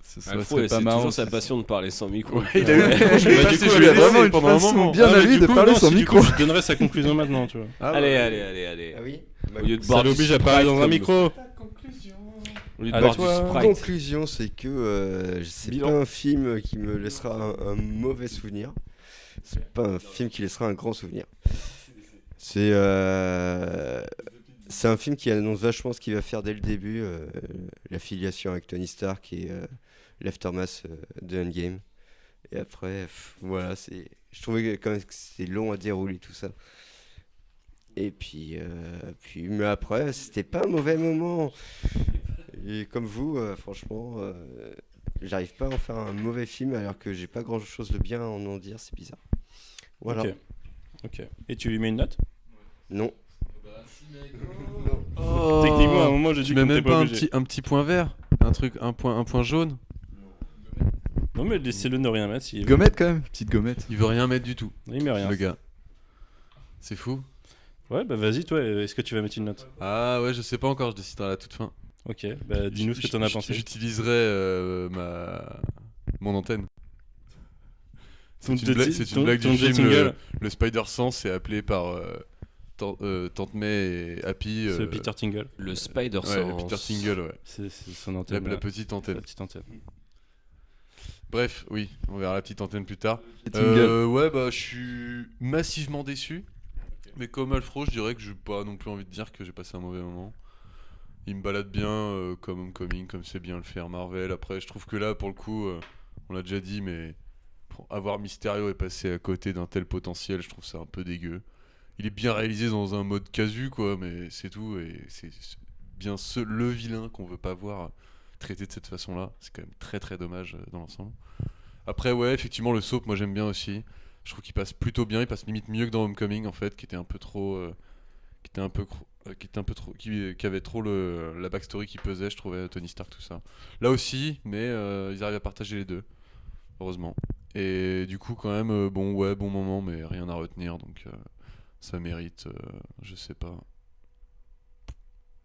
Ce Alfred, serait pas c'est marrant. toujours sa passion de parler sans micro. Il a eu Bah, du coup, Il a allez, vraiment une pendant un façon moment. bien Ah, à mais lui du de coup, parler non, sans si, du micro. coup, je donnerai sa conclusion maintenant, tu vois. Allez. Ah oui Au lieu de Ça boire du l'oblige à parler dans un Sprite micro. Au lieu de Allez, boire du toi. Sprite. Conclusion, c'est que c'est Bilan. pas un film qui me laissera un mauvais souvenir. C'est pas un film qui laissera un grand souvenir. C'est un film qui annonce vachement ce qu'il va faire dès le début, l'affiliation avec Tony Stark et l'aftermath de Endgame. Et après, voilà, je trouvais quand même que c'était long à dérouler tout ça. Et puis, mais après, c'était pas un mauvais moment. Et comme vous, franchement, j'arrive pas à en faire un mauvais film alors que j'ai pas grand chose de bien à en dire, c'est bizarre. Voilà. Ok. Et tu lui mets une note? Non. Oh, Techniquement, à un moment, j'ai dit tu qu'on mets était même pas pas obligé. un petit point vert, un point jaune. Non, mais laissez-le ne rien mettre. S'il veut. Gommette quand même, petite gommette. Il veut rien mettre du tout, Il met rien. le gars. C'est fou. Ouais, bah vas-y, toi, est-ce que tu vas mettre une note? Ah ouais, je sais pas encore, je déciderai à la toute fin. Ok, bah dis-nous ce que t'en as pensé. J'utiliserai mon antenne. Ton C'est une blague, jet- c'est ton- une blague ton du jet film. single. Le Spider-Sense est appelé par Tante May et Happy. C'est Peter Tingle. Le Spider-Sense. Ouais, le Peter Tingle, ouais. C'est son antenne. La petite antenne. La petite antenne. Bref, oui, on verra la petite antenne plus tard. Tingle. Ouais, bah je suis massivement déçu. Mais comme Alfro, je dirais que j'ai pas non plus envie de dire que j'ai passé un mauvais moment. Il me balade bien comme Homecoming, comme c'est bien le faire Marvel. Après, je trouve que là, pour le coup, on l'a déjà dit, mais pour avoir Mysterio et passer à côté d'un tel potentiel, je trouve ça un peu dégueu. Il est bien réalisé dans un mode casu, quoi, mais c'est tout. Et c'est bien le vilain qu'on veut pas voir traité de cette façon-là. C'est quand même très très dommage dans l'ensemble. Après, ouais, effectivement, le soap, moi j'aime bien aussi. Je trouve qu'il passe plutôt bien. Il passe limite mieux que dans Homecoming, en fait, qui était un peu trop. Qui avait trop la backstory qui pesait, je trouvais, Tony Stark, tout ça. Là aussi, mais ils arrivent à partager les deux, heureusement. Et du coup, quand même, bon moment, mais rien à retenir, donc ça mérite, je sais pas,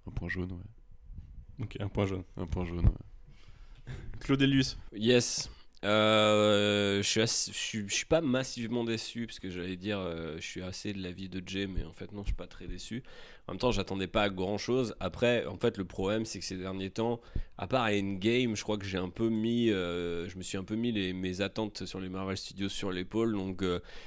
un point jaune, ouais. Ok, un point jaune. Un point jaune, ouais. Claudelius. Yes. Je suis pas massivement déçu parce que j'allais dire je suis assez de l'avis de Jay, mais en fait non, je suis pas très déçu. En même temps, j'attendais pas à grand chose. Après, en fait, le problème c'est que ces derniers temps, à part Endgame, je crois que j'ai un peu mis je me suis un peu mis mes attentes sur les Marvel Studios sur l'épaule. Donc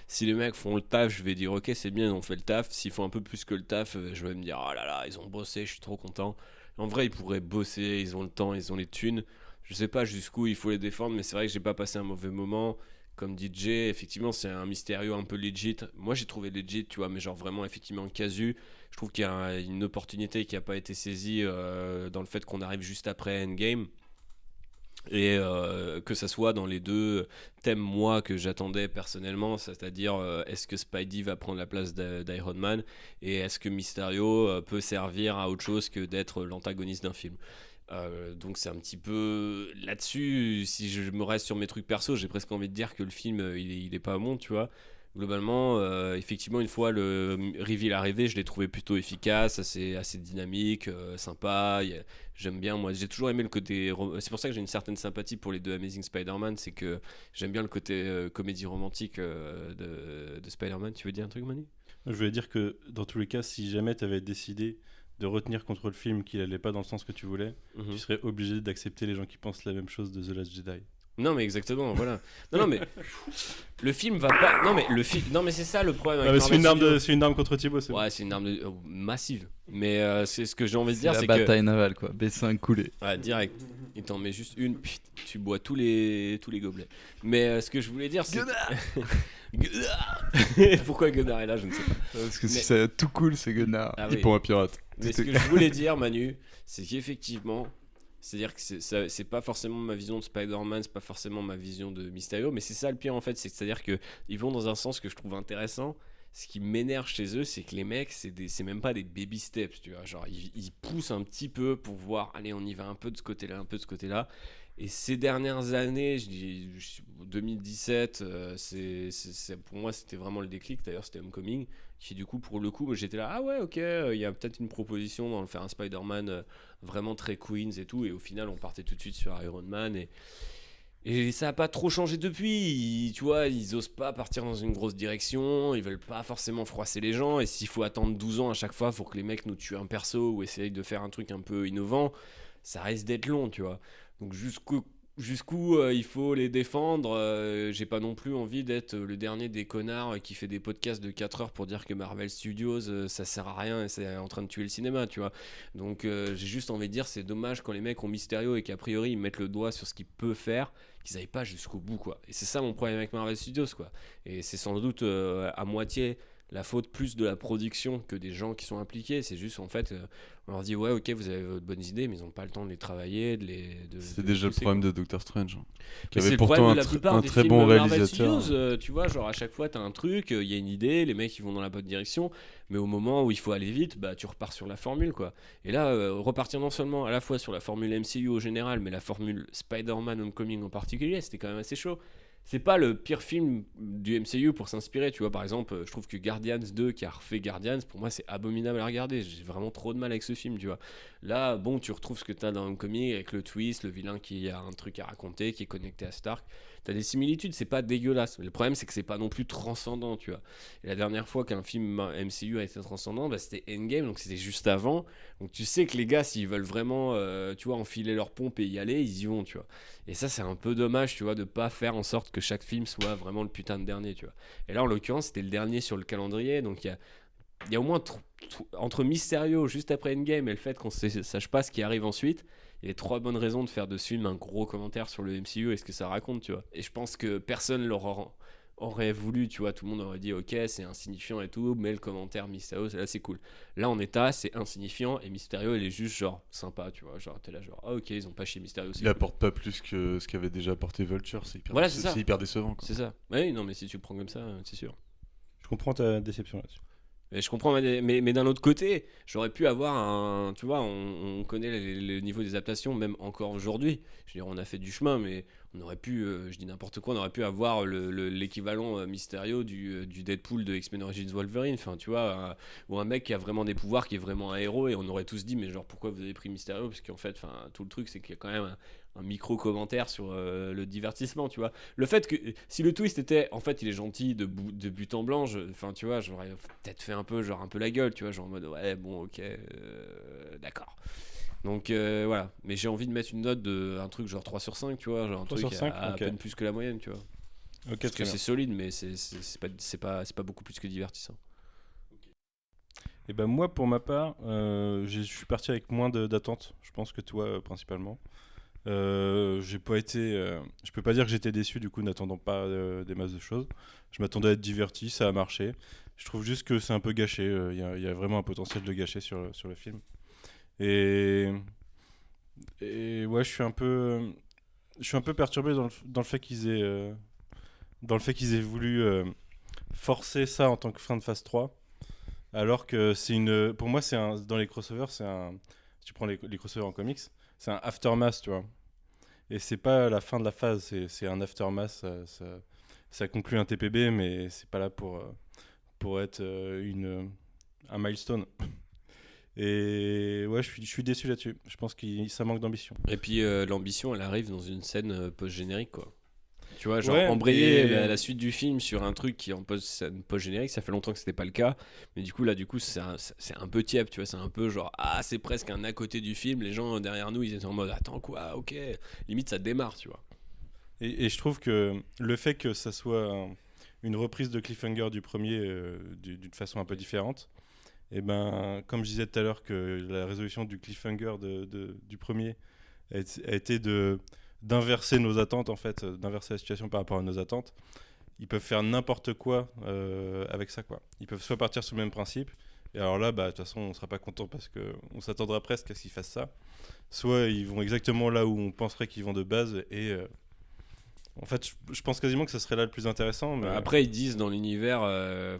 si les mecs font le taf, je vais dire ok, c'est bien, ils ont fait le taf. S'ils font un peu plus que le taf, je vais me dire oh là là, ils ont bossé, je suis trop content. En vrai, ils pourraient bosser, ils ont le temps, ils ont les thunes. Je sais pas jusqu'où il faut les défendre, mais c'est vrai que j'ai pas passé un mauvais moment. Comme DJ, effectivement, c'est un Mysterio un peu legit. Moi, j'ai trouvé legit, tu vois, mais genre vraiment, effectivement, casu. Je trouve qu'il y a une opportunité qui a pas été saisie dans le fait qu'on arrive juste après Endgame. Et que ça soit dans les deux thèmes, moi, que j'attendais personnellement, c'est-à-dire est-ce que Spidey va prendre la place d'Iron Man et est-ce que Mysterio peut servir à autre chose que d'être l'antagoniste d'un film. Donc c'est un petit peu là-dessus. Si je me reste sur mes trucs perso, j'ai presque envie de dire que le film il est pas bon, tu vois. Globalement, effectivement, une fois le reveal arrivé, je l'ai trouvé plutôt efficace, assez dynamique, sympa. J'aime bien, moi, j'ai toujours aimé le côté. C'est pour ça que j'ai une certaine sympathie pour les deux Amazing Spider-Man, c'est que j'aime bien le côté comédie romantique de Spider-Man. Tu veux dire un truc, Manu ? Je voulais dire que dans tous les cas, si jamais tu avais décidé de retenir contre le film qu'il allait pas dans le sens que tu voulais, tu serais obligé d'accepter les gens qui pensent la même chose de The Last Jedi. Non mais exactement, voilà. Non mais le film va pas. Non mais c'est ça le problème. Avec C'est une arme contre Thibaut, c'est ouais, c'est une arme massive. Mais c'est ce que j'ai envie de dire, la c'est bataille navale, quoi. B5 coulé. Ouais, direct. Il t'en met juste une, puis tu bois tous les gobelets. Mais ce que je voulais dire, c'est pourquoi Gunnar est là, je ne sais pas. Parce que si c'est tout cool, c'est Gunnar. Ah Il oui. prend un pirate. Mais ce que je voulais dire, Manu, c'est qu'effectivement, c'est-à-dire que c'est pas forcément ma vision de Spider-Man, c'est pas forcément ma vision de Mysterio, mais c'est ça le pire en fait, c'est-à-dire qu'ils vont dans un sens que je trouve intéressant. Ce qui m'énerve chez eux, c'est que les mecs, c'est même pas des baby steps, tu vois. Genre, ils poussent un petit peu pour voir, allez, on y va un peu de ce côté-là, un peu de ce côté-là. Et ces dernières années, je dis 2017, pour moi, c'était vraiment le déclic. D'ailleurs, c'était Homecoming, qui du coup, pour le coup, j'étais là, ah ouais, ok, il y a peut-être une proposition dans le faire un Spider-Man vraiment très Queens et tout. Et au final, on partait tout de suite sur Iron Man et ça n'a pas trop changé depuis, tu vois, ils osent pas partir dans une grosse direction, ils veulent pas forcément froisser les gens, et s'il faut attendre 12 ans à chaque fois pour que les mecs nous tuent un perso ou essayent de faire un truc un peu innovant, ça risque d'être long, tu vois. Donc jusqu'où il faut les défendre, j'ai pas non plus envie d'être le dernier des connards qui fait des podcasts de 4 heures pour dire que Marvel Studios ça sert à rien et c'est en train de tuer le cinéma, tu vois. Donc j'ai juste envie de dire c'est dommage quand les mecs ont Mysterio et qu'a priori ils mettent le doigt sur ce qu'il peut faire, qu'ils aillent pas jusqu'au bout, quoi. Et c'est ça mon problème avec Marvel Studios, quoi. Et c'est sans doute à moitié la faute plus de la production que des gens qui sont impliqués. C'est juste, en fait, on leur dit, ouais, ok, vous avez de bonnes idées, mais ils n'ont pas le temps de les travailler, C'est déjà le problème de Doctor Strange. Qui mais avait c'est le pourtant problème de un, la plupart un des très films bon Marvel réalisateur. Studios, tu vois, genre à chaque fois t'as un truc, il y a une idée, les mecs ils vont dans la bonne direction, mais au moment où il faut aller vite, bah tu repars sur la formule quoi. Et là, repartir non seulement à la fois sur la formule MCU au général, mais la formule Spider-Man Homecoming en particulier, c'était quand même assez chaud. C'est pas le pire film du MCU pour s'inspirer, tu vois. Par exemple, je trouve que Guardians 2 qui a refait Guardians, pour moi c'est abominable à regarder. J'ai vraiment trop de mal avec ce film, tu vois. Là, bon, tu retrouves ce que t'as dans Homecoming avec le twist, le vilain qui a un truc à raconter, qui est connecté à Stark. T'as des similitudes, c'est pas dégueulasse. Mais le problème, c'est que c'est pas non plus transcendant, tu vois. Et la dernière fois qu'un film MCU a été transcendant, bah, c'était Endgame, donc c'était juste avant. Donc tu sais que les gars, s'ils veulent vraiment, tu vois, enfiler leur pompe et y aller, ils y vont, tu vois. Et ça, c'est un peu dommage, tu vois, de pas faire en sorte que chaque film soit vraiment le putain de dernier, tu vois. Et là, en l'occurrence, c'était le dernier sur le calendrier, donc il y a au moins entre Mysterio juste après Endgame et le fait qu'on sache pas ce qui arrive ensuite, il y a 3 bonnes raisons de faire de ce film un gros commentaire sur le MCU et ce que ça raconte, tu vois. Et je pense que personne aurait voulu, tu vois, tout le monde aurait dit ok c'est insignifiant et tout, mais le commentaire Mysterio là c'est cool. Là on est c'est insignifiant et Mysterio il est juste genre sympa, tu vois, genre t'es là genre ah ok ils ont pas chié Mysterio. Il apporte pas plus que ce qu'avait déjà apporté Vulture, c'est hyper, voilà, c'est hyper décevant quoi. C'est ça. Oui non mais si tu le prends comme ça c'est sûr. Je comprends ta déception là-dessus. Et je comprends, mais d'un autre côté, j'aurais pu avoir un. Tu vois, on connaît le niveau des adaptations, même encore aujourd'hui. Je veux dire, on a fait du chemin, mais on aurait pu, je dis n'importe quoi, on aurait pu avoir l'équivalent Mysterio du Deadpool de X-Men Origins Wolverine. Enfin, tu vois, ou un mec qui a vraiment des pouvoirs, qui est vraiment un héros, et on aurait tous dit, mais genre, pourquoi vous avez pris Mysterio? Parce qu'en fait, tout le truc, c'est qu'il y a quand même un micro-commentaire sur le divertissement, tu vois. Le fait que, si le twist était, en fait, il est gentil de but en blanc, enfin, tu vois, j'aurais peut-être fait un peu la gueule, tu vois, genre en mode, ouais, bon, ok, d'accord. Donc, voilà. Mais j'ai envie de mettre une note de un truc genre 3 sur 5, tu vois, genre un 3 truc sur 5, à ok. peine plus que la moyenne, tu vois. Ok, Parce que très bien. c'est solide, mais c'est pas beaucoup plus que divertissant. Et ben moi, pour ma part, je suis parti avec moins d'attentes, je pense que toi, principalement. J'ai pas été, je peux pas dire que j'étais déçu, du coup, n'attendant pas des masses de choses. Je m'attendais à être diverti, ça a marché. Je trouve juste que c'est un peu gâché. Il y a vraiment un potentiel de gâcher sur le film. Et ouais, je suis un peu perturbé dans le fait qu'ils aient voulu forcer ça en tant que fin de phase 3. Alors que pour moi, dans les crossovers, si tu prends les crossovers en comics, c'est un aftermath, tu vois. Et c'est pas la fin de la phase, c'est un aftermath, ça conclut un TPB, mais c'est pas là pour être un milestone. Et ouais, je suis déçu là-dessus. Je pense que ça manque d'ambition. Et puis l'ambition, elle arrive dans une scène post-générique, quoi. Tu vois, genre Ouais, embrayer et- la suite du film sur un truc qui est en post-générique, ça fait longtemps que c'était pas le cas. Mais du coup, là, c'est un peu tiep, tu vois. C'est un peu genre, ah, c'est presque un à côté du film. Les gens derrière nous, ils étaient en mode, attends, quoi, ok. Limite, ça démarre, tu vois. Et je trouve que le fait que ça soit une reprise de Cliffhanger du premier d'une façon un peu différente, et ben, comme je disais tout à l'heure que la résolution du Cliffhanger du premier a été d'inverser nos attentes, en fait, d'inverser la situation par rapport à nos attentes. Ils peuvent faire n'importe quoi avec ça, quoi. Ils peuvent soit partir sur le même principe, et alors là, bah, de toute façon, on sera pas content parce qu'on s'attendra presque à ce qu'ils fassent ça. Soit ils vont exactement là où on penserait qu'ils vont de base, et en fait, je pense quasiment que ce serait là le plus intéressant. Mais Après, ils disent dans l'univers,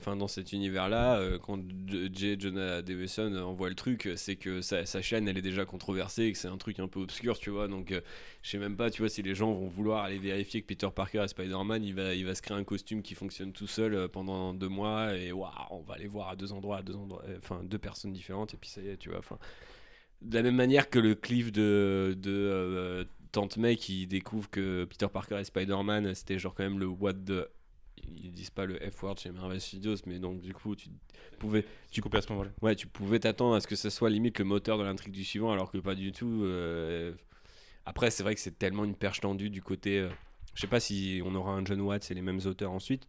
dans cet univers-là, quand J. Jonah Jameson envoie le truc, c'est que sa chaîne, elle est déjà controversée et que c'est un truc un peu obscur, tu vois. Donc, je sais même pas, tu vois, si les gens vont vouloir aller vérifier que Peter Parker est Spider-Man, il va se créer un costume qui fonctionne tout seul pendant 2 mois et waouh, on va aller voir à 2 endroits, enfin 2 personnes différentes et puis ça y est, tu vois. Enfin, de la même manière que le cliff de Tante May qui découvre que Peter Parker est Spider-Man, c'était genre quand même le what the... Ils disent pas le F-word chez Marvel Studios, mais donc du coup tu coupais à ce moment-là. Ouais, tu pouvais t'attendre à ce que ça soit limite le moteur de l'intrigue du suivant, alors que pas du tout. Après, c'est vrai que c'est tellement une perche tendue du côté... Je sais pas si on aura un John Watts et les mêmes auteurs ensuite,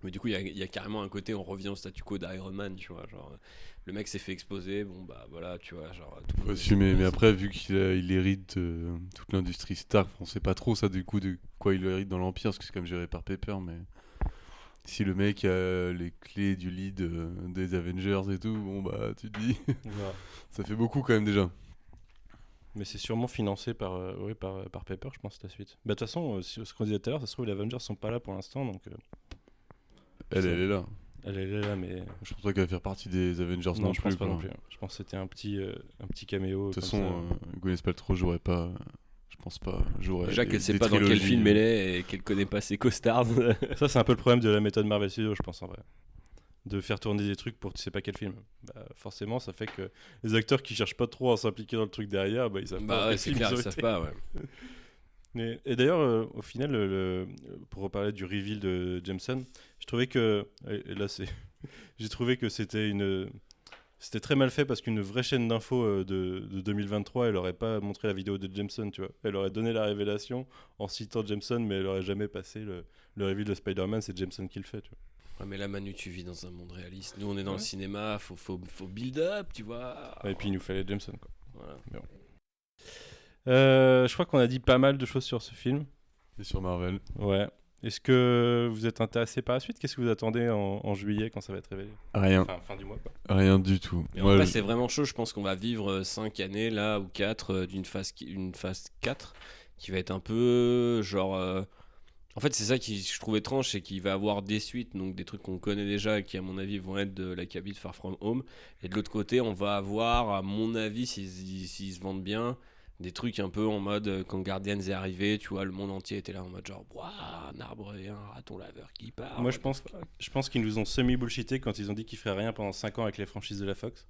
mais du coup il y a carrément un côté on revient au statu quo d'Iron Man, tu vois, genre le mec s'est fait exposer, bon bah voilà, tu vois, genre tout Faut assumer, mais après vu qu'il hérite toute l'industrie Stark, on sait pas trop ça du coup de quoi il hérite dans l'Empire, parce que c'est comme géré par Pepper, mais Si le mec a les clés du lead des Avengers et tout, bon bah tu te dis, Voilà. ça fait beaucoup quand même déjà. Mais c'est sûrement financé par Pepper, je pense, la suite. Bah, de toute façon, ce qu'on disait tout à l'heure, ça se trouve, les Avengers sont pas là pour l'instant, donc. Elle est là. Elle est là, mais. Je pense pas qu'elle va faire partie des Avengers Non, non je plus. pense pas quoi. non plus. Je pense que c'était un petit caméo. De toute comme façon, ça. Gwyneth Paltrow jouerait pas. Je pense pas. Jouerait Déjà des- qu'elle sait des pas dans quel trilogies. film elle est et qu'elle connaît pas ses costards. Ça, c'est un peu le problème de la méthode Marvel Studios, je pense, en vrai. De faire tourner des trucs pour tu sais pas quel film. Bah, forcément, ça fait que les acteurs qui cherchent pas trop à s'impliquer dans le truc derrière, bah, ils savent pas. Bah quel ouais, c'est film clair, ont ils savent été. pas, ouais. Et d'ailleurs, au final, pour reparler du reveal de Jameson, je trouvais que. Et là, c'est. J'ai trouvé que c'était très mal fait parce qu'une vraie chaîne d'infos de 2023, elle aurait pas montré la vidéo de Jameson, tu vois. Elle aurait donné la révélation en citant Jameson, mais elle aurait jamais passé le reveal de Spider-Man, c'est Jameson qui le fait, tu vois. Ouais, mais là, Manu, tu vis dans un monde réaliste. Nous, on est dans le cinéma, faut build up, tu vois. Et puis il nous fallait Jameson, quoi. Voilà. Mais bon. Je crois qu'on a dit pas mal de choses sur ce film. Et sur Marvel. Ouais. Est-ce que vous êtes intéressé par la suite? Qu'est-ce que vous attendez en juillet quand ça va être révélé? Rien. Enfin, fin du mois, quoi. Rien du tout. Et Moi, en vrai, c'est vraiment chaud. Je pense qu'on va vivre 5 années là ou 4 d'une phase 4 qui va être un peu genre. En fait, c'est ça qui je trouve étrange, c'est qu'il va avoir des suites, donc des trucs qu'on connaît déjà et qui, à mon avis, vont être de la cabine Far From Home. Et de l'autre côté, on va avoir, à mon avis, s'ils se vendent bien, des trucs un peu en mode quand Guardians est arrivé, tu vois, le monde entier était là en mode genre, waouh, un arbre et un raton laveur qui part. Moi, je pense qu'ils nous ont semi-bullshité quand ils ont dit qu'ils feraient rien pendant 5 ans avec les franchises de la Fox.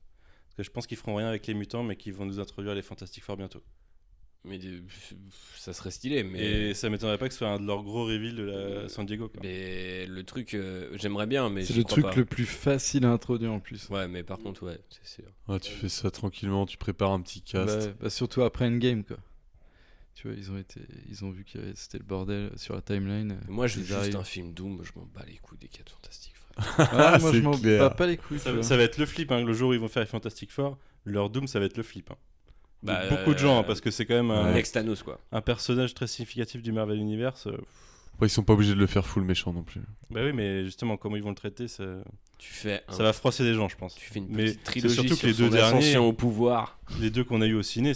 Parce que je pense qu'ils feront rien avec les mutants, mais qu'ils vont nous introduire les Fantastic Four bientôt. Mais ça serait stylé, mais. Et ça m'étonnerait pas que ce soit un de leurs gros reveals de la San Diego, quoi. Mais le truc, j'aimerais bien, mais C'est j'y le crois truc pas. le plus facile à introduire en plus. Ouais, mais par contre, ouais, c'est sûr. Ouais, tu fais ça tranquillement, tu prépares un petit cast. Bah, surtout après Endgame, quoi. Tu vois, ils ont vu que c'était le bordel sur la timeline. Moi, je veux Ils juste arrivent. un film Doom, je m'en bats les couilles des 4 fantastiques. Ah, moi, c'est je m'en clair. bats pas les couilles. tu vois. Ça va être le flip, hein, le jour où ils vont faire les Fantastic Four. Leur Doom, ça va être le flip. Hein. De Bah, beaucoup de gens, hein, parce que c'est quand même Next Thanos, quoi. un personnage très significatif du Marvel Universe. Après, ils sont pas obligés de le faire full méchant non plus. Bah oui, mais justement, comment ils vont le traiter, ça Ça va froisser des gens, je pense. Tu fais une Mais petite trilogie c'est surtout sur que les son deux derniers, ascension au pouvoir. les deux qu'on a eu au ciné,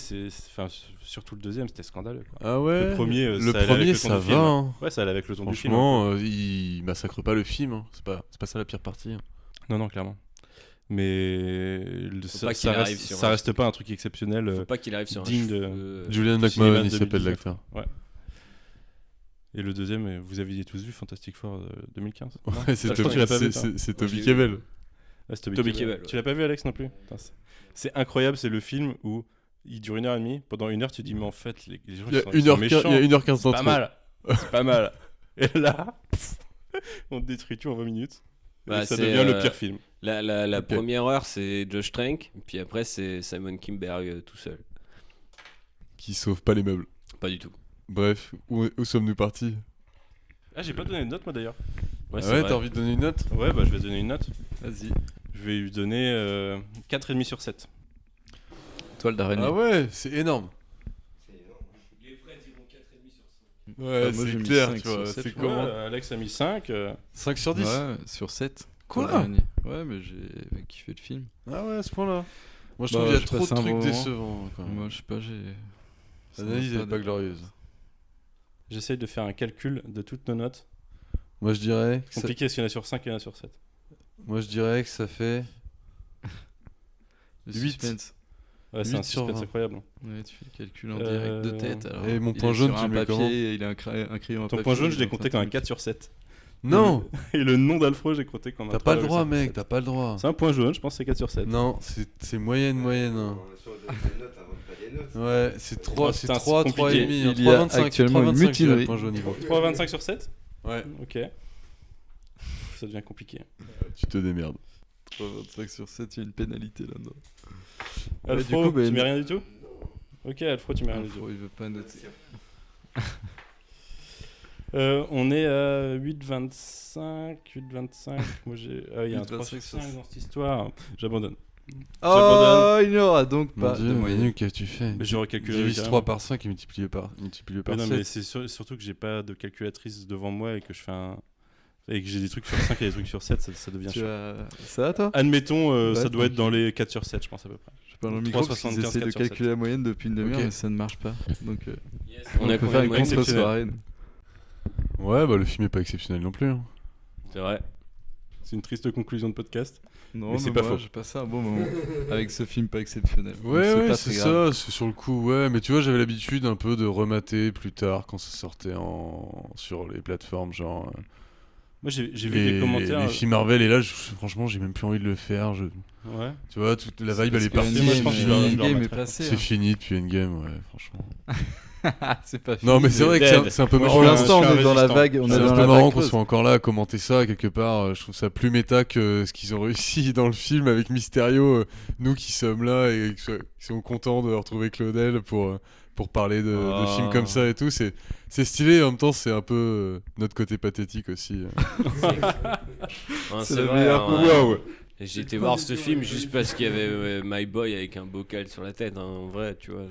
enfin, surtout le deuxième, c'était scandaleux. Quoi. Ah ouais. Le premier, le ça allait avec premier, le ton ça du film. va. Hein. Ouais, ça allait avec le ton du film. Franchement, il massacre pas le film. Hein. C'est pas ça la pire partie. Hein. Non, clairement. Mais pas qu'il arrive sur ça un reste pas un truc exceptionnel. Faut pas qu'il arrive sur un digne cheveu, Julian du cinéma McMahon, de il s'appelle 2019. l'acteur. Ouais. Et le deuxième, vous aviez tous vu Fantastic Four 2015 non Ouais, c'est Ah, je crois que tu l'as pas vu, toi. c'est Moi, Toby je l'ai Kebbell. Ah, c'est Toby Kebbell, ouais. Tu l'as pas vu, Alex, non plus? Putain, c'est incroyable, c'est le film où il dure 1h30. Pendant 1 heure, tu dis, mais en fait, les gens Il y a ils sont méchants. il y a 1h15 C'est pas d'intro. mal. C'est pas mal. Et là, on te détruit tout en 20 minutes. Et Bah, ça c'est, devient le pire film. La Ok. première heure, c'est Josh Trank, puis après, c'est Simon Kinberg tout seul. Qui sauve pas les meubles. Pas du tout. Bref, où sommes-nous partis? Ah, j'ai pas donné de note, moi, d'ailleurs. Ouais, Ah c'est ouais, vrai. t'as envie de donner une note? Ouais, bah, je vais donner une note. Vas-y. Je vais lui donner 4,5 sur 7. Toile d'araignée. Ah ouais, c'est énorme. Les vrais diront 4,5 sur 5. Ouais, Ah, moi, j'ai c'est mis clair, 5 tu vois. sur 7, C'est je comment? Alex a mis 5. 5 sur 10? Ouais, sur 7. Quoi? Toile d'araignée. Ouais, mais j'ai kiffé le film. Ah ouais, à ce point-là. Moi, je Bah, trouve qu'il y a je trop de passe un trucs bon moment. décevants. Quand même. Moi, je sais pas, j'ai. L'analyse ça est m'a pas glorieuse. J'essaye de faire un calcul de toutes nos notes. Moi, je dirais que ça... Compliqué, parce qu'il y en a sur 5 et il y en a sur 7. Moi, je dirais que ça fait Le 8. suspense. Ouais, c'est 8 un sur suspense 20. incroyable. Ouais, tu fais le calcul en direct de tête. Alors. Et mon Il point est jaune, sur tu un le mets papier, comment il a un crayon à Ton papier. point jaune, je il est l'ai en compté train comme un de- 4 sur 7. Non. Et le nom d'Alfro, j'ai compté comme un T'as pas le 3,5 droit, sur mec, 7. t'as pas le droit. C'est un point jaune, je pense que c'est 4 sur 7. Non, c'est moyenne. Hein. Ouais, c'est 3, Oh, c'est putain, 3, c'est 3 et demi. compliqué. Il y a 3,25, actuellement une 3,25, je dirais, mutinerie. le point jaune, il vaut. 3,25 sur 7. Ouais, Ok. Ça devient compliqué. tu te démerdes. 3,25 sur 7, il y a une pénalité là-dedans. Alfro, du coup, bah, tu mets rien du tout? Ok, Alfro, tu mets rien du tout. Alfro, il veut pas noter. On est à 8,25. 8,25. Moi, j'ai. Ah, il y a un 3 sur 8,25 sur 5 dans cette histoire. J'abandonne. Oh, il n'y aura donc Mon pas Dieu, de moyenne. Manu, qu'est-ce que tu fais? Mais j'aurais calculé. Divise carrément. 3 par 5 et multiplie par Mais non, mais 7. c'est surtout que j'ai pas de calculatrice devant moi et que je fais un. et que j'ai des trucs sur 5 et des trucs sur 7, ça devient Tu chiant. Ça va toi? Admettons, ça Ouais, doit être dans les 4 sur 7, je pense à peu près. Je parle dans le micro parce qu'ils 3,75, essaient de 4 sur 7. calculer la moyenne depuis une demi-heure, Ok. mais ça ne marche pas. Donc On a peut combien faire de une moyenne contre-soirée. Ouais, bah le film est pas exceptionnel non plus. Hein. C'est vrai. C'est une triste conclusion de podcast. Non, Mais c'est pas faux. J'ai passé un bon moment avec ce film pas exceptionnel. Donc Ouais, ouais, pas c'est très grave. ça, c'est sur le coup, ouais. Mais tu vois, j'avais l'habitude un peu de remater plus tard quand ça sortait sur les plateformes, genre. Moi, j'ai vu des commentaires. Les films Marvel, et là, franchement, j'ai même plus envie de le faire. Ouais. Tu vois, toute la vibe, Parce elle est que partie. Endgame, Moi, je pense que je vais- je le Endgame est remettrai. passé. C'est fini depuis Endgame, ouais, franchement. C'est pas fini. Non, mais c'est vrai que c'est un peu Moi, marrant. Pour je suis l'instant, un on est dans la résistant. vague. On C'est est un dans peu la marrant vague qu'on creuse. soit encore là à commenter ça quelque part. Je trouve ça plus méta que ce qu'ils ont réussi dans le film avec Mysterio. Nous qui sommes là et qui sont contents de retrouver Claudel pour parler de films comme ça et tout. C'est stylé, en même temps, c'est un peu notre côté pathétique aussi. Hein, C'est c'est le vrai. meilleur hein, coup. J'ai été voir ce film juste parce qu'il y avait My Boy avec un bocal sur la tête. Hein, en vrai, tu vois.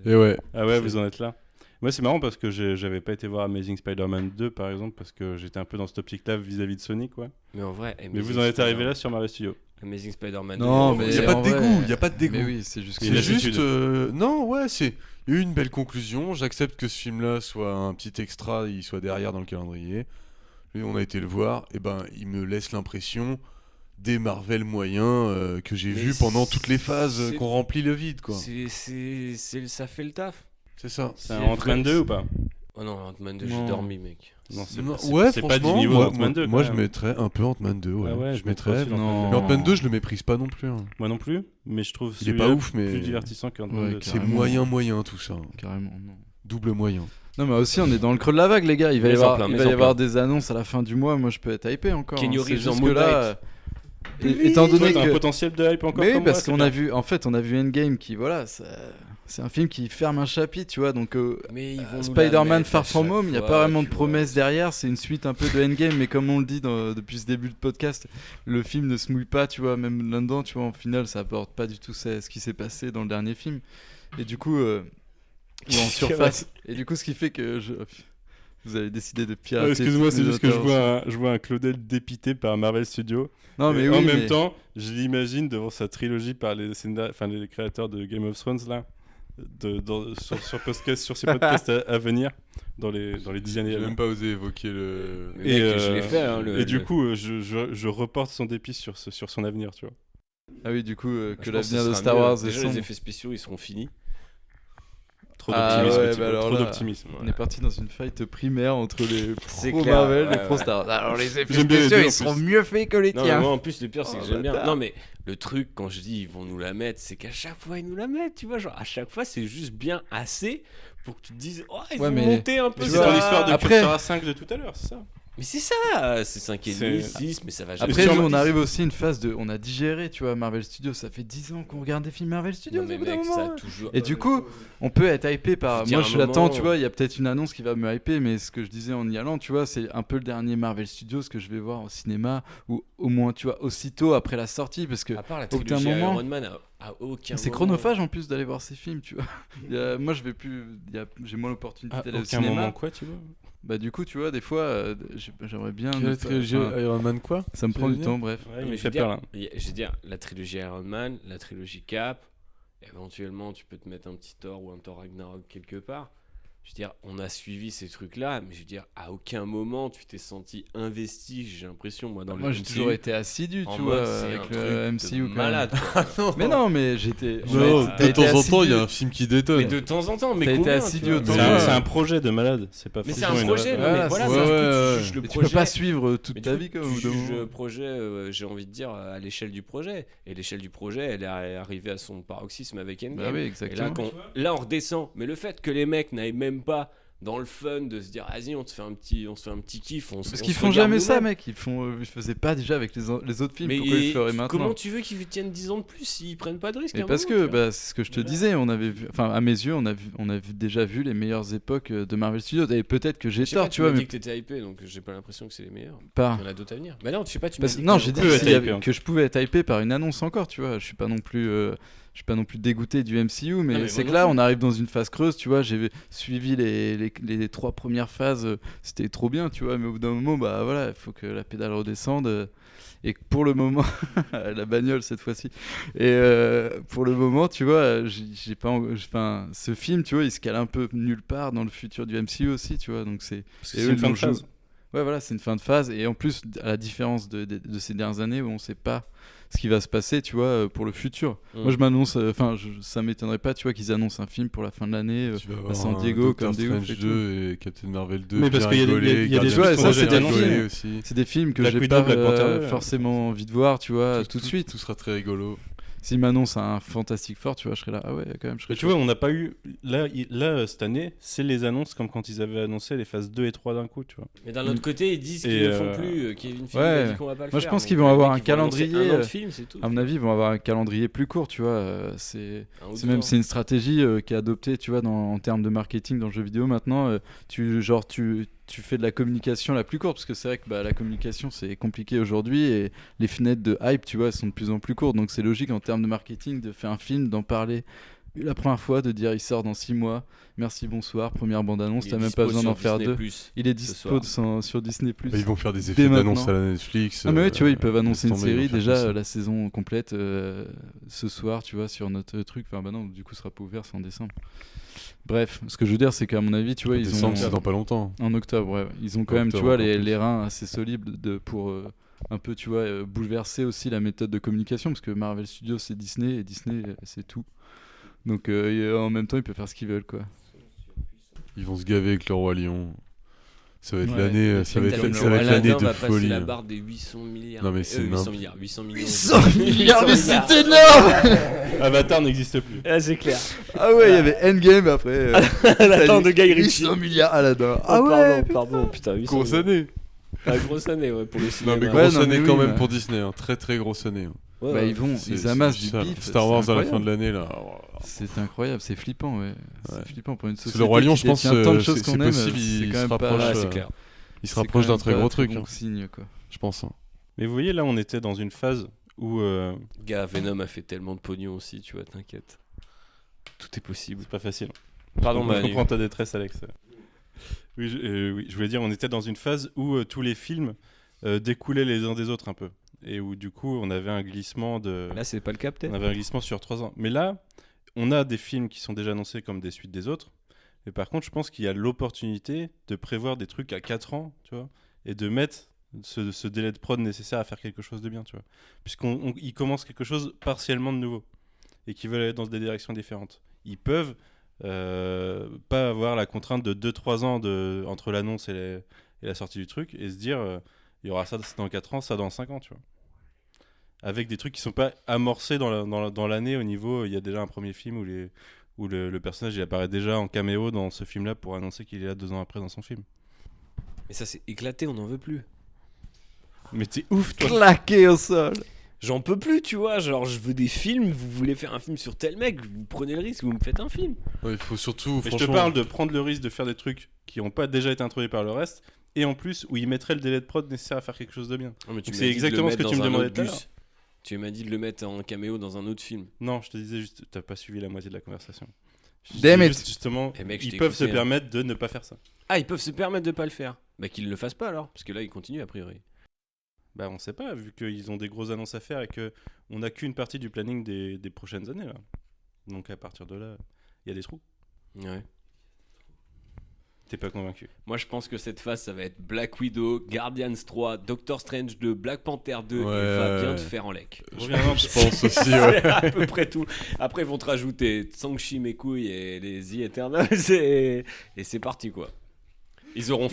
Et ouais. Ah ouais, vous en êtes là. Moi, c'est marrant parce que j'avais pas été voir Amazing Spider-Man 2 par exemple parce que j'étais un peu dans cette optique-là vis-à-vis de Sony, quoi. Mais en vrai, Mais vous en êtes arrivé là sur Marvel Studios. Amazing Spider-Man. Non, 2, mais Il n'y a pas en de vrai- dégoût, il n'y a pas de dégoût. Mais oui, c'est juste que Il y a C'est l'attitude. juste. Non, ouais, c'est une belle conclusion. J'accepte que ce film-là soit un petit extra, il soit derrière dans le calendrier. Et on a été le voir, et ben il me laisse l'impression des Marvel moyens que j'ai Mais vus pendant toutes les phases c'est- qu'on remplit le vide, quoi. Ça fait le taf. C'est ça. C'est un Ant-Man 2 ou pas? Oh non, Ant-Man 2, j'ai Non. dormi, mec. Non, c'est Non, pas, c'est- ouais, c'est pas du franchement, niveau moi, d'Ant-Man 2. moi quand je même. mettrais un peu Ant-Man 2, ouais. Ah ouais, je mettrais. mettrais aussi Non. Mais Ant-Man 2, je le méprise pas non plus. Hein. Moi non plus, mais je trouve Il est celui-là pas ouf, mais plus divertissant que Ant-Man Ouais, 2. c'est carrément. moyen tout ça. Carrément, non. Double moyen. Non, mais aussi, on est dans le creux de la vague, les gars. Il va y Mets-en avoir, plein, il va mets-en y avoir plein. des annonces à la fin du mois. Moi, je peux être hypé encore. Keanu hein. C'est Reeves en juste que Moon là, Knight. étant Toi, donné t'as un que. potentiel de hype encore Mais oui, comme parce moi, c'est qu'on bien. a vu, en fait, on a vu Endgame qui, voilà, c'est un film qui ferme un chapitre, tu vois. Donc, Mais ils vont nous la Spider-Man mettre Far à From chaque Home, il n'y a fois, pas vraiment de tu vois. promesse derrière. C'est une suite un peu de Endgame, mais comme on le dit depuis ce début de podcast, le film ne se mouille pas, tu vois. Même là-dedans, tu vois, en final, ça apporte pas du tout ce qui s'est passé dans le dernier film. Et du coup, ou en surface. Et du coup, ce qui fait que vous avez décidé de pirater. Excuse-moi, toutes c'est mes juste que je interventions. vois un Claudel dépité par Marvel Studios. Non, mais Et oui, en même mais- temps, je l'imagine devant sa trilogie par les créateurs de Game of Thrones là, sur ces podcasts à venir dans les 10 années à J'ai venir. même pas osé évoquer le. Mais mec, je l'ai fait. Hein, et du coup, je reporte son dépit sur son avenir, tu vois. Ah oui, du coup, Je que pense l'avenir ce de sera Star mieux. Wars est Déjà, sombre. les effets spéciaux, ils seront finis. Trop Ah d'optimisme. ouais, Thibaut, bah alors trop là, d'optimisme. On est parti dans une fight primaire entre les C'est pro clair, Marvel et ouais, les pro ouais. Star Wars. Alors les effets J'aime bien les spéciaux, deux, en ils seront plus. mieux faits que les Non, mais tiens. moi en plus le pire c'est que Oh, j'aime bien. bâtard. Non mais le truc quand je dis ils vont nous la mettre, c'est qu'à chaque fois ils nous la mettent, tu vois, genre à chaque fois c'est juste bien assez pour que tu te dises oh ils Ouais, vont mais- monter un peu C'est Tu ça. vois, ton histoire de après- Cursor 5 de tout à l'heure, c'est ça? Mais c'est ça, c'est 5 et demi, C'est- 6, mais ça va jamais. Après, sur nous, ma- on arrive aussi à une phase de. On a digéré, tu vois, Marvel Studios. Ça fait 10 ans qu'on regarde des films Marvel Studios. Non mais au bout d'un mec, ça moment. a toujours. Et du coup, on peut être hypé par. Je veux dire, Moi, à un je l'attends, moment- tu vois. Il y a peut-être une annonce qui va me hyper, mais ce que je disais en y allant, tu vois, c'est un peu le dernier Marvel Studios que je vais voir au cinéma, ou au moins, tu vois, aussitôt après la sortie, parce que à part la aucun trilogie moment- Iron Man, à aucun c'est moment- chronophage en plus d'aller voir ces films, tu vois. Moi, je vais plus. J'ai moins l'opportunité À d'aller au aucun cinéma. moment quoi, tu vois? Bah, du coup, tu vois, des fois, j'aimerais bien. Quelle ne est la pas- trilogie enfin, Iron Man quoi? ça me tu prend veux du dire temps, bref. Ouais, Mais il je fait veux dire, peur là. je veux dire, la trilogie Iron Man, la trilogie Cap, éventuellement tu peux te mettre un petit Thor ou un Thor Ragnarok quelque part. Je veux dire, on a suivi ces trucs-là, mais je veux dire, à aucun moment tu t'es senti investi, j'ai l'impression, moi, dans le Moi, j'ai MCU, toujours été assidu, en tu mode, vois, c'est avec un le truc de MCU quand même. malade. quoi. Mais non, mais j'étais. Non, t'as de été temps en temps, il y a assidu. un film qui détonne. Mais de temps en temps, mais T'as été combien, assidu tu vois. autant C'est que un, moi. c'est un projet de malade, c'est pas Mais c'est forcément un une projet, œuvre. non, mais Voilà, voilà, c'est- ça, ouais, du coup, ouais, tu juges le Mais tu projet. peux pas suivre toute Mais ta du vie coup, comme tu juges le projet, j'ai envie de dire, à l'échelle du projet. Et l'échelle du projet, elle est arrivée à son paroxysme avec Endgame. Bah oui, Et là, exactement. là, on redescend. Mais le fait que les mecs n'aillent même pas dans le fun de se dire, vas-y, on se fait un petit kiff. Parce qu'ils font jamais ça, mec. Ils faisaient pas déjà avec les autres films. Mais Pourquoi ils le feraient maintenant? comment tu veux qu'ils tiennent 10 ans de plus s'ils prennent pas de risque à Mais un parce moment, que tu vois. bah, c'est ce que je te disais, on avait vu, enfin à mes yeux, déjà vu les meilleures époques de Marvel Studios. Et peut-être que j'ai Je sais pas, tort, tu tu vois, m'as dit mais que t'étais hypé, donc j'ai pas l'impression que c'est les meilleurs. pas. Il y en a d'autres à venir. Mais non, tu sais pas, tu m'as Parce- dit non, que- j'ai dit peut être s'il y avait- hypé, hein. que je pouvais être hypé par une annonce encore, tu vois. Je suis pas non plus. je suis pas non plus dégoûté du MCU, mais, mais c'est moi que non là, plus. on arrive dans une phase creuse, tu vois. J'ai suivi les 3 premières phases, c'était trop bien, tu vois. Mais au bout d'un moment, bah voilà, il faut que la pédale redescende. Et que pour le moment, la bagnole cette fois-ci. Et pour le moment, tu vois, j'ai pas, enfin, ce film, tu vois, il se cale un peu nulle part dans le futur du MCU aussi, tu vois. Donc c'est une fin de phase. Ouais, voilà, c'est une fin de phase. Et en plus, à la différence de ces dernières années où on sait pas ce qui va se passer, tu vois, pour le futur. Moi, je m'annonce, ça m'étonnerait pas, tu vois, qu'ils annoncent un film pour la fin de l'année Tu vas à avoir San un Diego Doctor comme des ouf Strange et tout. 2 et Captain Marvel 2. Mais parce qu'il y a des Tu vois, ça, c'est des films films. C'est des films que Black j'ai Widow, pas Black Panther 2, forcément envie de voir, tu vois, tout de suite. Tout sera très rigolo. S'ils m'annoncent un Fantastic Four, tu vois, je serais là, ah ouais, quand même, je serais Mais tu vois, on n'a pas eu. Là, cette année, c'est les annonces comme quand ils avaient annoncé les phases 2 et 3 d'un coup, tu vois. Mais d'un autre côté, ils disent qu'ils Et, ne font plus. Kevin Feige ouais. a dit qu'on va pas le Moi, faire. je pense donc, qu'ils vont les avoir mecs, un ils vont annoncer calendrier. Un an de film, c'est tout. À mon avis, ils vont avoir un calendrier plus court, tu vois. C'est une stratégie qui est adoptée, tu vois, en termes de marketing dans le jeu vidéo. Maintenant, tu fais de la communication la plus courte, parce que c'est vrai que la communication c'est compliqué aujourd'hui et les fenêtres de hype, tu vois, elles sont de plus en plus courtes. Donc c'est logique en termes de marketing de faire un film, d'en parler la première fois, de dire il sort dans 6 mois, merci, bonsoir, première bande-annonce, t'as même pas besoin d'en faire 2. Il est dispo sur Disney+. Ils vont faire des effets d'annonce à la Netflix. Ah mais ouais, tu vois, ils peuvent annoncer une laisse tomber, série ils vont faire déjà tout ça. la saison complète ce soir, tu vois, sur notre truc. Enfin bah non, du coup, ce sera pas ouvert, c'est en décembre. Bref, ce que je veux dire, c'est qu'à mon avis, tu vois, ils ont... c'est dans pas longtemps. En octobre, ouais. Ils ont quand même, tu vois, les reins assez solides pour un peu, tu vois, bouleverser aussi la méthode de communication, parce que Marvel Studios, c'est Disney, et Disney, c'est tout. Donc, en même temps, ils peuvent faire ce qu'ils veulent, quoi. Ils vont se gaver avec le Roi Lion. Ça va être Ouais, l'année, ça va être l'année Aladdin de va passer folie. la barre des 800 milliards. Non mais c'est 800 milliards, 800 millions. 800 milliards, mais c'est énorme. Avatar n'existe plus. Ah, c'est clair. Ah ouais, il y avait Endgame après. Aladdin de Guy Ritchie. 800 milliards Aladdin. Ah ouais, pardon, putain, 800 Grosse année. Ah, grosse année, ouais, pour le cinéma. Non mais Ouais, grosse non, mais année oui, quand mais- même pour Disney, hein. Très très grosse année. hein. Ouais, Bah, ouais. ils amassent du ça, bif. Star Wars c'est à la fin incroyable. de l'année là. C'est incroyable, c'est flippant, ouais. C'est flippant pour une Parce que société. le Roi Lion, qui je pense, détient tant de choses c'est qu'on aime, possible, c'est il quand se même pas- rapproche. Ouais, c'est clair. Il se c'est rapproche quand d'un même très pas gros très truc, bon hein, signe, quoi. je pense. hein. Mais vous voyez, là, on était dans une phase où. Gars, Venom a fait tellement de pognon aussi, tu vois, t'inquiète. Tout est possible. C'est pas facile. Pardon, Je Manu. comprends ta détresse, Alex. Oui, je voulais dire, on était dans une phase où tous les films découlaient les uns des autres un peu. Et où, du coup, on avait un glissement de. Là, c'est pas le cas, peut-être. On avait un glissement sur 3 ans. Mais là, on a des films qui sont déjà annoncés comme des suites des autres. Mais par contre, je pense qu'il y a l'opportunité de prévoir des trucs à 4 ans, tu vois, et de mettre ce délai de prod nécessaire à faire quelque chose de bien, tu vois. Puisqu'ils commencent quelque chose partiellement de nouveau et qui veulent aller dans des directions différentes. Ils peuvent pas avoir la contrainte de 2-3 ans entre l'annonce et la sortie du truc et se dire il y aura ça dans 4 ans, ça dans 5 ans, tu vois. Avec des trucs qui sont pas amorcés dans l'année au niveau, il y a déjà un premier film où le personnage il apparaît déjà en caméo dans ce film-là pour annoncer qu'il est là 2 ans après dans son film. Mais ça, c'est éclaté, on n'en veut plus. Mais t'es ouf, toi. Claqué au sol. J'en peux plus, tu vois. Genre, je veux des films. Vous voulez faire un film sur tel mec, vous prenez le risque, vous me faites un film. Ouais, il faut surtout, Mais je te franchement, parle de prendre le risque de faire des trucs qui n'ont pas déjà été introduits par le reste et en plus où ils mettraient le délai de prod nécessaire à faire quelque chose de bien. Non, mais tu Donc m'as c'est dit de exactement le ce que mettre tu me dans un demandais autre tout à l'heure. bus. Tu m'as dit de le mettre en caméo dans un autre film. Non, je te disais juste, t'as pas suivi la moitié de la conversation. Je Damn disais it. juste, justement, Eh mec, je ils t'ai peuvent se écouté, hein. permettre de ne pas faire ça. Ah, ils peuvent se permettre de pas le faire. Bah, qu'ils le fassent pas alors. Parce que là, ils continuent a priori. Bah on sait pas, vu qu'ils ont des grosses annonces à faire et qu'on n'a qu'une partie du planning des prochaines années là. Donc à partir de là, il y a des trous. Ouais. T'es pas convaincu? Moi, je pense que cette phase, ça va être Black Widow, Guardians 3, Doctor Strange 2, Black Panther 2 et va bien te faire en lec. je pense aussi, C'est ouais. à peu près tout. Après, ils vont te rajouter Shang-Chi, mes couilles et les The Eternals et c'est parti quoi. Ils auront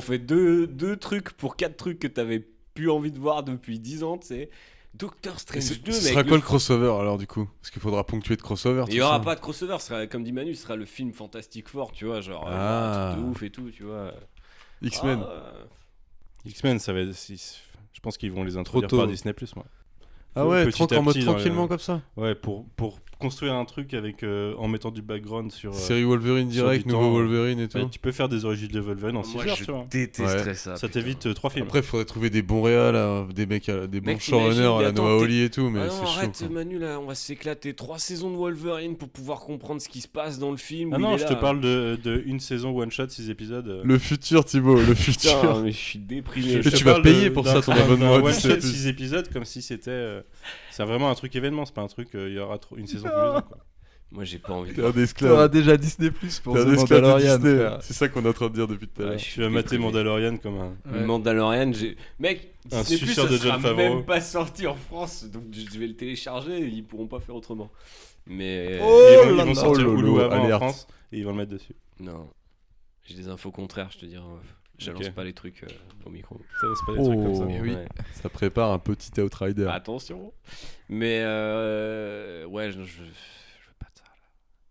fait deux trucs pour 4 trucs que t'avais plus envie de voir depuis 10 ans, tu sais. Doctor Strange 2, Ce mec. sera quoi le crossover alors du coup? Parce qu'il faudra ponctuer de crossover. Il y aura pas de crossover, ce sera, comme dit Manu, ce sera le film Fantastic Four, tu vois, genre un truc de ouf et tout, tu vois. X-Men. X-Men, ça va être. Je pense qu'ils vont les introduire tôt. par Disney+, moi. Ah ouais, Petit à en mode petit, dans tranquillement le- comme ça. Ouais, pour construire un truc avec en mettant du background sur Série Wolverine sur direct, du nouveau temps, Wolverine et tout. tu peux faire des origines de Wolverine en 6 Moi, heures, je tu vois. détesterais Ouais. ça. Ça putain. t'évite 3 films. Après, il faudrait trouver des bons réals, là, des mecs, des bons Mec, showrunners t'imagines, à la attends, Noah t'es- Hawley et tout, mais Ah c'est non, chaud. arrête quoi. Manu, là, on va s'éclater. 3 saisons de Wolverine pour pouvoir comprendre ce qui se passe dans le film. Ah où il non, est je là. te parle de une saison one shot 6 épisodes. Le futur, Thibaut, le futur. Putain, mais je suis déprimé. Et tu vas payer pour ça, ton abonnement à one Disney+. shot 6 épisodes comme si c'était c'est vraiment un truc événement, c'est pas un truc il y aura une saison tous les ans quoi. Moi, j'ai pas envie de. T'es un T'auras esclave. déjà Disney Plus pour T'es The un esclave de Mandalorian, Disney. frère. C'est ça qu'on est en train de dire depuis tout à l'heure. Ouais, Tu vas mater déprimé. Mandalorian comme un Ouais. Mandalorian, mec, Un Disney Plus, suceur ça de sera Jon Favreau. même pas sorti en France, donc je vais le télécharger. Ils pourront pas faire autrement. Mais ils vont sortir Oh Hulu lolo, avant en alerte. France et ils vont le mettre dessus. non, j'ai des infos contraires, je te dis. J'annonce Ok. pas les trucs au micro. Ça c'est pas des trucs comme ça. Oh, oui. Ouais. Ça prépare un petit Outrider. Attention. Mais ouais, je veux pas de ça. Là.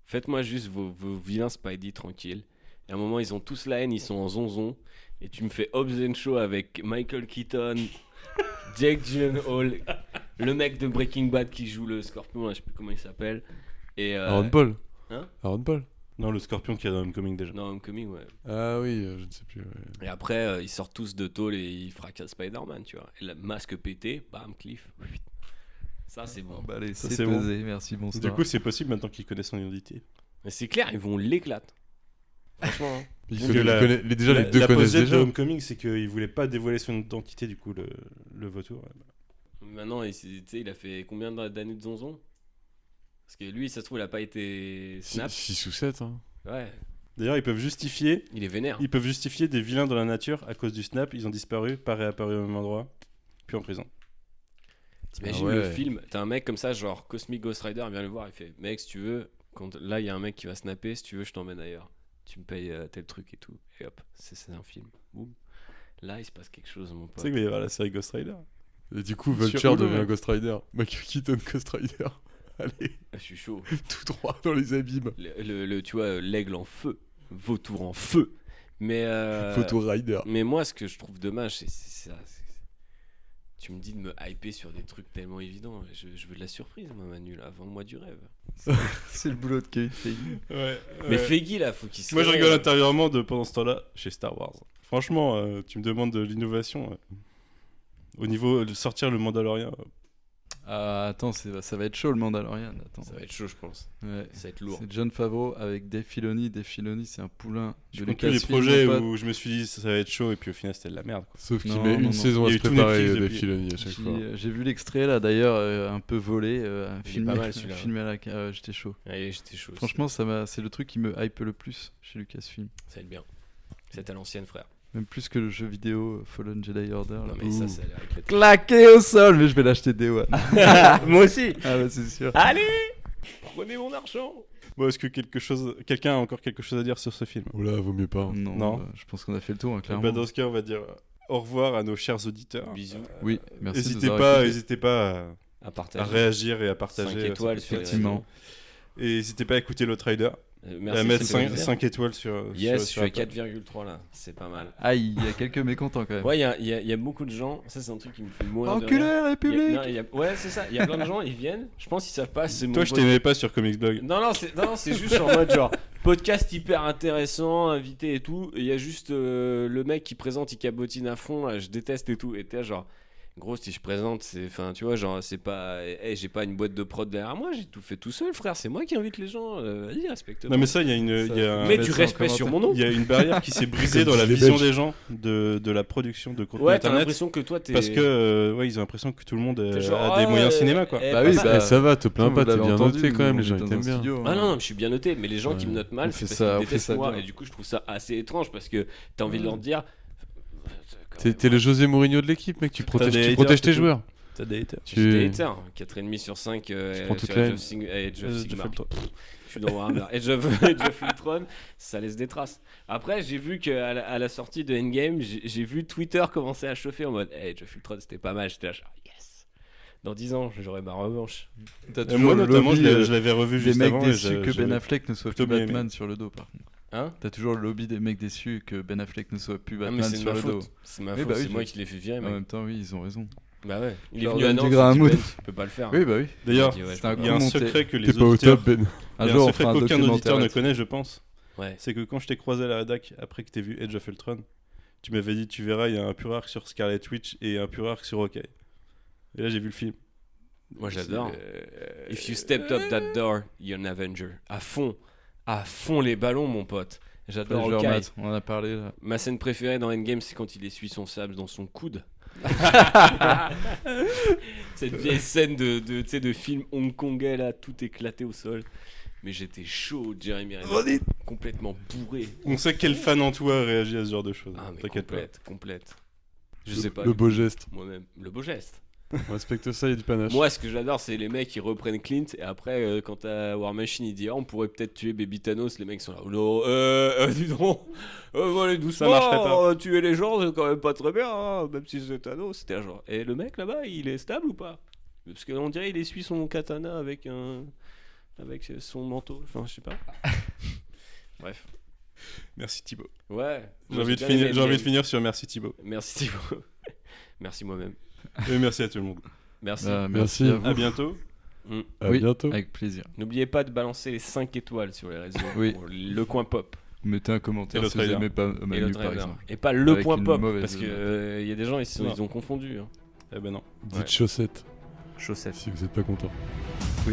Faites-moi juste vos vilains Spidey tranquilles. Et à un moment, ils ont tous la haine, ils sont en zonzon. Et tu me fais Hobbs and Shaw avec Michael Keaton, Jake Gyllenhaal, le mec de Breaking Bad qui joue le Scorpion, là, je sais plus comment il s'appelle. Et Aaron Paul. Hein Aaron Paul. Non, le Scorpion qui est dans Homecoming déjà. non, Homecoming, ouais. Ah oui, je ne sais plus. Ouais. Et après, ils sortent tous de tôle et ils fracassent Spider-Man, tu vois. Et le masque pété, bam, cliff. Ça, c'est bon. Bah, allez, Ça, c'est c'est bon. pesé, merci, bonsoir. Du coup, c'est possible maintenant qu'il connaît son identité. Mais c'est clair, ils vont l'éclater. Franchement, hein. Il Donc, connaît- la- il connaît- déjà, les deux la connaissent posette déjà. de Homecoming, c'est qu'il voulait pas dévoiler son identité, du coup, le vautour. Maintenant, tu sais, il a fait combien d'années de zonzon? Parce que lui, ça se trouve, il a pas été snap. 6 ou 7. Hein. Ouais, D'ailleurs, ils peuvent justifier il est vénère. Ils peuvent justifier des vilains dans la nature à cause du snap, ils ont disparu, pas réapparu au même endroit, puis en prison. T'imagines Ah ouais. le film, t'as un mec comme ça, genre Cosmic Ghost Rider, il vient le voir, il fait mec, si tu veux, quand là il y a un mec qui va snapper, si tu veux, je t'emmène ailleurs. Tu me payes tel truc et tout. Et hop, c'est un film. Boum. Là, il se passe quelque chose, mon Tu pote. sais qu'il va y avoir la série Ghost Rider. Et du coup, Sur Vulture Hulu, devient ouais. Ghost Rider. Michael Keaton, Ghost Rider. Allez, Ah, je suis chaud. tout droit dans les abîmes. Tu vois, l'aigle en feu, vautour en feu. Mais Photo Rider. Mais moi, ce que je trouve dommage, c'est ça. Tu me dis de me hyper sur des trucs tellement évidents. Je veux de la surprise, moi, Manu, là. Vends-moi du rêve. C'est le boulot de Kevin Feige. Ouais, Mais Feige, là, faut qu'il se Moi, je réveille. rigole intérieurement pendant ce temps-là chez Star Wars. Franchement, tu me demandes de l'innovation. Au niveau de sortir le Mandalorian. Ah, attends, ça va être chaud le Mandalorian. Attends. Ça va être chaud, je pense. Ouais. Ça va être lourd. C'est Jon Favreau avec Dave Filoni. Dave Filoni, c'est un poulain Je de compte plus les Lucasfilm, projets mon pote. où je me suis dit ça va être chaud et puis au final c'était de la merde. Quoi. Sauf qu'il Non, met non, une non. saison Il y à a se eu tout préparer Netflix de depuis. Filoni à chaque fois. J'ai vu l'extrait là d'ailleurs, un peu volé, filmé, pas mal, celui-là. filmé à la j'étais chaud. Allez, j'étais chaud. aussi. Franchement, c'est le truc qui me hype le plus chez Lucasfilm. Ça va être bien. C'est à l'ancienne, frère. Même plus que le jeu vidéo Fallen Jedi Order. Non, là. mais ça, Ouh. ça a l'air éclaté. Claqué au sol, mais je vais l'acheter Day One. Moi aussi. Ah bah c'est sûr. Allez, prenez mon argent. Bon, est-ce que quelqu'un a encore quelque chose à dire sur ce film? Oula, vaut mieux pas. Non, Non. je pense qu'on a fait le tour, hein, Bah, clairement. dans ce cas, on va dire au revoir à nos chers auditeurs. Bisous. Oui, merci. de N'hésitez nous pas, avoir écoutés. à partager. réagir et à partager. 5 étoiles sur les Effectivement. réseaux. Et n'hésitez pas à écouter l'Outrider. Merci, à mettre c'est plaisir. 5 étoiles sur. Yes, je sur suis à Apple. 4,3 là. C'est pas mal. Ah, il y a quelques mécontents quand même. Ouais, il y a beaucoup de gens. Ça, c'est un truc qui me fait mourir. de Enculé, rire. République. Il y a- non, il y a- Ouais, c'est ça. Il y a plein de gens, ils viennent. Je pense qu'ils savent pas. C'est mon Toi, je pote- t'aimais pas sur Comics Blog. Non, c'est juste en mode genre podcast hyper intéressant, invité et tout. Et il y a juste le mec qui présente, il cabotine à fond. Là, je déteste et tout. Et t'es là, genre, gros, si je présente, c'est. Enfin, tu vois, genre, c'est pas. Hey, j'ai pas une boîte de prod derrière moi, j'ai tout fait tout seul, frère. C'est moi qui invite les gens. Vas-y, respecte-moi. Non, mais ça, il y a une. il y a un- Mets mettre du ça en respect sur mon commentaire. nom. Il y a une barrière qui s'est brisée Comme dans la disent les vision Belges. des gens de la production de contenu Ouais, t'as internet. l'impression que toi, t'es. Parce que, ouais, ils ont l'impression que tout le monde t'es a genre, des ouais, moyens cinéma, quoi. eh, Bah pas oui, mal. bah, Ça va, te plains Vous pas, t'es l'avez bien entendu, noté quand même, nous, les gens on ils est t'aiment dans un bien. studio, hein. Ah non, je suis bien noté, mais les gens qui me notent mal, on fait c'est ça- parce on qu'ils fait détestent ça moi. bien. Et du coup, je trouve ça assez étrange parce que t'as envie de leur dire. T'es le José Mourinho de l'équipe, mec, tu des protèges haters, tes c'est joueurs. T'as des haters. J'ai des haters, 4,5 sur 5 prends toute sur la Age haine. of Age of Je Sigmar. fais le tour. Je suis dans Warhammer. Age of Ultron, ça laisse des traces. Après, j'ai vu qu'à à la sortie de Endgame, j'ai vu Twitter commencer à chauffer en mode hey, Age of Ultron, c'était pas mal. J'étais là, genre, yes. Dans 10 ans, j'aurai ma revanche. T'as Moi, le notamment, lobby, je l'avais revu des juste mecs avant. et déçus que j'avais Ben Affleck ne soit plus plutôt bien aimé. Batman sur le dos, par contre. Hein? T'as toujours le lobby des mecs déçus que Ben Affleck ne soit plus Ah, mais Batman c'est de sur ma le dos. faute. C'est ma Oui, faute, bah oui, c'est moi je- qui l'ai fait virer, En mec. même temps, oui, ils ont raison. Bah ouais, il est Leur venu à donne Nantes, du grain à il dit, moudre. Ben, tu peux pas le faire. Oui, bah oui. D'ailleurs, Il dit, ouais, C'était un il y a un coup monté. secret que les T'es pas au auditeurs... top, Ben. Il Un y a jour, un on secret fera un qu'aucun documentaire auditeur ne là-dessus. connaît, je pense. Ouais. C'est que quand je t'ai croisé à la rédac, après que t'aies vu Age of Ultron, tu m'avais dit, tu verras, il y a un pur arc sur Scarlet Witch et un pur arc sur Hawkeye. Et là, j'ai vu le film. Moi j'adore. C'est- If you stepped up that door, you're an Avenger. À fond les ballons, mon pote. J'adore Genre, Hawkeye. Matt, on en a parlé là. Ma scène préférée dans Endgame, c'est quand il essuie son sable dans son coude. Cette vieille scène tu sais, de film hongkongais là, tout éclaté au sol. Mais j'étais chaud, Jeremy Renner, complètement bourré. On sait quel fan en toi réagit à ce genre de choses. Ah mais T'inquiète pas. complète. Je sais pas. Le beau geste. Moi-même, le beau geste. On respecte ça, il y a du panache. Moi, ce que j'adore, c'est les mecs qui reprennent Clint et après, quand t'as War Machine, il dit on pourrait peut-être tuer Baby Thanos. Les mecs sont là, oh non, dis donc, allez doucement, marcherait pas. tuer les gens, c'est quand même pas très bien, hein, même si c'est Thanos. C'était un genre. Et le mec là-bas, il est stable ou pas? Parce qu'on dirait il essuie son katana avec son manteau. Enfin, je sais pas. Bref. Merci Thibaut. Ouais. J'ai envie de finir sur merci Thibaut. Merci Thibaut. Merci moi-même. Et merci à tout le monde. Merci. Merci. à vous. À bientôt. À Oui, bientôt. avec plaisir. N'oubliez pas de balancer les 5 étoiles sur les réseaux. Oui. Pour le coin pop. Mettez un commentaire Et le si vous trailer. aimez pas Et Manu le par trailer. exemple. Et pas le Avec point une pop. mauvaise Parce que il y a des gens, ils ont confondu. Hein. Eh ben non. Dites Ouais. chaussettes Chaussettes. si vous êtes pas content. Oui.